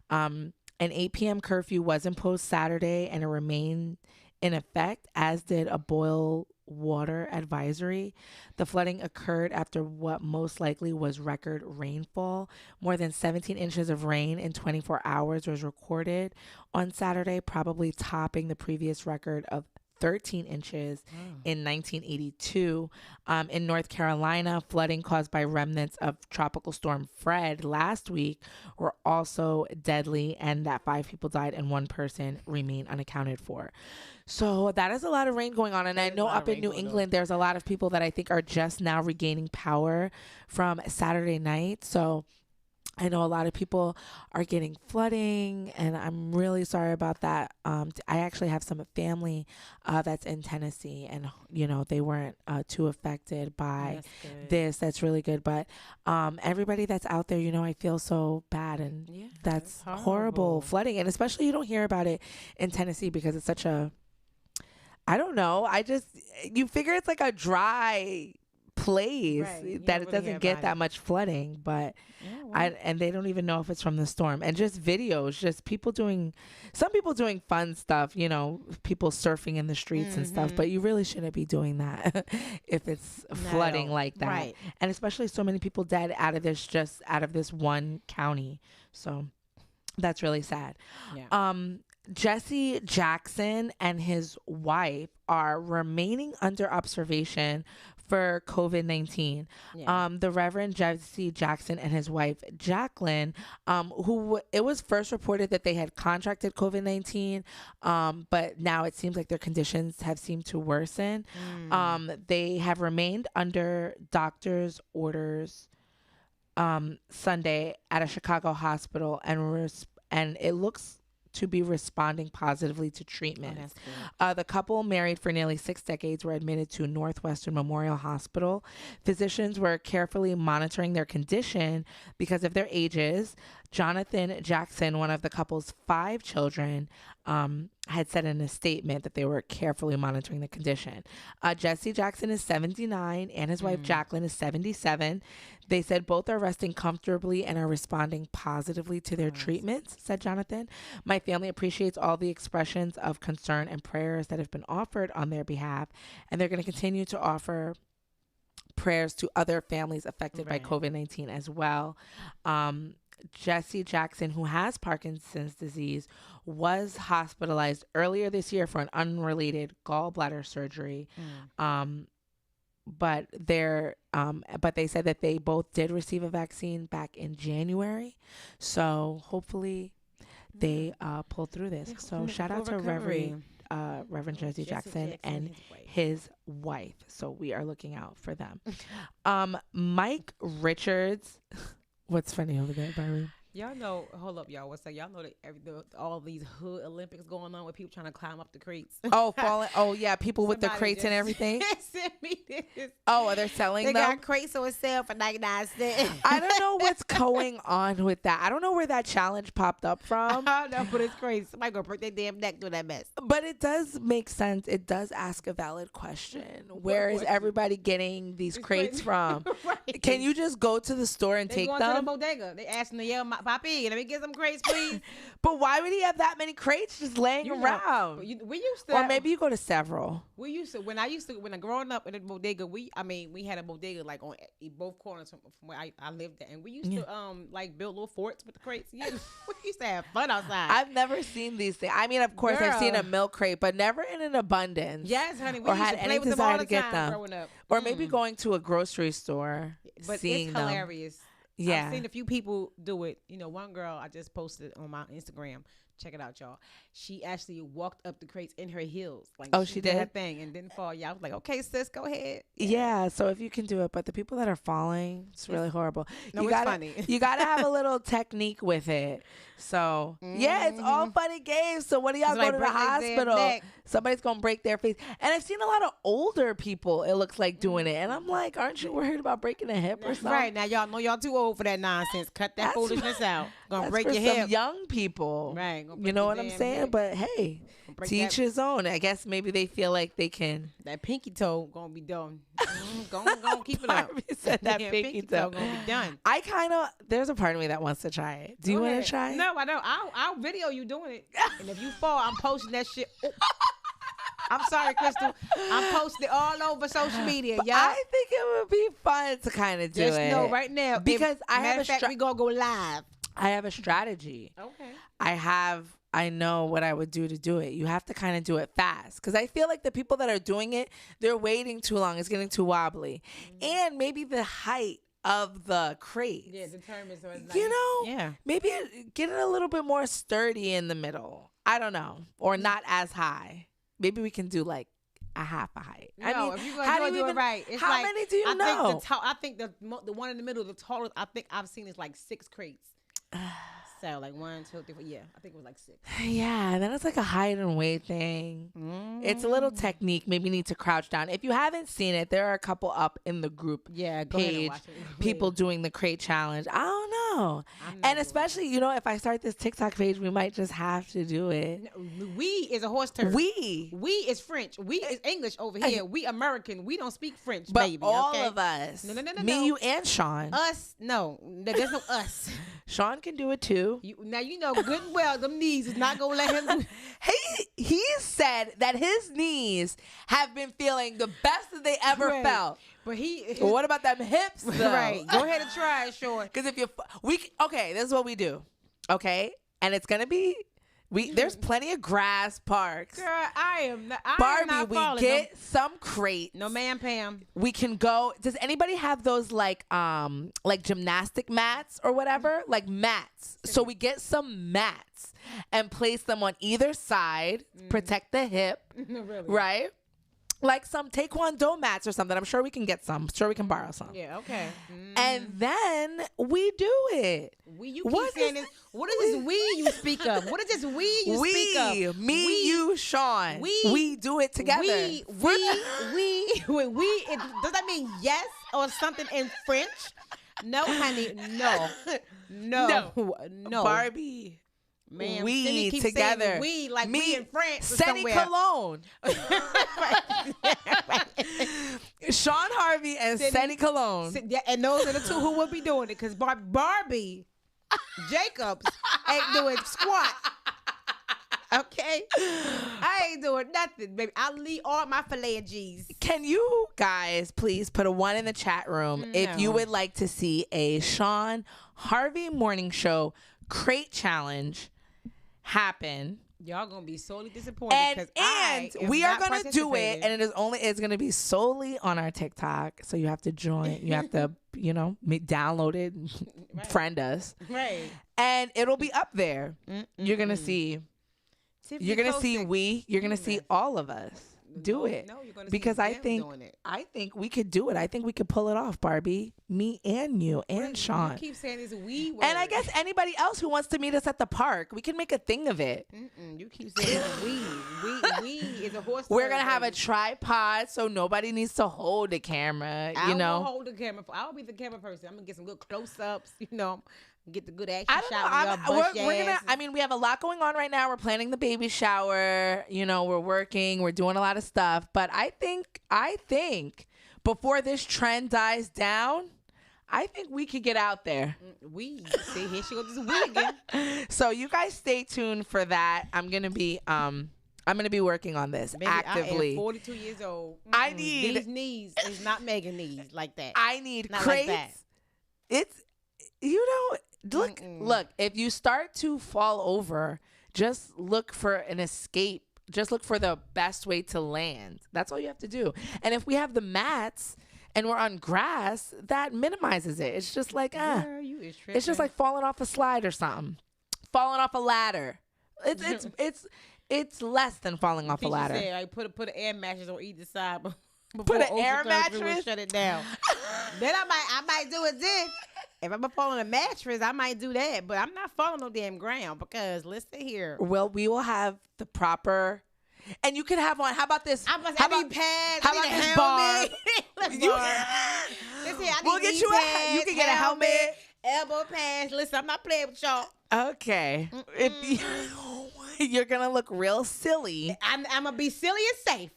An 8 p.m. curfew was imposed Saturday, and it remained in effect, as did a boil water advisory. The flooding occurred after what most likely was record rainfall. More than 17 inches of rain in 24 hours was recorded on Saturday, probably topping the previous record of 13 inches in 1982. In North Carolina, flooding caused by remnants of Tropical Storm Fred last week were also deadly, and that 5 people died and 1 person remained unaccounted for. So that is a lot of rain going on. And I know up in New England, there's a lot of people that I think are just now regaining power from Saturday night. So I know a lot of people are getting flooding, and I'm really sorry about that. I actually have some family that's in Tennessee, and they weren't too affected by this. That's really good. But everybody that's out there, I feel so bad, and that's horrible flooding, and especially you don't hear about it in Tennessee because it's such a, I don't know. You figure it's like a dry place that it doesn't get that much flooding, but and they don't even know if it's from the storm. And just videos, just some people doing fun stuff, people surfing in the streets and stuff, but you really shouldn't be doing that if it's flooding like that. Right. And especially so many people dead out of this one county. So That's really sad.
Yeah.
Jesse Jackson and his wife are remaining under observation for COVID-19.
Yeah.
The Reverend Jesse Jackson and his wife Jacqueline, it was first reported that they had contracted COVID-19, but now it seems like their conditions have seemed to worsen. They have remained under doctor's orders Sunday at a Chicago hospital, and it looks to be responding positively to treatment. The couple, married for nearly 6 decades, were admitted to Northwestern Memorial Hospital. Physicians were carefully monitoring their condition because of their ages. Jonathan Jackson, one of the couple's 5 children, had said in a statement that they were carefully monitoring the condition. Jesse Jackson is 79 and his wife Jacqueline is 77. They said both are resting comfortably and are responding positively to their treatments, said Jonathan. My family appreciates all the expressions of concern and prayers that have been offered on their behalf, and they're going to continue to offer prayers to other families affected by COVID-19 as well. Jesse Jackson, who has Parkinson's disease, was hospitalized earlier this year for an unrelated gallbladder surgery. But they said that they both did receive a vaccine back in January. So hopefully they pull through this. So shout out to Reverend Jesse Jackson and his wife. So we are looking out for them. Mike Richards. What's funny over there, Barbi?
Y'all know, hold up, y'all. What's up? Y'all know that all these hood Olympics going on with people trying to climb up the crates.
Oh, falling. Oh, yeah. People with the crates and everything.
Sent me this.
Oh, are they selling
They
them?
got crates on sale for 99 cents.
I don't know what's going on with that. I don't know where that challenge popped up from.
I don't know, but it's crazy. Somebody gonna break their damn neck doing that mess.
But it does make sense. It does ask a valid question. Where is everybody getting these crates from?
Right.
Can you just go to the store and
They
take
going to the
them?
bodega. They asking the Papi, let me get some crates, please.
But why would he have that many crates just laying around?
We used to,
Or maybe you go to several.
we used to when I growing up in the bodega, we had a bodega like on both corners from where I lived at, and we used to like build little forts with the crates. Yeah, we used to have fun outside.
I've never seen these things. I mean, of course, I've seen a milk crate, but never in an abundance.
Yes, honey. We
Or
used
had
to
any
play with them
desire
all
to
the
get
time
them.
growing up.
Or maybe going to a grocery store,
But
seeing
it's
them.
hilarious.
Yeah.
I've seen a few people do it. You know, one girl I just posted on my Instagram. Check it out, y'all. She actually walked up the crates in her heels. Like,
Oh, she
did her
did?
thing and didn't fall. Yeah, I was like, okay, sis, go ahead.
Yeah, so if you can do it, but the people that are falling, it's really horrible.
No,
you
it's
gotta,
funny.
You gotta have a little technique with it. So yeah, it's all fun and games. So when y'all go
Somebody
to the
break their damn
hospital,
neck.
somebody's gonna break their face. And I've seen a lot of older people, it looks like, doing it. And I'm like, aren't you worried about breaking a hip or something?
Right now, y'all know y'all too old for that nonsense. Cut that
That's
foolishness out. Gonna
That's
break
for
your
some
hip.
young people.
Right, gonna
You
break
know
your
what I'm
damn
saying?
hip.
But hey,
break
to each
that-
his own. I guess maybe they feel like they can.
That pinky toe gonna be done. Go keep it up.
Barbi said that
Yeah,
pinky toe.
gonna be done.
I kind of, there's a part of me that wants to try it. Do you
Go
want
ahead.
to try it?
No, I don't. I'll video you doing it. And if you fall, I'm posting that shit. Oh. I'm sorry, Crystal. I'm posting it all over social media, y'all.
I think it would be fun to kind of do
Just
it.
know right now.
Because I have
matter
a
of fact, we gonna go live.
I have a strategy.
Okay.
I know what I would do to do it. You have to kind of do it fast. Because I feel like the people that are doing it, they're waiting too long. It's getting too wobbly. And maybe the height of the crate.
Yeah, determined so it's not.
You know?
Yeah.
Maybe get it a little bit more sturdy in the middle. I don't know. Or not as high. Maybe we can do like a half a height.
No,
I mean,
if you're
how
gonna
do
do
you
it right, it's
how
like,
many do you
I
know?
Think the one in the middle, the tallest I think I've seen is like 6 crates. So like 1, 2, 3, 4. Yeah, I think it was like 6.
Yeah, then it's like a height and weight thing. It's a little technique. Maybe you need to crouch down. If you haven't seen it, there are a couple up in the group
Yeah, go ahead and
page.
watch it.
People doing the crate challenge. I don't know.
I'm not
And
doing
especially, you know, if I start this TikTok page, we might just have to do it.
We is a horse term. We is French. We is English over here. We American. We don't speak French,
But
baby.
all
okay?
of us.
No.
Me, you, and Sean.
Us, no. There's no us.
Sean can do it too.
Now you know good and well them knees is not gonna let him do.
He said that his knees have been feeling the best that they ever
Right.
felt.
But
But what about them hips, though?
right. Go ahead and try it, Sean.
Because if you, okay, this is what we do. Okay, and it's gonna be. There's plenty of grass parks.
Girl, I am not
Barbie, we
falling.
get some crates.
No, ma'am, Pam.
We can go. Does anybody have those like gymnastic mats or whatever? Like mats. So we get some mats and place them on either side, protect the hip,
Really?
right? Like some Taekwondo mats or something. I'm sure we can get some. I'm sure we can borrow some.
Yeah, okay.
And then we do it.
You keep saying this. What is this we you speak of? What is this we you speak of?
Me, you, Shawn. We do it together.
We. Does that mean yes or something in French? No, honey. No.
Barbie.
Man,
we
Senny keeps
together.
saying we like
Me,
we in France or
Senny
somewhere.
Cologne. Shawn Harvey and Senny Cologne.
Yeah, and those are the two who will be doing it because Barbie Jacobs ain't doing squat. Okay? I ain't doing nothing, baby. I'll leave all my phalanges.
Can you guys please put a 1 in the chat room if you would like to see a Shawn Harvey morning show crate challenge happen?
Y'all gonna be sorely disappointed because
and we are gonna do it, and it's gonna be solely on our TikTok. So you have to join. You have to download it,
Right.
friend us,
right?
And it'll be up there. You're gonna see. You're gonna see You're gonna see all of us do it.
No, you're gonna
because
see
I
them
think
doing it.
I think we could do it. I think we could pull it off, Barbie. Me and you and Shawn.
You keep saying this we word.
And I guess anybody else who wants to meet us at the park, we can make a thing of it.
You keep saying we is a horse.
We're gonna have a tripod so nobody needs to hold the camera.
I won't hold the camera. I'll be the camera person. I'm gonna get some good close-ups. Get the good action shot.
We're gonna. I mean, we have a lot going on right now. We're planning the baby shower. We're working. We're doing a lot of stuff. But I think before this trend dies down, I think we could get out there.
We see here she goes this we again.
So you guys stay tuned for that. I'm gonna be working on this actively.
I am 42 years old.
I need
these knees is not Megan knees like that.
I need
not
crates.
Like that.
It's Look, if you start to fall over, just look for an escape. Just look for the best way to land. That's all you have to do. And if we have the mats and we're on grass, that minimizes it. It's just like,
Girl, you is
it's just like falling off a slide or something. Falling off a ladder. It's less than falling off a ladder.
Said, I put an air mattress on either side.
Put an air mattress?
Shut it down. Then I might do it then. If I'm falling a mattress, I might do that. But I'm not falling no damn ground because listen here.
Well, we will have the proper, and you can have one. How about this?
I need pads.
How about this bar?
Listen,
We'll get you
pads,
you can get a helmet,
elbow pads. Listen, I'm not playing with y'all.
Okay. If you're gonna look real silly.
I'm gonna be silly and safe.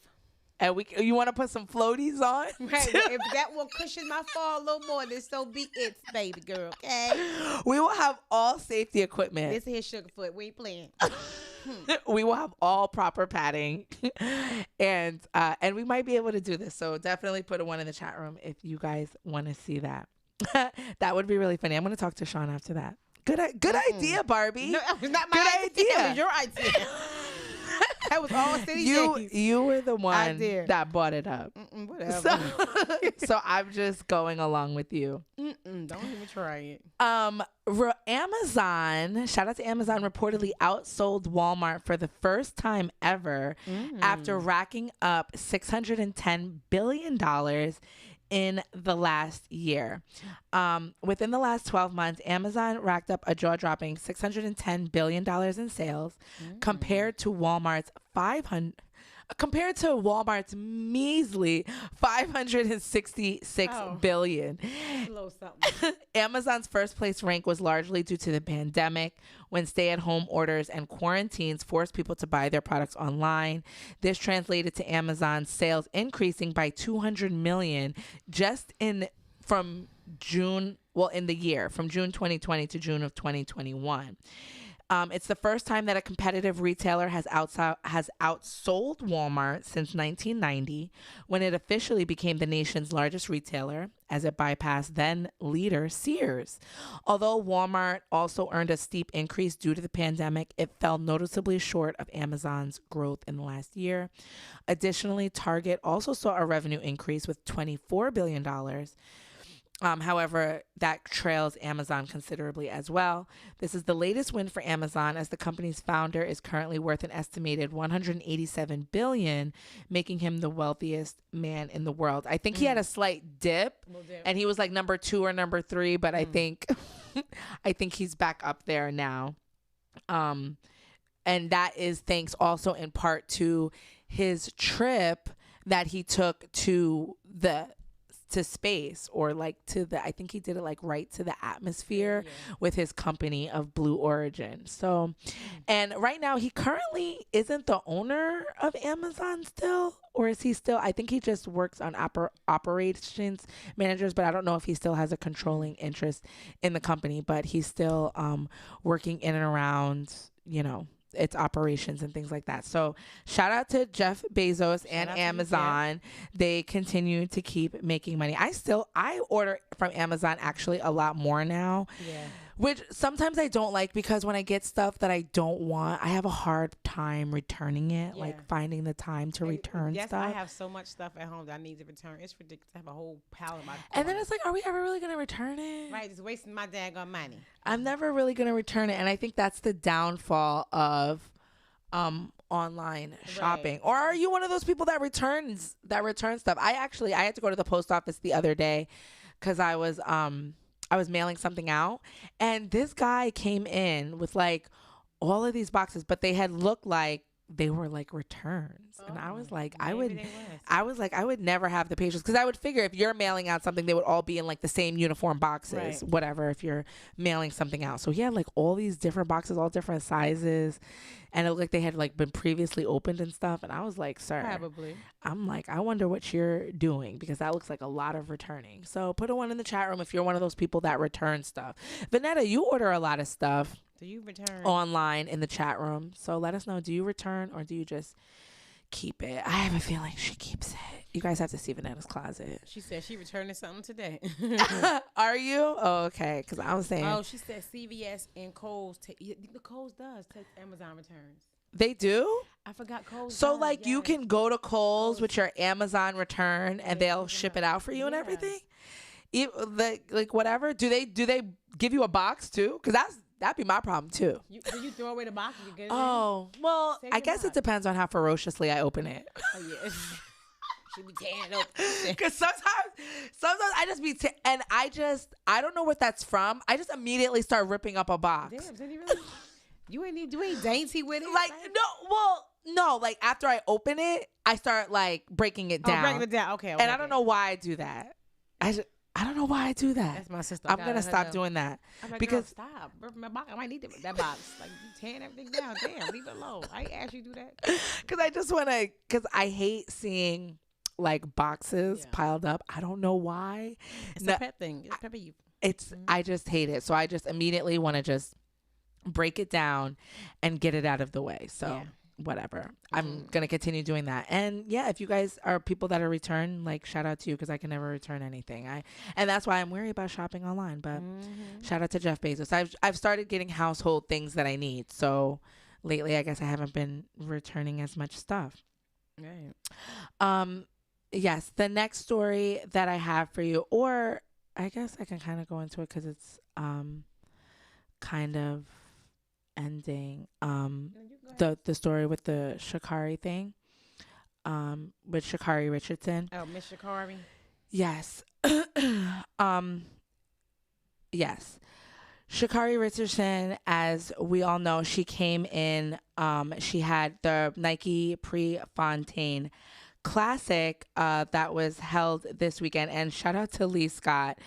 And you want to put some floaties on?
Right. If that will cushion my fall a little more, then so be it, baby girl. Okay.
We will have all safety equipment.
This here Sugarfoot. We ain't playing.
We will have all proper padding, and we might be able to do this. So definitely put a 1 in the chat room if you guys want to see that. That would be really funny. I'm going to talk to Shawn after that. Good idea, Barbie.
No, that was not my idea. It was your idea. That was all City
You were the one that bought it up.
Whatever.
So I'm just going along with you.
Don't even try it.
Amazon, shout out to Amazon, reportedly outsold Walmart for the first time ever after racking up $610 billion in the last year. Within the last 12 months, Amazon racked up a jaw-dropping $610 billion in sales compared to Walmart's measly $566 billion. Amazon's first place rank was largely due to the pandemic, when stay-at-home orders and quarantines forced people to buy their products online. This translated to Amazon's sales increasing by $200 million from June 2020 to June of 2021. It's the first time that a competitive retailer has outsold Walmart since 1990, when it officially became the nation's largest retailer, as it bypassed then leader Sears. Although Walmart also earned a steep increase due to the pandemic, it fell noticeably short of Amazon's growth in the last year. Additionally, Target also saw a revenue increase with $24 billion. However, that trails Amazon considerably as well. This is the latest win for Amazon, as the company's founder is currently worth an estimated $187 billion, making him the wealthiest man in the world. I think he had a slight dip, and he was like number 2 or number 3, but I think I think he's back up there now. And that is thanks also in part to his trip that he took to space, or like to the, I think he did it like right to the atmosphere with his company of Blue Origin. So, and right now he currently isn't the owner of Amazon still, or is he still? I think he just works on operations managers, but I don't know if he still has a controlling interest in the company, but he's still working in and around, its operations and things like that. So shout out to Jeff Bezos and Amazon. They continue to keep making money. I order from Amazon actually a lot more now. Yeah. Which sometimes I don't like, because when I get stuff that I don't want, I have a hard time returning it, like finding the time to return stuff.
I have so much stuff at home that I need to return. It's ridiculous. I have a whole pile of my
And then it's like, are we ever really going to return it?
Right, it's wasting my daggone money. I'm
never really going to return it. And I think that's the downfall of online shopping. Or are you one of those people that returns stuff? I had to go to the post office the other day because I was mailing something out, and this guy came in with like all of these boxes, but they had looked like they were like returns. And I was like, I would never have the patience, because I would figure if you're mailing out something, they would all be in like the same uniform boxes, whatever, if you're mailing something out. So he had like all these different boxes, all different sizes, and it looked like they had like been previously opened and stuff. And I was like, sir,
probably. I'm
like, I wonder what you're doing, because that looks like a lot of returning. So put a 1 in the chat room if you're one of those people that return stuff. Vanetta, you order a lot of stuff.
Do you return
online in the chat room? So let us know. Do you return, or do you just keep it? I have a feeling she keeps it. You guys have to see Vanetta's closet.
She said she returning something today.
Are you? Oh, okay. Because I was saying.
Oh, she said CVS and Kohl's. The Kohl's does take Amazon returns.
They do?
I forgot Kohl's.
So like you can go to Kohl's with your Amazon return, and they'll ship it out for you and everything. Like whatever. Do they give you a box too? Because that'd be my problem too.
Do you throw away the box and you get it?
Oh, well, I guess it depends on how ferociously I open it.
Oh yeah. She be tearing it open.
Because sometimes I just be, and I don't know what that's from. I just immediately start ripping up a box.
Damn, did you really? You ain't dainty with it?
Like, no, like after I open it, I start like breaking it down.
Oh, breaking it down, okay.
And I don't know why I do that. I don't know why I do that.
That's my sister.
I'm going to stop doing that.
I'm like,
because
stop. My box, I might need that box. Like, you tearing everything down. Damn, leave it alone. I ain't asked you to do that.
Because I hate seeing like boxes piled up. I don't know why.
It's a pet thing. It's pet peeve.
I just hate it. So I just immediately want to just break it down and get it out of the way. So whatever. I'm going to continue doing that. And yeah, if you guys are people that are return, like shout out to you, because I can never return anything. And that's why I'm wary about shopping online. But shout out to Jeff Bezos. I've started getting household things that I need. So lately, I guess I haven't been returning as much stuff.
Right.
Yes, the next story that I have for you, or I guess I can kind of go into it because it's kind of ending. The story with the Sha'Carri thing, with Sha'Carri Richardson.
Oh, Miss Sha'Carri.
Yes. Yes. Sha'Carri Richardson, as we all know, she came in. She had the Nike Prefontaine Classic that was held this weekend, and shout out to Lee Scott.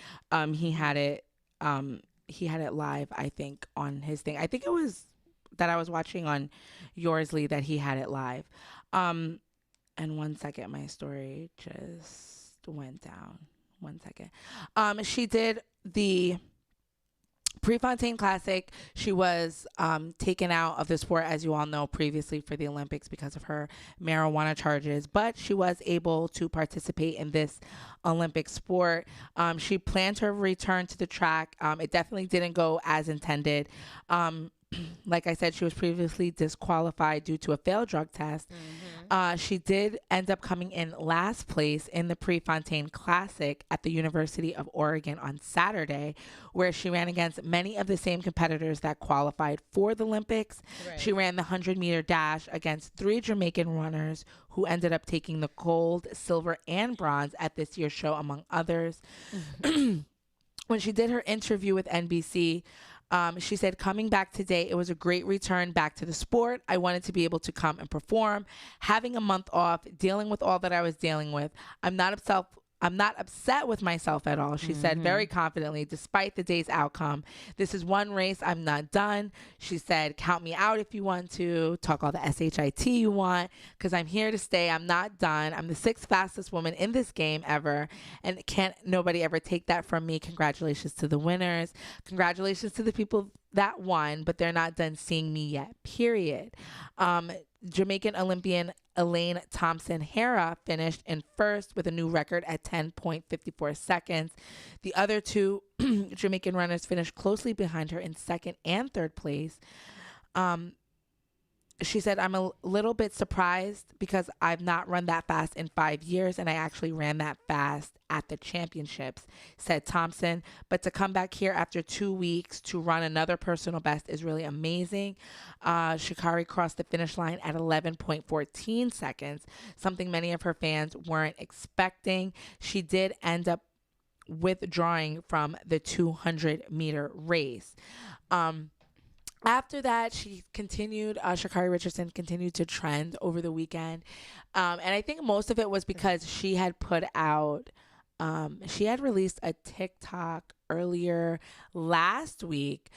He had it live, I think, on his thing. I think it was that I was watching on yours, Lee, that he had it live. And 1 second, my story just went down. 1 second. She did the Prefontaine Classic, she was taken out of the sport, as you all know, previously for the Olympics because of her marijuana charges, but she was able to participate in this Olympic sport. She planned her return to the track. It definitely didn't go as intended. Like I said, she was previously disqualified due to a failed drug test. She did end up coming in last place in the Prefontaine Classic at the University of Oregon on Saturday, where she ran against many of the same competitors that qualified for the Olympics.
Right.
She ran the 100-meter dash against 3 Jamaican runners who ended up taking the gold, silver, and bronze at this year's show, among others. When she did her interview with NBC, she said, coming back today, it was a great return back to the sport. I wanted to be able to come and perform. Having a month off, dealing with all that I was dealing with. I'm not upset with myself at all, she said very confidently, despite the day's outcome. This is one race. I'm not done. She said, count me out if you want to. Talk all the SHIT you want, because I'm here to stay. I'm not done. I'm the 6th fastest woman in this game ever, and can't nobody ever take that from me. Congratulations to the winners. Congratulations to the people that won, but they're not done seeing me yet, period. Jamaican Olympian Elaine Thompson-Hera finished in first with a new record at 10.54 seconds. The other 2 Jamaican runners finished closely behind her in second and third place. She said, I'm a little bit surprised because I've not run that fast in 5 years, and I actually ran that fast at the championships, said Thompson. But to come back here after 2 weeks to run another personal best is really amazing. Sha'Carri crossed the finish line at 11.14 seconds, something many of her fans weren't expecting. She did end up withdrawing from the 200-meter race. After that, she continued, Sha'Carri Richardson continued to trend over the weekend. And I think most of it was because she had put out, she had released a TikTok earlier last week.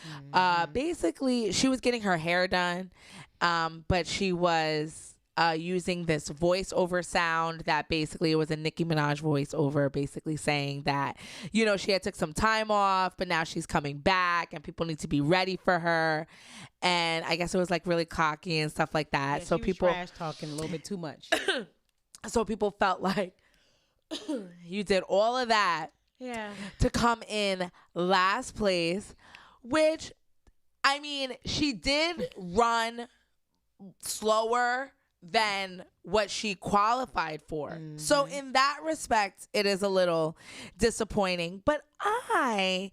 Basically, she was getting her hair done, but she was using this voiceover sound that basically was a Nicki Minaj voiceover, basically saying that, you know, she had took some time off, but now she's coming back and people need to be ready for her. And I guess it was like really cocky and stuff like that.
Yeah,
so
she was
people
trash talking a little bit too much.
So people felt like you did all of that to come in last place, which, I mean, she did run slower than what she qualified for. So in that respect, it is a little disappointing. But I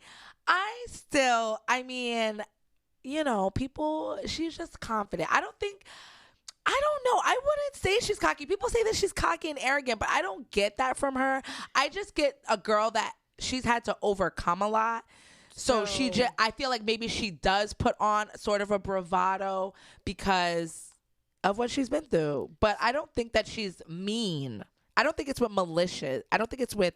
still, I mean, you know, people, she's just confident. I don't know. I wouldn't say she's cocky. People say that she's cocky and arrogant, but I don't get that from her. I just get a girl that she's had to overcome a lot. So she just, I feel like maybe she does put on sort of a bravado because of what she's been through. But I don't think that she's mean. I don't think it's with malicious. I don't think it's with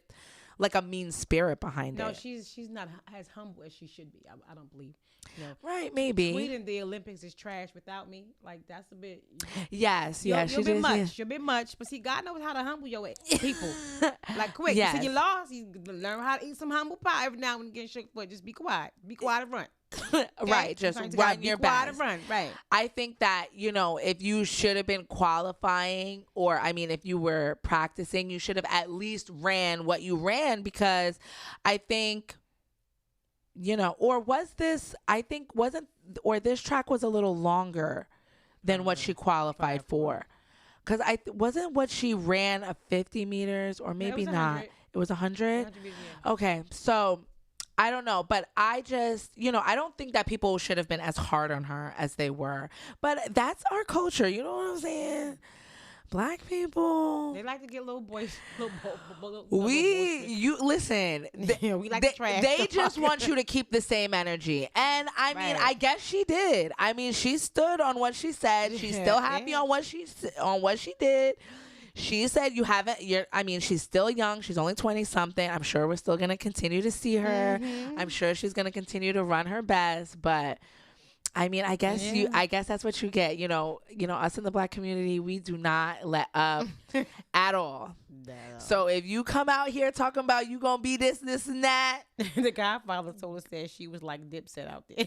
like a mean spirit behind it.
No, she's not as humble as she should be. I don't believe. You know,
right, maybe.
tweeting the Olympics is trash without me. Like, that's a bit.
Yes,
You're
she
a bit
did.
much. You're a bit much. But see, God knows how to humble your people. Like, quick.
Yes.
You see, you lost. You learn how to eat some humble pie every now and then. Get shook foot. Just be quiet. Be quiet and run. Okay?
Right, just
Sometimes you
run
gotta
your
be quiet
best.
and run. Right.
I think that, you know, if you should have been qualifying, or I mean, if you were practicing, you should have at least ran what you ran, because I think, you know, or was this, I think wasn't, or this track was a little longer than what she qualified for. Because wasn't what she ran a 50 meters, or maybe not. It was 100?
100 meters, yeah.
Okay, so I don't know, but I just, you know, I don't think that people should have been as hard on her as they were. But that's our culture, you know what I'm saying? Black people,
They like to get little boys.
listen.
We like to trash
They
them.
just want you to keep the same energy, and I mean,
Right.
I guess she did. I mean, she stood on what she said. She's still happy on what she did. She said she's still young. She's only 20 something. I'm sure we're still going to continue to see her. I'm sure she's going to continue to run her best, but I mean, I guess I guess that's what you get. Us in the black community, we do not let up at all. So if you come out here talking about you gonna be this, and that,
The Godfather told us that she was like Dipset out there.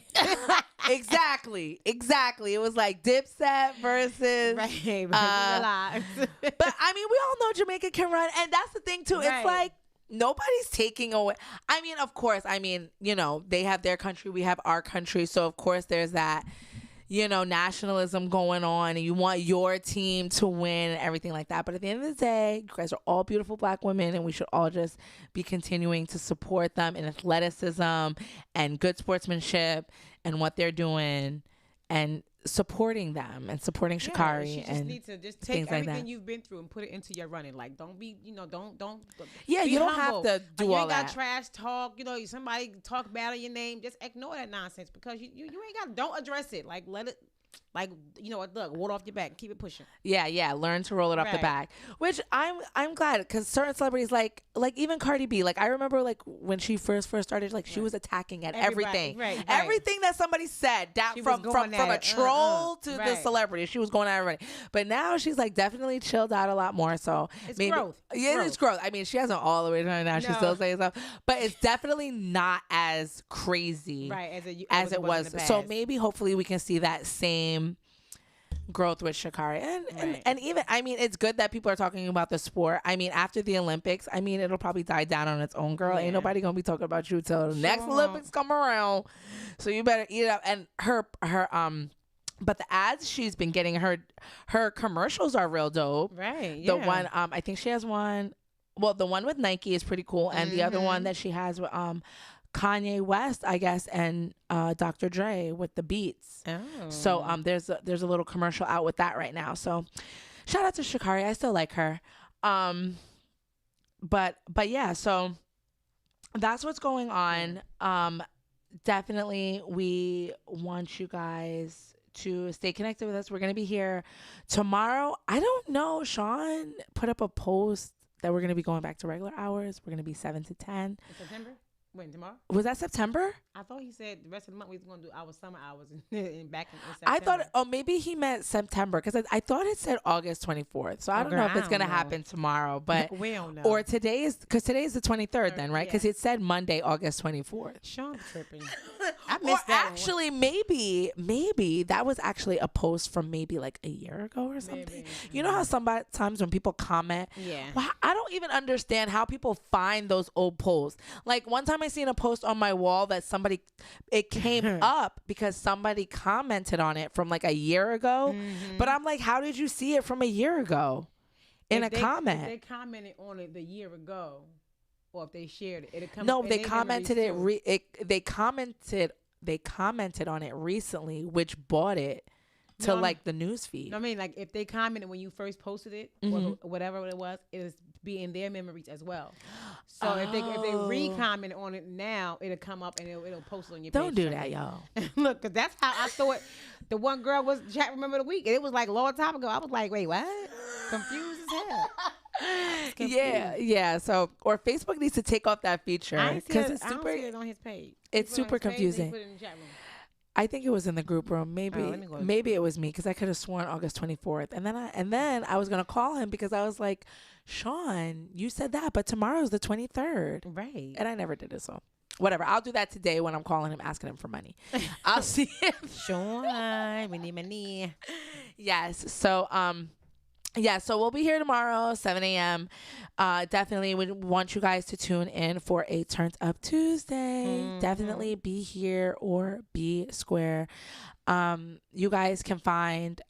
exactly. It was like Dipset versus
Right.
But I mean, we all know Jamaica can run, and that's the thing too.
Right.
It's like nobody's taking away. I mean, of course. I mean, they have their country, we have our country, so of course there's that, nationalism going on, and you want your team to win and everything like that. But at the end of the day, you guys are all beautiful black women, and we should all just be continuing to support them in athleticism and good sportsmanship and what they're doing, and supporting them and supporting Sha'Carri.
She just
and
need to just
things
take
like
everything
that.
you've been through and put it into your running. Like, don't be, don't.
Yeah,
be
you don't
humble.
have to do
you
all
ain't got
that.
trash talk. Somebody talk bad on your name. Just ignore that nonsense, because you ain't got. Don't address it. Like, let it. Like, look, water off your back, keep it pushing.
Yeah, learn to roll it off the
Right.
back. Which I'm glad, because certain celebrities like even Cardi B, like I remember like when she first started, like she was attacking at
Everybody,
everything,
right.
everything that somebody said, down
She was
from
going at
a
it.
troll to the
Right.
celebrity. She was going at everybody, but now she's like definitely chilled out a lot more. So
It's
maybe,
growth.
Yeah, it's growth. I mean, she hasn't all the way done it now. She
No.
still says stuff, but it's definitely not as crazy,
Right,
as it was.
in the
So
past.
maybe hopefully we can see that same growth with Sha'Carri, and even, I mean, it's good that people are talking about the sport. I mean, after the Olympics, I mean, it'll probably die down on its own, girl. Ain't
Yeah.
nobody gonna be talking about you till the next Olympics come around. So you better eat it up. And her but the ads she's been getting, her commercials are real dope.
Right.
The
yeah.
one, I think she has one. Well, the one with Nike is pretty cool, and the other one that she has with Kanye West, I guess, and Dr. Dre with the Beats.
Oh.
So there's a little commercial out with that right now. So shout out to Sha'Carri. I still like her. But yeah, so that's what's going on. Definitely we want you guys to stay connected with us. We're going to be here tomorrow. I don't know. Shawn put up a post that we're going to be going back to regular hours. We're going to be 7 to 10.
In September? When, tomorrow?
Was that September?
I thought he said the rest of the month we was going to do our summer hours in back in September.
I thought, maybe he meant September, because I thought it said August 24th. So I don't know if it's going to happen tomorrow, but
we don't know.
or today is, because today is the 23rd then, right? Because it said Monday, August 24th.
Sean tripping. I
Or
missed that one.
actually, maybe that was actually a post from maybe like a year ago or something.
Maybe.
You know how sometimes when people comment,
Yeah.
wow, I don't even understand how people find those old posts. Like one time I seen a post on my wall that it came up because somebody commented on it from like a year ago. But I'm like, how did you see it from a year ago in
If
a comment?
If they commented on it the year ago, or if they shared it, it'll come
No,
up in
they
their
commented
memories too.
they commented on it recently, which bought it to
No,
like the news feed.
I mean, like if they commented when you first posted it, or whatever it was be in their memories as well. So if they re-comment on it now, it'll come up and it'll post it on your page.
Don't do that, y'all.
Look, cause that's how I thought the one girl was chat remember the week. And it was like a long time ago. I was like, wait, what? Confused as hell.
Yeah. So, or Facebook needs to take off that feature
I ain't see
because
it,
it's
I don't
super.
see it on his page.
It's
He put it
super
on his page, then he
confusing.
put it in the chat room.
I think it was in the group room. Maybe
let me go.
maybe it was me because I could have sworn August 24th. And then I was gonna call him because I was like, Shawn, you said that, but tomorrow's the 23rd,
Right.
and I never did it. So whatever. I'll do that today when I'm calling him asking him for money. I'll see if
Sean, we need money.
Yes. So yeah, so we'll be here tomorrow, 7 a.m. Definitely we want you guys to tune in for a Turned Up Tuesday. Definitely be here or be square. You guys can find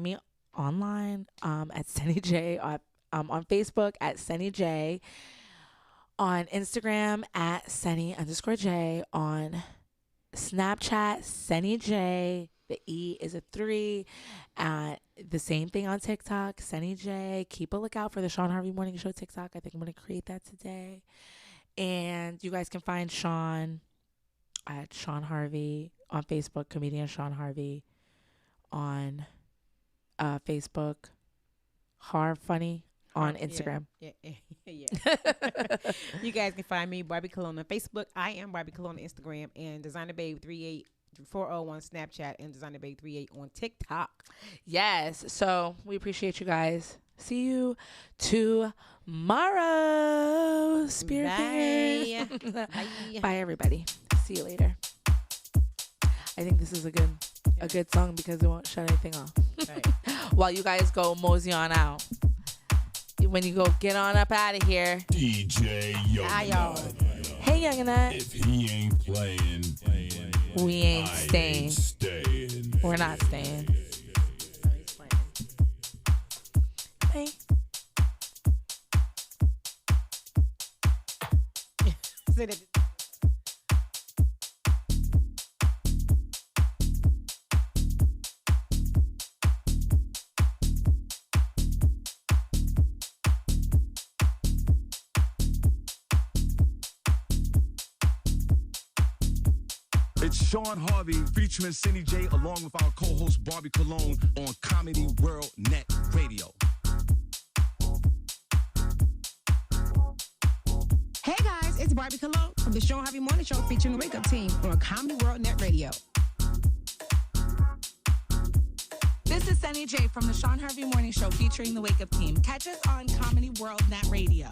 me online at Senny J on Facebook at Senny J, on Instagram at Senny_J, on Snapchat Senny J. The E is a 3. The same thing on TikTok, Senny J. Keep a lookout for the Shawn Harvey Morning Show TikTok. I think I'm going to create that today. And you guys can find Shawn at Shawn Harvey on Facebook, comedian Shawn Harvey on Facebook, Funny on Instagram.
Yeah. You guys can find me, Barbi Cologne, on Facebook. I am Barbi Cologne on Instagram, and Designer Babe 38 401 Snapchat, and Designer Bay 38 on TikTok.
Yes. So we appreciate you guys. See you tomorrow. Spirit
Bye.
fingers.
Bye.
Bye, everybody. See you later. I think this is a good song because it won't shut anything off.
Right.
While you guys go mosey on out. When you go get on up out of here.
DJ
Hi,
Young
y'all.
Nut.
Hey, Young Nut.
If he ain't playing,
We ain't
I
staying.
ain't staying.
We're not staying. Bye.
Say that.
It's Shawn Harvey featuring Senny J along with our co-host Barbi Cologne on Comedy World Net Radio.
Hey guys, it's Barbi Cologne from the Shawn Harvey Morning Show featuring the Wake Up Team on Comedy World Net Radio.
This is Senny J from the Shawn Harvey Morning Show featuring the Wake Up Team. Catch us on Comedy World Net Radio.